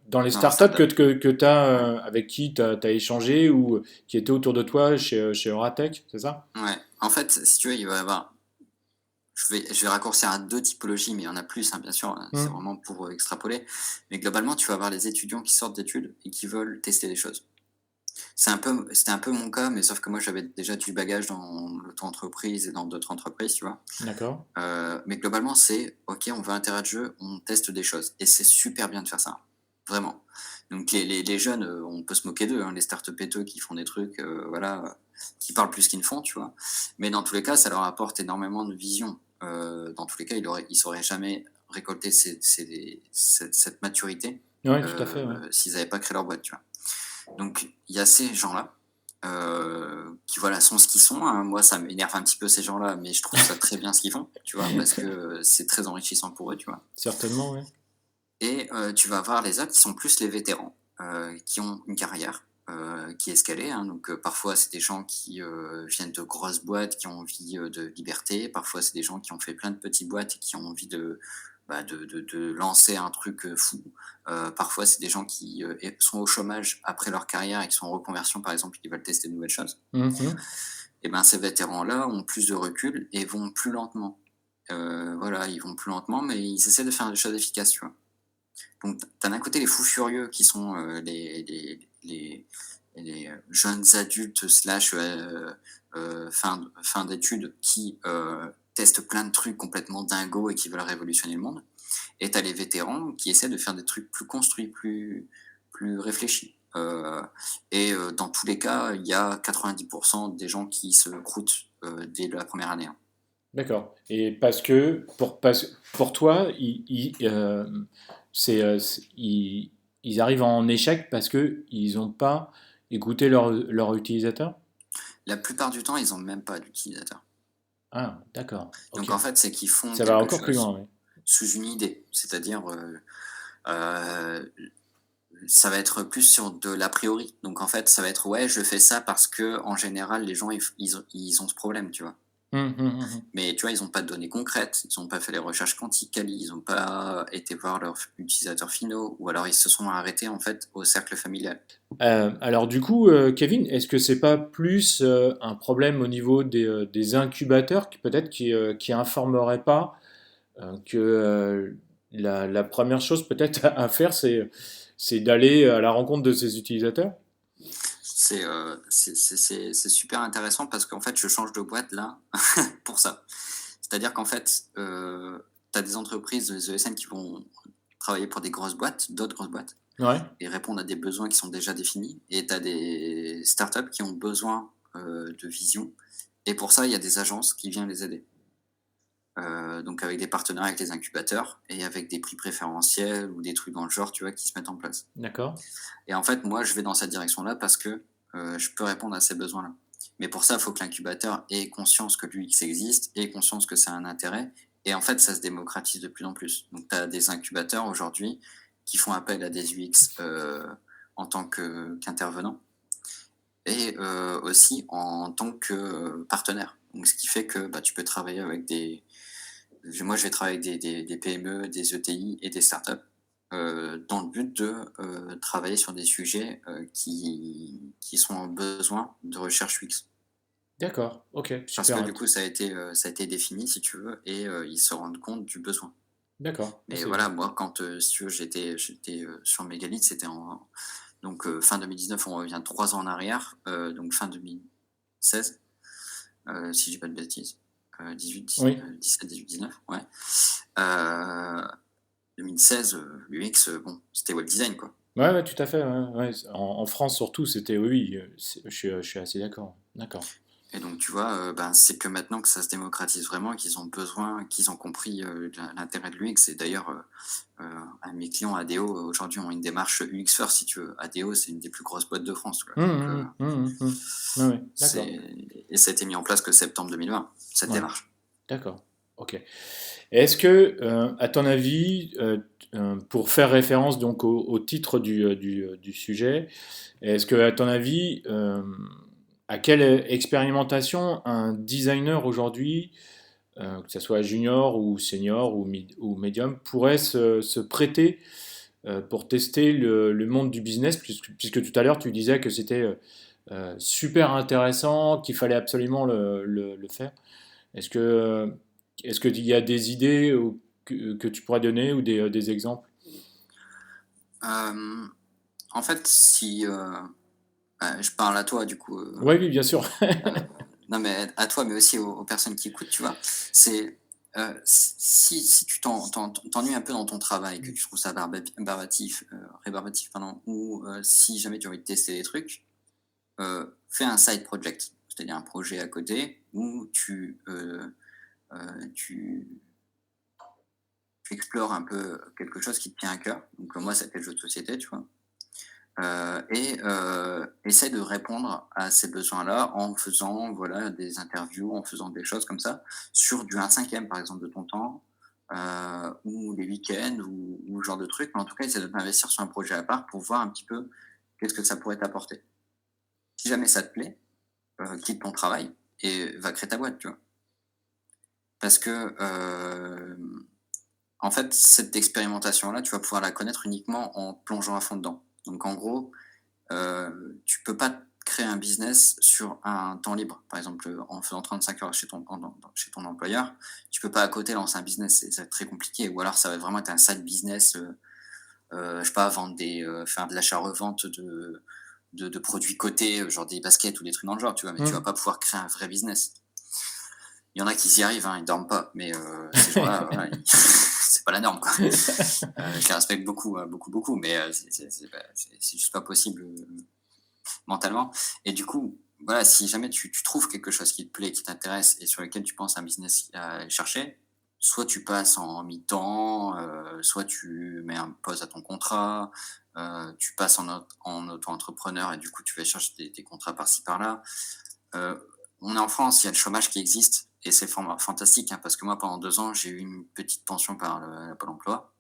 dans leur startups startup. que tu Ouais. as, avec qui tu as échangé, ou qui étaient autour de toi chez Oratech, c'est ça? Ouais. En fait, si tu veux, il va y avoir. Je vais raccourcir à deux typologies, mais il y en a plus, hein, bien sûr, hein, c'est Hmm. vraiment pour extrapoler. Mais globalement, tu vas avoir les étudiants qui sortent d'études et qui veulent tester des choses. C'était un peu mon cas, mais sauf que moi, j'avais déjà du bagage dans l'auto-entreprise et dans d'autres entreprises, tu vois. D'accord. Mais globalement, c'est ok, on veut un terrain de jeu, on teste des choses. Et c'est super bien de faire ça. Vraiment. Donc les jeunes, on peut se moquer d'eux, hein, les start-upéteux qui font des trucs, voilà, qui parlent plus qu'ils ne font, tu vois. Mais dans tous les cas, ça leur apporte énormément de vision. Dans tous les cas, ils sauraient jamais récolter cette maturité Oui, tout à fait, ouais. s'ils n'avaient pas créé leur boîte, tu vois. Donc il y a ces gens-là qui voilà sont ce qu'ils sont, hein. Moi, ça m'énerve un petit peu ces gens-là, mais je trouve ça très bien ce qu'ils font, tu vois, parce que c'est très enrichissant pour eux, tu vois. Certainement, oui. Et tu vas avoir les autres qui sont plus les vétérans, qui ont une carrière qui est escalée, hein. Donc parfois, c'est des gens qui viennent de grosses boîtes, qui ont envie de liberté. Parfois, c'est des gens qui ont fait plein de petites boîtes et qui ont envie de lancer un truc fou. Parfois, c'est des gens qui sont au chômage après leur carrière et qui sont en reconversion, par exemple, et qui veulent tester de nouvelles choses. Mhm. Et ben, ces vétérans-là ont plus de recul et vont plus lentement. Voilà, ils vont plus lentement, mais ils essaient de faire des choses efficaces, tu vois. Donc, tu as d'un côté les fous furieux qui sont les jeunes adultes slash fin d'études qui testent plein de trucs complètement dingos et qui veulent révolutionner le monde. Et tu as les vétérans qui essaient de faire des trucs plus construits, plus réfléchis. Dans tous les cas, il y a 90% des gens qui se croûtent dès la première année, hein. D'accord. Et pour toi, ils arrivent en échec parce qu'ils n'ont pas écouté leur utilisateur? La plupart du temps, ils n'ont même pas d'utilisateur. Ah, d'accord. Donc Ok. en fait, c'est qu'ils font Ça va quelque encore plus chose loin, oui. sous une idée. C'est-à-dire, heu, ça va être plus sur de l'a priori. Donc en fait, ça va être: «Ouais, je fais ça parce que en général, les gens, ils ont ce problème», tu vois? Hum, hum, hum, hum. Mais tu vois, ils ont pas de données concrètes, ils ont pas fait les recherches quantiques, ils ont pas été voir leurs utilisateurs finaux, ou alors ils se sont arrêtés, en fait, au cercle familial. Alors du coup, Kevin, est-ce que c'est pas plus un problème au niveau des incubateurs peut-être qui informeraient pas que la première chose peut-être à faire, c'est d'aller à la rencontre de ses utilisateurs? C'est super intéressant parce qu'en fait, je change de boîte là pour ça. C'est-à-dire qu'en fait, tu as des entreprises, des ESN qui vont travailler pour des grosses boîtes, d'autres grosses boîtes, Ouais, et répondre à des besoins qui sont déjà définis. Et tu as des startups qui ont besoin de vision. Et pour ça, il y a des agences qui viennent les aider. Donc avec des partenariats avec les incubateurs et avec des prix préférentiels ou des trucs dans le genre, tu vois, qui se mettent en place. d'accord. Et en fait, moi, je vais dans cette direction-là parce que je peux répondre à ces besoins-là. Mais pour ça, il faut que l'incubateur ait conscience que l'UX existe, ait conscience que c'est un intérêt. Et en fait, ça se démocratise de plus en plus. Donc, tu as des incubateurs aujourd'hui qui font appel à des UX en tant qu'intervenants, et aussi en tant que partenaire. Donc, ce qui fait que bah, tu peux travailler avec des. Moi, je vais travailler avec des PME, des ETI et des startups dans le but de travailler sur des sujets qui sont en besoin de recherche UX. D'accord, ok, Parce super. que du coup, ça a été défini, si tu veux, et ils se rendent compte du besoin. D'accord. Ah, Mais voilà, moi, quand, si tu veux, j'étais sur Megalith, c'était donc fin 2019, on revient 3 ans en arrière, donc fin 2016, si je dis pas de bêtises. oui, 17, 18, 19, ouais. Euh, 2016, l'UX, bon, c'était web design, quoi. ouais, tout à fait. Ouais, ouais. En France surtout, c'était oui, oui, je suis assez d'accord. D'accord. Et donc, tu vois, ben, c'est que maintenant que ça se démocratise vraiment, qu'ils ont besoin, qu'ils ont compris l'intérêt de l'UX. Et d'ailleurs, mes clients ADO aujourd'hui ont une démarche UX First, si tu veux. ADO, c'est une des plus grosses boîtes de France, quoi. Donc, Ouais, ouais, d'accord. c'est... Et ça a été mis en place que septembre 2020, cette Ouais, démarche. d'accord. Ok. Est-ce que, à ton avis, pour faire référence donc au titre du sujet, est-ce que, à ton avis, à quelle expérimentation un designer aujourd'hui, que ce soit junior ou senior ou médium, pourrait se prêter pour tester le monde du business, puisque tout à l'heure tu disais que c'était super intéressant, qu'il fallait absolument le faire. Est-ce que, est-ce qu'il y a des idées que tu pourrais donner ou des exemples? Euh, En fait, si je parle à toi, du coup, Oui, oui, bien sûr. euh, non mais à toi, mais aussi aux personnes qui écoutent, tu vois, c'est si tu t'ennuies un peu dans ton travail, que tu trouves ça rébarbatif, pardon, ou si jamais tu as envie de tester des trucs, fais un side project, c'est-à-dire un projet à côté où tu explores un peu quelque chose qui te tient à cœur. Donc moi, c'était le jeu de société, tu vois. Essaie de répondre à ces besoins-là en faisant, voilà, des interviews, en faisant des choses comme ça, sur du 1/5 par exemple de ton temps, ou les week-ends ou ce genre de trucs. Mais en tout cas, essaie de t'investir sur un projet à part pour voir un petit peu qu'est-ce que ça pourrait t'apporter. Si jamais ça te plaît, quitte ton travail et va créer ta boîte, tu vois? Parce que, en fait, cette expérimentation-là, tu vas pouvoir la connaître uniquement en plongeant à fond dedans. Donc en gros, tu peux pas créer un business sur un temps libre. Par exemple, en faisant 35 heures chez ton employeur, tu peux pas à côté lancer un business, c'est très compliqué. Ou alors ça va vraiment être un side business, je sais pas, faire de l'achat-revente de produits cotés, genre des baskets ou des trucs dans le genre, tu vois? Mais tu vas Hmm. pas pouvoir créer un vrai business. Il y en a qui y arrivent, hein, ils dorment pas, mais ces gens-là, voilà, c'est pas la norme, quoi. Je les respecte beaucoup, beaucoup, beaucoup, mais c'est juste pas possible, mentalement. Et du coup, voilà, si jamais tu trouves quelque chose qui te plaît, qui t'intéresse et sur lequel tu penses un business à aller chercher, soit tu passes en mi-temps, soit tu mets un pause à ton contrat, tu passes en auto-entrepreneur et du coup, tu vas chercher des contrats par-ci par-là. Heu, on est en France, il y a le chômage qui existe et c'est fantastique, hein, parce que moi, pendant 2 ans, j'ai eu une petite pension par le Pôle emploi.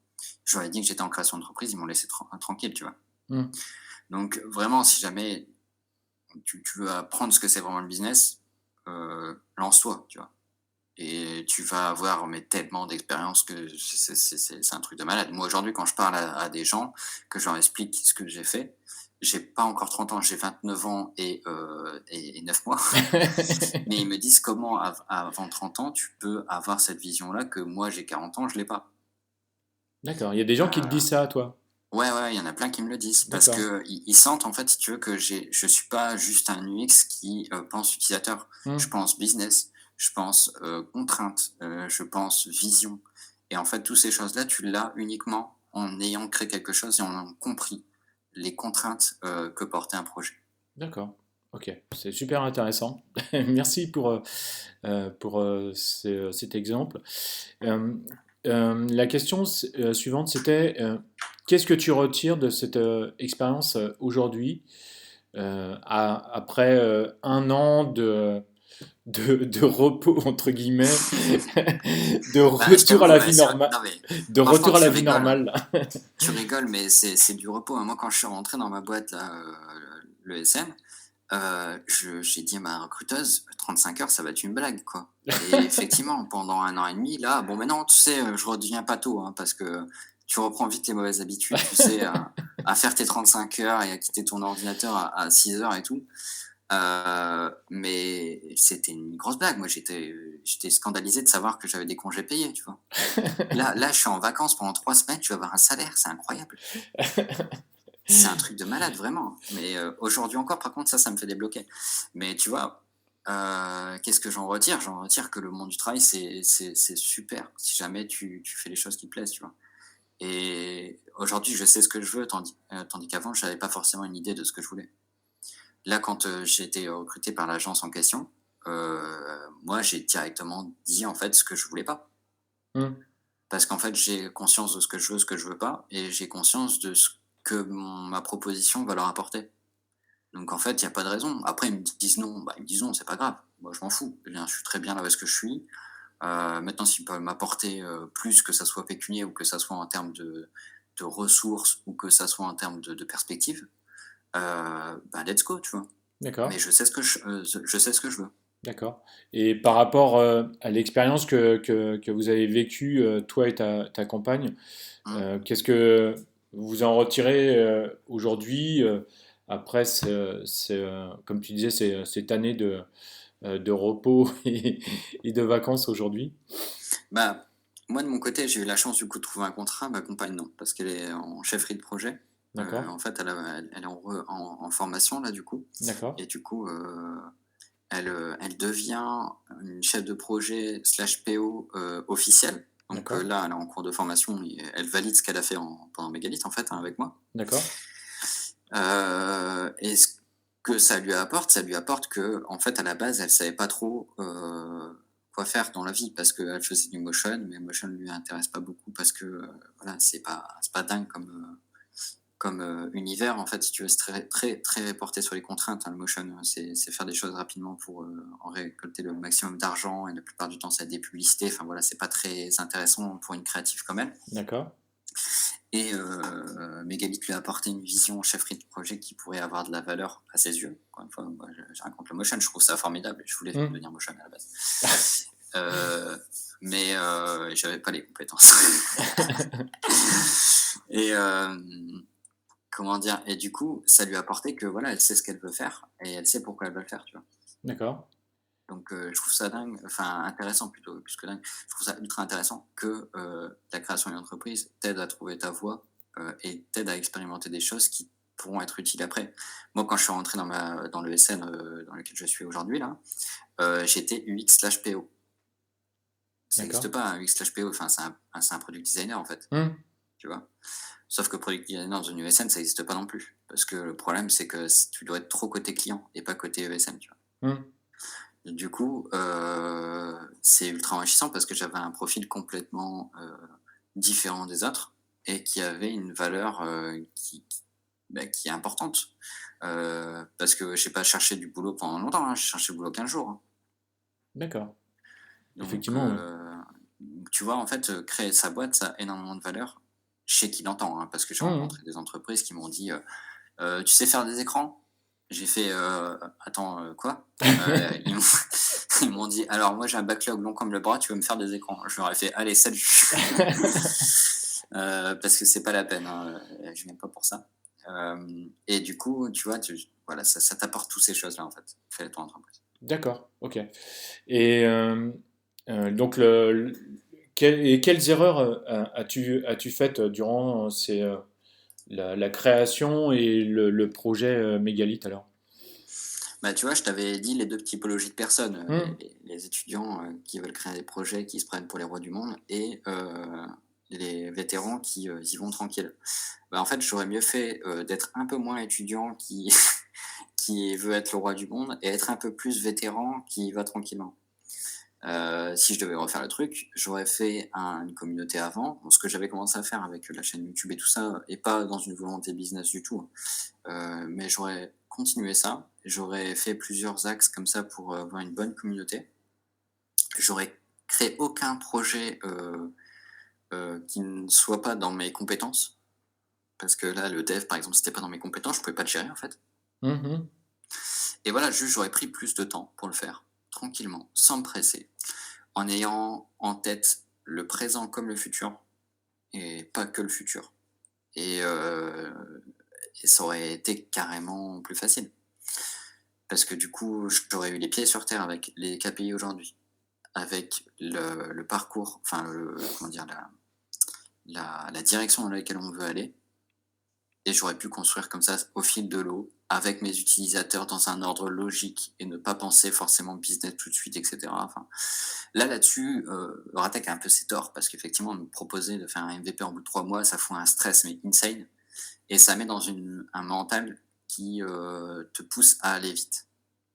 Je leur ai dit que j'étais en création d'entreprise, ils m'ont laissé tranquille, tu vois? Hmm. Donc vraiment, si jamais tu veux apprendre ce que c'est vraiment le business, lance-toi, tu vois? Et tu vas avoir mais tellement d'expérience que c'est un truc de malade. Moi, aujourd'hui, quand je parle à des gens, que je leur explique ce que j'ai fait, j'ai pas encore 30 ans, j'ai 29 ans et 9 mois. Mais ils me disent: «Comment avant 30 ans, tu peux avoir cette vision-là que moi, j'ai 40 ans, je l'ai pas?» D'accord. Il y a des gens qui te disent ça à toi. Ouais, ouais, il y en a plein qui me le disent parce D'accord. qu'ils sentent, en fait, si tu veux, que je suis pas juste un UX qui, pense utilisateur. Je Hmm. pense business, je pense, contrainte, je pense vision et en fait, toutes ces choses-là, tu l'as uniquement en ayant créé quelque chose et en ayant compris les contraintes, que portait un projet. D'accord. Ok. C'est super intéressant. Merci pour cet exemple. Euh, la question suivante, c'était qu'est-ce que tu retires de cette expérience aujourd'hui, après un an de repos, entre guillemets, de Bah, je retour à t'avoue, la vie normale, non mais de franchement, retour à la tu vie rigoles, hein. normale. Tu rigoles, mais c'est du repos, hein. Moi, quand je suis rentré dans ma boîte là, le SM, je j'ai dit à ma recruteuse: «35 heures, ça va être une blague, quoi» et effectivement, pendant 1 an et demi, là, bon maintenant, tu sais, je redeviens pâteau, hein, parce que tu reprends vite les mauvaises habitudes, tu sais, à faire tes 35 heures et à quitter ton ordinateur à 6 heures et tout. Mais c'était une grosse blague. Moi, j'étais scandalisé de savoir que j'avais des congés payés, tu vois? Là, je suis en vacances pendant 3 semaines, je vais avoir un salaire, c'est incroyable. C'est un truc de malade, vraiment. Mais, aujourd'hui encore, par contre, ça me fait débloquer. Mais tu vois, qu'est-ce que j'en retire? J'en retire que le monde du travail, c'est super si jamais tu fais les choses qui te plaisent, tu vois? Et aujourd'hui, je sais ce que je veux, tandis qu'avant, je n'avais pas forcément une idée de ce que je voulais. Là, quand, j'ai été recruté par l'agence en question, moi, j'ai directement dit, en fait, ce que je voulais pas. Mmh. Parce qu'en fait, j'ai conscience de ce que je veux, ce que je veux pas et j'ai conscience de ce que ma proposition va leur apporter. Donc en fait, il y a pas de raison. Après, ils me disent non, bah, ils me disent non, c'est pas grave. Moi, je m'en fous. Eh bien, je suis très bien là où est-ce que je suis. Maintenant, s'ils peuvent m'apporter, plus, que ça soit pécunier ou que ça soit en termes de ressources ou que ça soit en termes de perspective, bah, let's go, tu vois? Mais D'accord, je sais ce que je veux. d'accord. Et par rapport à l'expérience que vous avez vécue, toi et ta compagne, Mmh. qu'est-ce que vous en retirez aujourd'hui, après, comme tu disais, cette année de repos et de vacances aujourd'hui? Bah, moi, de mon côté, j'ai eu la chance, du coup, de trouver un contrat. Ma compagne, non, parce qu'elle est en chefferie de projet. D'accord, En fait, elle est en formation, là, du coup d'accord, et du coup, elle devient une chef de projet slash PO, officielle. Donc, d'accord, là, elle est en cours de formation et elle valide ce qu'elle a fait pendant Mégalithe, en fait, hein, avec moi. d'accord, Et ce que ça lui apporte que en fait, à la base, elle savait pas trop, quoi faire dans la vie parce qu'elle faisait du motion, mais motion ne lui intéresse pas beaucoup parce que, voilà, c'est pas dingue comme, univers. En fait, si tu veux, c'est très très très porté sur les contraintes, hein, le motion, c'est faire des choses rapidement pour, en récolter le maximum d'argent et la plupart du temps, c'est des publicités. Enfin voilà, c'est pas très intéressant pour une créative comme elle. d'accord. Et Mégalithe lui a apporté une vision chefferie de projet qui pourrait avoir de la valeur à ses yeux. Encore une fois, moi, j'ai rien contre le motion, je trouve ça formidable. Je voulais Hmm. devenir motion à la base. Mais j'avais pas les compétences. Et comment dire? Et du coup, ça lui a apporté que voilà, elle sait ce qu'elle veut faire et elle sait pourquoi elle veut le faire, tu vois? D'accord, Donc je trouve ça dingue, enfin intéressant plutôt, plus que dingue. Je trouve ça ultra intéressant que, la création d'une entreprise t'aide à trouver ta voie, et t'aide à expérimenter des choses qui pourront être utiles après. Moi, quand je suis rentré dans le SN, dans lequel je suis aujourd'hui là, j'étais UX/PO. Ça n'existe d'accord. pas un UX/PO, enfin c'est un product designer en fait, Hmm. tu vois? Sauf que product designer dans une ESN, ça n'existe pas non plus. Parce que le problème, c'est que tu dois être trop côté client et pas côté ESN, tu vois? Hmm. Du coup, c'est ultra enrichissant parce que j'avais un profil complètement, différent des autres et qui avait une valeur, bah, qui est importante. Parce que j'ai pas cherché du boulot pendant longtemps, hein, j'ai cherché du boulot 15 jours, hein. D'accord. Donc, Effectivement, oui. tu vois, en fait, créer sa boîte, ça a énormément de valeur chez qui l'entend, hein, parce que j'ai Hmm. rencontré des entreprises qui m'ont dit, «Tu sais faire des écrans?» J'ai fait, «Attends, quoi?» Ils m'ont ils m'ont dit: «Alors moi j'ai un backlog long comme le bras, tu veux me faire des écrans?» Je leur ai fait: «Allez salut!» Parce que c'est pas la peine, hein, je viens pas pour ça. Et du coup, tu vois, voilà, ça t'apporte toutes ces choses-là, en fait, créer ton entreprise. D'accord, ok. Et donc, quelles erreurs as-tu faites durant la création et le projet Mégalithe alors? Bah, tu vois, je t'avais dit les 2 typologies de personnes, Hmm. les étudiants, qui veulent créer des projets, qui se prennent pour les rois du monde et les vétérans qui, y vont tranquilles. Bah, en fait, j'aurais mieux fait, d'être un peu moins étudiant qui qui veut être le roi du monde et être un peu plus vétéran qui y va tranquillement. Si je devais refaire le truc, j'aurais fait une communauté avant, bon, ce que j'avais commencé à faire avec la chaîne YouTube et tout ça, et pas dans une volonté business du tout, hein. Mais j'aurais continué ça, j'aurais fait plusieurs axes comme ça pour avoir une bonne communauté. J'aurais créé aucun projet qui ne soit pas dans mes compétences, parce que là, le dev, par exemple, c'était pas dans mes compétences, je pouvais pas le gérer en fait. Mhm. Et voilà, juste j'aurais pris plus de temps pour le faire, tranquillement, sans me presser, en ayant en tête le présent comme le futur, et pas que le futur. Et, ça aurait été carrément plus facile. Parce que du coup, j'aurais eu les pieds sur terre avec les KPI aujourd'hui, avec le parcours, enfin comment dire, la direction dans laquelle on veut aller, et j'aurais pu construire comme ça au fil de l'eau, avec mes utilisateurs dans un ordre logique et ne pas penser forcément business tout de suite, etc. Enfin, là-dessus, Ratek a un peu ses torts parce qu'effectivement, me proposer de faire un MVP en bout de 3 mois, ça fout un stress mais insane et ça met dans un mental qui te pousse à aller vite.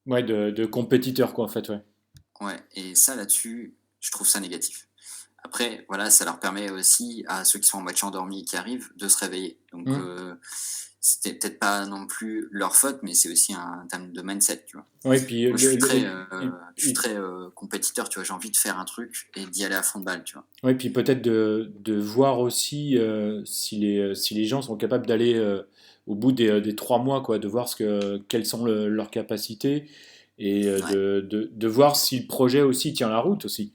Ouais, de compétiteur, quoi, en fait, ouais. Ouais, et ça là-dessus, je trouve ça négatif. Après, voilà, ça leur permet aussi à ceux qui sont à moitié endormis et qui arrivent de se réveiller. Donc, Mmh. c'était peut-être pas non plus leur faute, mais c'est aussi un terme de mindset, tu vois? Ouais, puis Moi, je suis très, je suis et très, compétiteur, tu vois? J'ai envie de faire un truc et d'y aller à fond de balle, tu vois? ouais, puis peut-être de voir aussi si les gens sont capables d'aller au bout des 3 mois, quoi, de voir quelles sont leurs capacités et Ouais. de voir si le projet aussi tient la route aussi.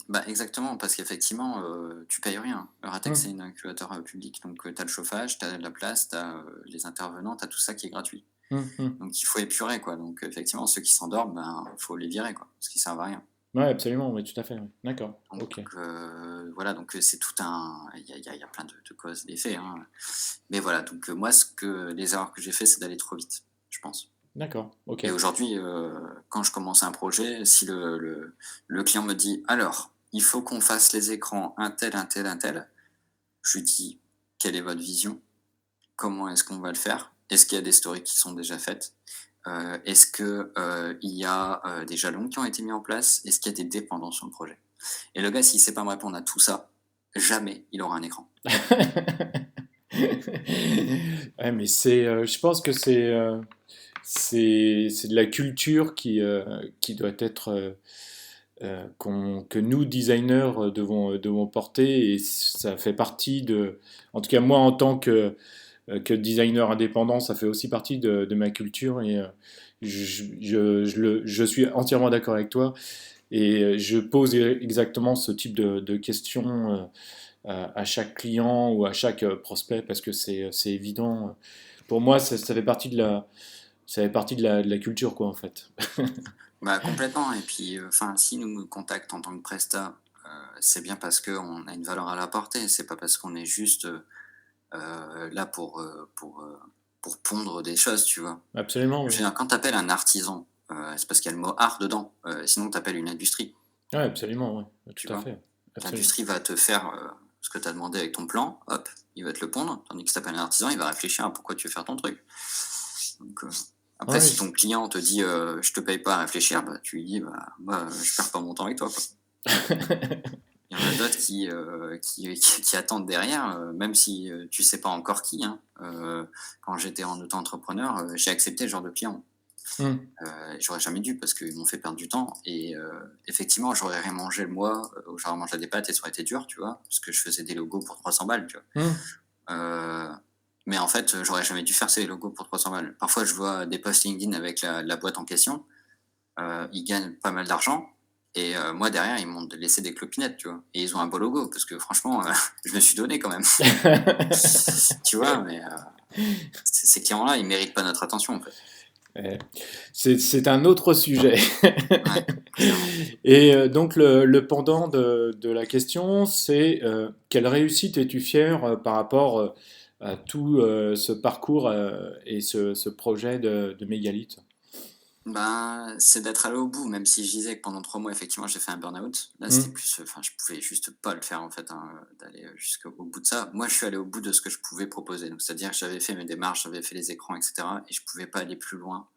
Bah, exactement, parce qu'effectivement, tu payes rien. Euratex, c'est Mmh, une incubateur, public, donc tu as le chauffage, tu as la place, tu as, les intervenants, tu as tout ça qui est gratuit. mmh, mmh. Donc il faut épurer, quoi. Donc effectivement, ceux qui s'endorment, ben, faut les virer, quoi, parce qu'ils servent à rien. Ouais, absolument, oui, tout à fait. Ouais. D'accord, Donc ok. voilà, donc c'est tout un il y a plein de causes et d'effets, hein. Mais voilà, donc moi, les erreurs que j'ai fait, c'est d'aller trop vite, je pense. D'accord, ok. Et aujourd'hui, quand je commence un projet, si le client me dit: «Alors, il faut qu'on fasse les écrans un tel, un tel, un tel», je lui dis: «Quelle est votre vision? Comment est-ce qu'on va le faire? Est-ce qu'il y a des stories qui sont déjà faites? Est-ce que, il y a, des jalons qui ont été mis en place? Est-ce qu'il y a des dépendants sur le projet?» Et le gars, s'il sait pas me répondre à tout ça, jamais il aura un écran. Ouais, mais je pense que c'est de la culture qui doit être que nous designers devons porter et ça fait partie en tout cas moi en tant que designer indépendant, ça fait aussi partie de ma culture et je suis entièrement d'accord avec toi et je pose exactement ce type de questions à chaque client ou à chaque prospect parce que c'est évident. Pour moi, ça fait partie ça fait partie de la culture, quoi, en fait. Bah, complètement, et puis, enfin, s'ils nous contactent en tant que prestat, c'est bien parce qu'on a une valeur à l'apporter. C'est pas parce qu'on est juste, là pour pondre des choses, tu vois? Absolument, Je oui. veux dire, quand tu appelles un artisan, c'est parce qu'il y a le mot art dedans, sinon tu appelles une industrie, Ouais, absolument, ouais. tu Tout à vois? fait. Absolument. L'industrie va te faire, ce que tu as demandé avec ton plan, hop, il va te le pondre, tandis que si tu appelles un artisan, il va réfléchir à pourquoi tu veux faire ton truc. Donc, après, Ouais, si ton client te dit, «Je te paye pas à réfléchir», bah, tu lui dis: «Bah, moi, je perds pas mon temps avec toi, quoi». Il y en a d'autres qui attendent derrière, même si, tu sais pas encore qui, hein. Quand j'étais en auto-entrepreneur, j'ai accepté ce genre de client. Hmm. J'aurais jamais dû parce qu'ils m'ont fait perdre du temps et effectivement, j'aurais rien mangé le mois, où j'aurais mangé des pâtes et ça aurait été dur, tu vois? Parce que je faisais des logos pour 300 balles, tu vois? Hmm. Heu, mais en fait, j'aurais jamais dû faire ces logos pour 300 balles. Parfois, je vois des posts LinkedIn avec la boîte en question, ils gagnent pas mal d'argent et moi derrière, ils m'ont laissé des clopinettes, tu vois? Et ils ont un beau logo parce que franchement, je me suis donné quand même, tu vois? Mais ces clients-là, ils méritent pas notre attention, en fait. Eh, c'est un autre sujet. Ouais, clairement. Et donc le pendant de la question, c'est quelle réussite es-tu fier par rapport à tout ce parcours et ce projet de mégalithe? Ben, c'est d'être allé au bout, même si je disais que pendant 3 mois, effectivement, j'ai fait un burn-out. Là, c'était Hmm. plus, enfin, je pouvais juste pas le faire, en fait, hein, d'aller, jusqu'au bout de ça. Moi, je suis allé au bout de ce que je pouvais proposer. Donc, c'est-à-dire que j'avais fait mes démarches, j'avais fait les écrans et cetera et je pouvais pas aller plus loin.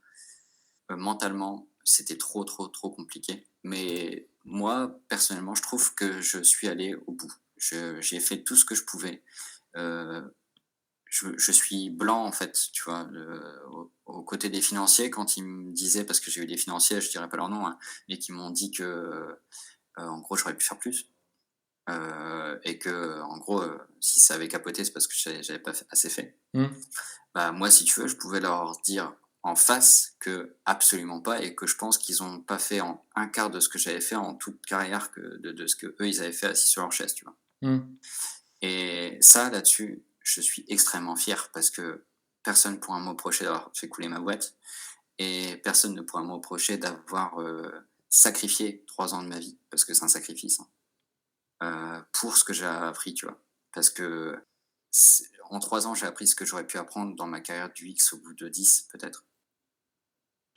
Mentalement, c'était trop, trop, trop compliqué. Mais moi, personnellement, je trouve que je suis allé au bout. J'ai fait tout ce que je pouvais. Heu je suis blanc, en fait, tu vois? Aux côtés des financiers, quand ils me disaient, parce que j'ai eu des financiers, je dirais pas leur nom, hein, mais qui m'ont dit que, en gros, j'aurais pu faire plus, et que, en gros, si ça avait capoté, c'est parce que j'avais pas assez fait. Hmm. Bah, moi, si tu veux, je pouvais leur dire en face que absolument pas et que je pense qu'ils ont pas fait en un quart de ce que j'avais fait en toute carrière que de ce qu'eux, ils avaient fait assis sur leur chaise, tu vois? Hmm. Et ça, là-dessus, je suis extrêmement fier parce que personne pourra me reprocher d'avoir fait couler ma boîte et personne ne pourra me reprocher d'avoir, sacrifié 3 ans de ma vie, parce que c'est un sacrifice, hein, pour ce que j'ai appris, tu vois? Parce que en 3 ans, j'ai appris ce que j'aurais pu apprendre dans ma carrière d'UX au bout de 10 peut-être.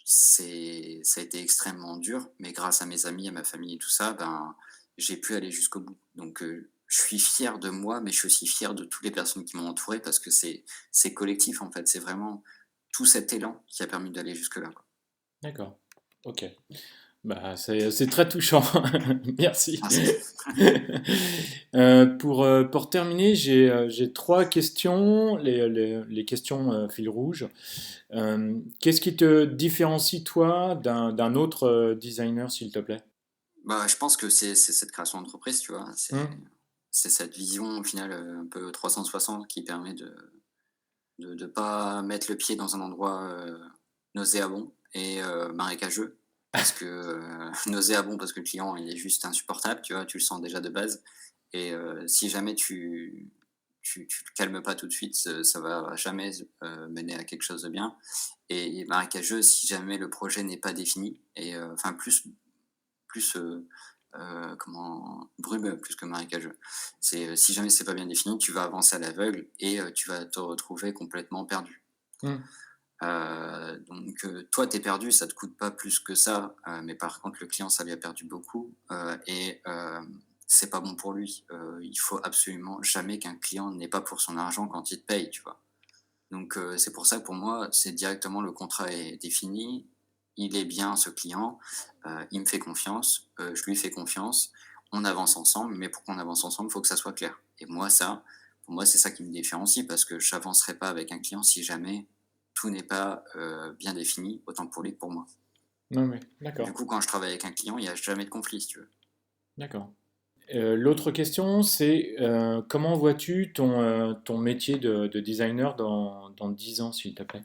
Ça a été extrêmement dur, mais grâce à mes amis, à ma famille et tout ça, ben, j'ai pu aller jusqu'au bout. Donc, je suis fier de moi, mais je suis aussi fier de toutes les personnes qui m'ont entouré parce que c'est collectif, en fait. C'est vraiment tout cet élan qui a permis d'aller jusque-là, quoi. D'accord. Ok. Bah, c'est très touchant. Merci. Merci. Pour terminer, j'ai trois questions, les questions fil rouge. Qu'est-ce qui te différencie, toi, d'un autre designer, s'il te plaît? Bah, je pense que c'est cette création d'entreprise, tu vois? Hmm. C'est cette vision au final, un peu 360 qui permet de pas mettre le pied dans un endroit, nauséabond et marécageux. Parce que, nauséabond parce que le client, il est juste insupportable, tu vois? Tu le sens déjà de base et si jamais tu le calmes pas tout de suite, ça va jamais mener à quelque chose de bien et marécageux si jamais le projet n'est pas défini et enfin plus, comment brumeux plus que marécageux. C'est, si jamais c'est pas bien défini, tu vas avancer à l'aveugle et tu vas te retrouver complètement perdu. Hmm. Donc toi, tu es perdu, ça te coûte pas plus que ça, mais par contre le client, ça lui a perdu beaucoup, et c'est pas bon pour lui. Il faut absolument jamais qu'un client n'ait pas pour son argent quand il te paye, tu vois? Donc c'est pour ça que pour moi, c'est directement le contrat est défini, il est bien ce client, il me fait confiance, je lui fais confiance, on avance ensemble, mais pour qu'on avance ensemble, il faut que ça soit clair. Et moi ça, pour moi, c'est ça qui me différencie parce que j'avancerai pas avec un client si jamais tout n'est pas, bien défini, autant pour lui que pour moi. Non, mais Du d'accord, coup, quand je travaille avec un client, il y a jamais de conflit, si tu veux. d'accord. L'autre question, c'est comment vois-tu ton métier de designer dans 10 ans, s'il te plaît?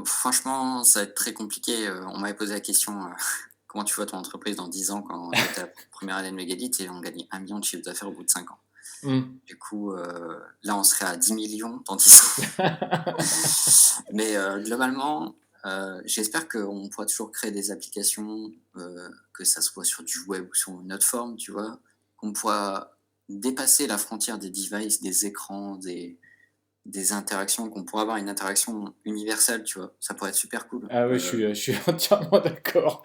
Franchement, ça va être très compliqué, on m'avait posé la question, comment tu vois ton entreprise dans 10 ans quand j'étais à la première année de Megalit et on gagnait 1 million de chiffre d'affaires au bout de 5 ans. Hmm. Du coup, là, on serait à 10 millions dans 10 ans. Mais globalement, j'espère qu'on pourra toujours créer des applications, que ça soit sur du web ou sur une autre forme, tu vois? Qu'on pourra dépasser la frontière des devices, des écrans, des interactions, qu'on pourra avoir une interaction universelle, tu vois? Ça pourrait être super cool, Ah oui, je suis entièrement d'accord.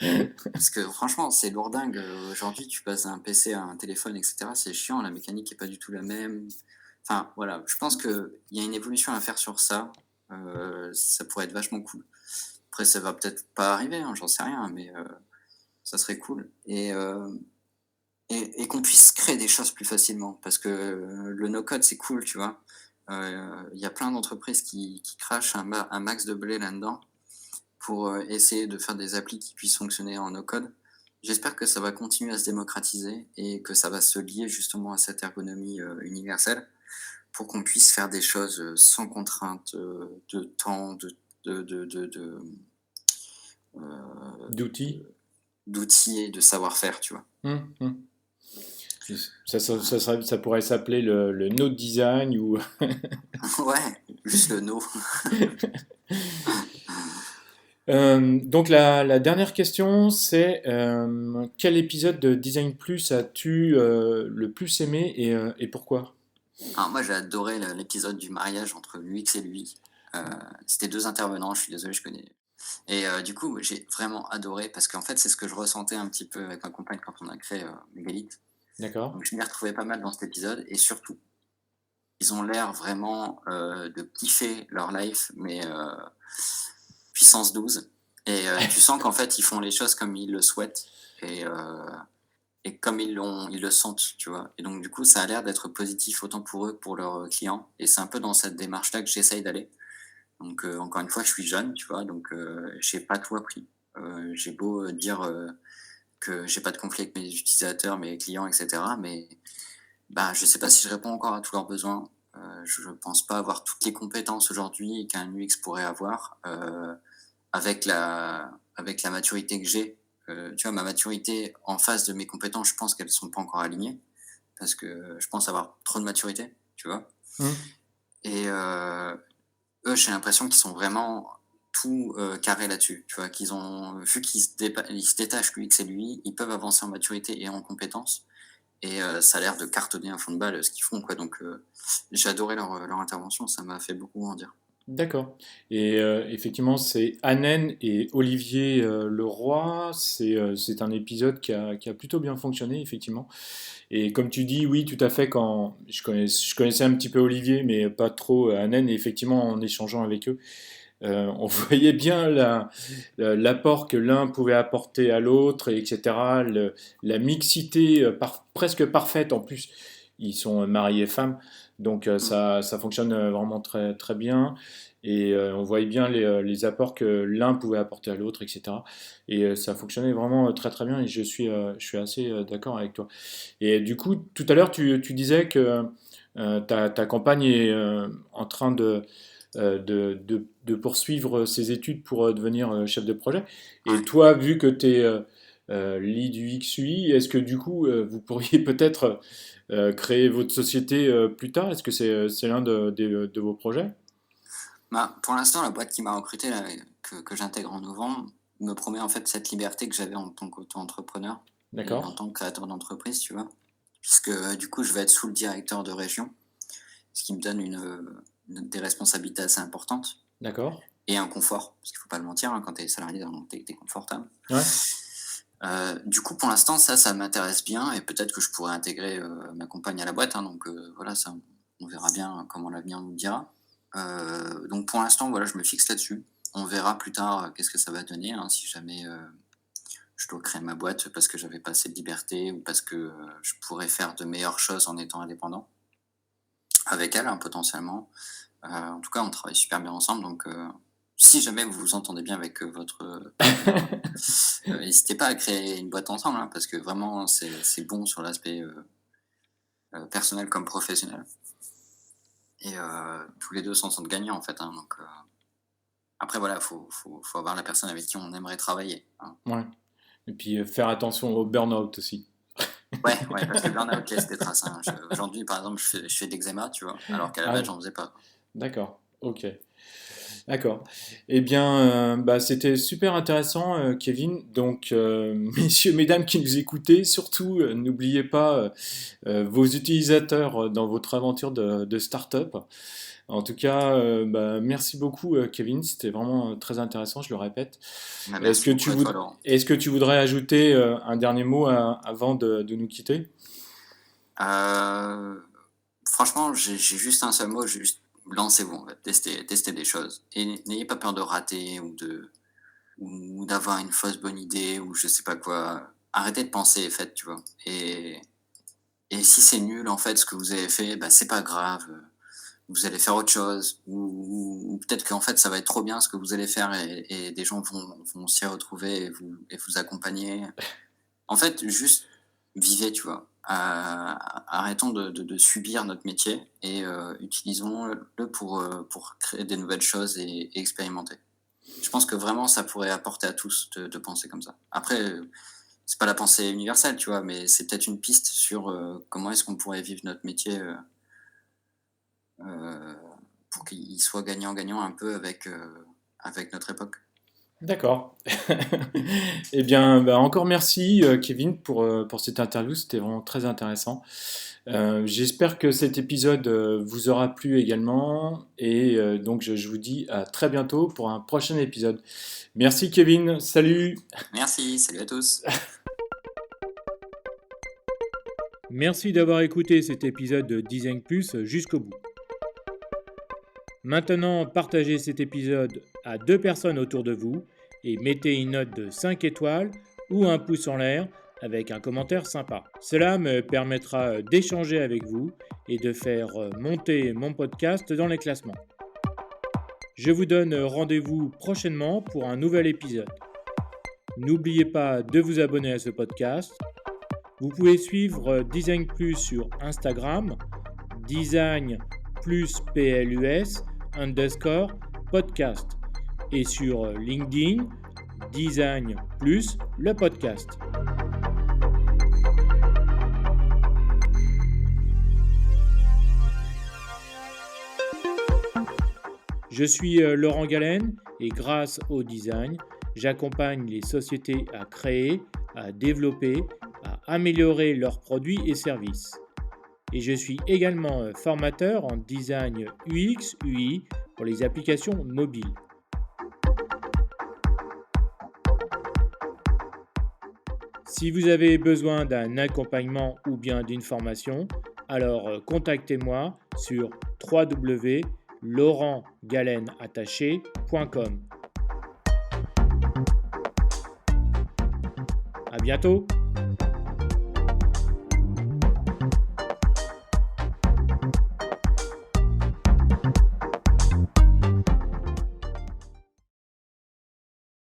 parce que franchement, c'est lourdingue, aujourd'hui, tu passes d'un PC à un téléphone et cetera, c'est chiant, la mécanique est pas du tout la même. Enfin, voilà, je pense qu'il y a une évolution à faire sur ça, ça pourrait être vachement cool. Après, ça va peut-être pas arriver, hein, j'en sais rien, mais ça serait cool et qu'on puisse créer des choses plus facilement parce que le no-code, c'est cool, tu vois? Il y a plein d'entreprises qui crachent un max de blé là-dedans pour, essayer de faire des applis qui puissent fonctionner en no-code. J'espère que ça va continuer à se démocratiser et que ça va se lier justement à cette ergonomie, universelle pour qu'on puisse faire des choses, sans contrainte, de temps, de, D'outils. d'outils et de savoir-faire, tu vois? Hmm, hmm. Ça pourrait s'appeler le node design ou. Ouais, juste le no. Donc la dernière question, c'est quel épisode de Design Plus as-tu le plus aimé et pourquoi? Alors moi, j'ai adoré l'épisode du mariage entre l'UX et lui. C'était 2 intervenants, je suis désolé, je connais et du coup, j'ai vraiment adoré parce qu'en fait, c'est ce que je ressentais un petit peu avec ma compagne quand on a créé, Mégalithe. D'accord? Donc je m'y retrouvais pas mal dans cet épisode et surtout, ils ont l'air vraiment, de kiffer leur life, mais puissance 12 et tu sens qu'en fait, ils font les choses comme ils le souhaitent et comme ils le sentent, tu vois? Et donc du coup, ça a l'air d'être positif autant pour eux que pour leurs, clients et c'est un peu dans cette démarche-là que j'essaye d'aller. Donc encore une fois, je suis jeune, tu vois? Donc j'ai pas tout appris. J'ai beau, dire, que j'ai pas de conflit avec mes utilisateurs, mes clients et cetera, mais bah, je sais pas si je réponds encore à tous leurs besoins. Je pense pas avoir toutes les compétences aujourd'hui qu'un UX pourrait avoir, avec la maturité que j'ai. Tu vois, ma maturité en face de mes compétences, je pense qu'elles sont pas encore alignées parce que je pense avoir trop de maturité, tu vois? Hmm. Et eux, j'ai l'impression qu'ils sont vraiment tout, carrés là-dessus, tu vois? Qu'ils ont vu ils se détachent, l'UX et lui, ils peuvent avancer en maturité et en compétences et ça a l'air de cartonner un fond de balle, ce qu'ils font, quoi. Donc j'ai adoré leur intervention, ça m'a fait beaucoup grandir. D'accord. Et effectivement, c'est Annen et Olivier Leroy. C'est un épisode qui a plutôt bien fonctionné, effectivement. Et comme tu dis, oui, tout à fait, quand je connaissais un petit peu Olivier, mais pas trop Annen, et effectivement, en échangeant avec eux, on voyait bien l'apport que l'un pouvait apporter à l'autre, et etc. La mixité presque parfaite. En plus, ils sont mari et femme, donc ça fonctionne vraiment très, très bien. Et on voyait bien les apports que l'un pouvait apporter à l'autre, etc. Et ça fonctionnait vraiment très très bien. Et je suis assez d'accord avec toi. Et du coup, tout à l'heure, tu disais que ta compagne est en train de poursuivre ses études pour devenir chef de projet. Et Ouais. toi, vu que tu es lead UX/UI, est-ce que du coup, vous pourriez peut-être créer votre société plus tard? Est-ce que c'est l'un de vos projets? Bah, pour l'instant, la boîte qui m'a recruté, là, que j'intègre en novembre, me promet en fait cette liberté que j'avais en tant qu'auto-entrepreneur et en D'accord, tant que créateur d'entreprise, tu vois. Puisque du coup, je vais être sous le directeur de région, ce qui me donne des responsabilités assez importantes d'accord. et un confort. Parce qu'il faut pas le mentir, hein, quand tu es salarié, tu es confortable. Ouais, Du coup, pour l'instant, ça m'intéresse bien et peut-être que je pourrais intégrer ma compagne à la boîte, hein, donc voilà, ça, on verra bien comment l'avenir nous le dira. Donc pour l'instant, voilà, je me fixe là-dessus. On verra plus tard qu'est-ce que ça va donner, hein, si jamais je dois créer ma boîte parce que j'avais pas assez de liberté ou parce que je pourrais faire de meilleures choses en étant indépendant avec elle, hein, potentiellement. En tout cas, on travaille super bien ensemble, donc si jamais vous vous entendez bien avec votre partenaire, n'hésitez pas à créer une boîte ensemble, hein, parce que vraiment, c'est bon sur l'aspect personnel comme professionnel. Et tous les deux s'en sortent gagnants, en fait, hein, donc après, voilà, faut avoir la personne avec qui on aimerait travailler, hein. ouais. Et puis faire attention au burn-out aussi. Ouais, ouais, parce que le burn-out laisse des traces, hein. Aujourd'hui, par exemple, je fais de l'eczéma, tu vois? Alors qu'à la Ah base, oui, j'en faisais pas. d'accord, ok. D'accord. Eh bien, bah, c'était super intéressant, Kevin. Donc, messieurs, mesdames qui nous écoutez, surtout, n'oubliez pas vos utilisateurs dans votre aventure de start-up. En tout cas, bah, merci beaucoup, Kevin. C'était vraiment très intéressant, je le répète. Bah, Est-ce merci que beaucoup à toi, Laurent. est-ce que tu voudrais ajouter un dernier mot avant de nous quitter? Heu, Franchement, j'ai juste un seul mot, juste lancez-vous, en fait, testez des choses et n'ayez pas peur de rater ou d'avoir une fausse bonne idée ou je sais pas quoi. Arrêtez de penser et faites, tu vois? Et si c'est nul, en fait, ce que vous avez fait, bah, c'est pas grave, vous allez faire autre chose ou peut-être qu'en fait, ça va être trop bien ce que vous allez faire et des gens vont s'y retrouver et vous accompagner. En fait, juste vivez, tu vois? Arrêtons de subir notre métier et utilisons-le pour créer des nouvelles choses et expérimenter. Je pense que vraiment ça pourrait apporter à tous de penser comme ça. Après, c'est pas la pensée universelle, tu vois? Mais c'est peut-être une piste sur, comment est-ce qu'on pourrait vivre notre métier, heu, pour qu'il soit gagnant-gagnant un peu avec notre époque. D'accord. Eh bien, bah, encore merci, Kevin, pour cette interview. C'était vraiment très intéressant. J'espère que cet épisode vous aura plu également. Et donc, je vous dis à très bientôt pour un prochain épisode. Merci, Kevin. Salut. Merci, salut à tous. Merci d'avoir écouté cet épisode de Design Plus jusqu'au bout. Maintenant, partagez cet épisode à 2 personnes autour de vous et mettez une note de 5 étoiles ou un pouce en l'air avec un commentaire sympa. Cela me permettra d'échanger avec vous et de faire monter mon podcast dans les classements. Je vous donne rendez-vous prochainement pour un nouvel épisode. N'oubliez pas de vous abonner à ce podcast. Vous pouvez suivre Design Plus sur Instagram, Design plus PLUS _ podcast et sur LinkedIn, Design plus le podcast. Je suis Laurent Galen et grâce au design, j'accompagne les sociétés à créer, à développer, à améliorer leurs produits et services. et je suis également formateur en design UX, UI pour les applications mobiles. Si vous avez besoin d'un accompagnement ou bien d'une formation, alors contactez-moi sur www.laurentgalenattaché.com. À bientôt!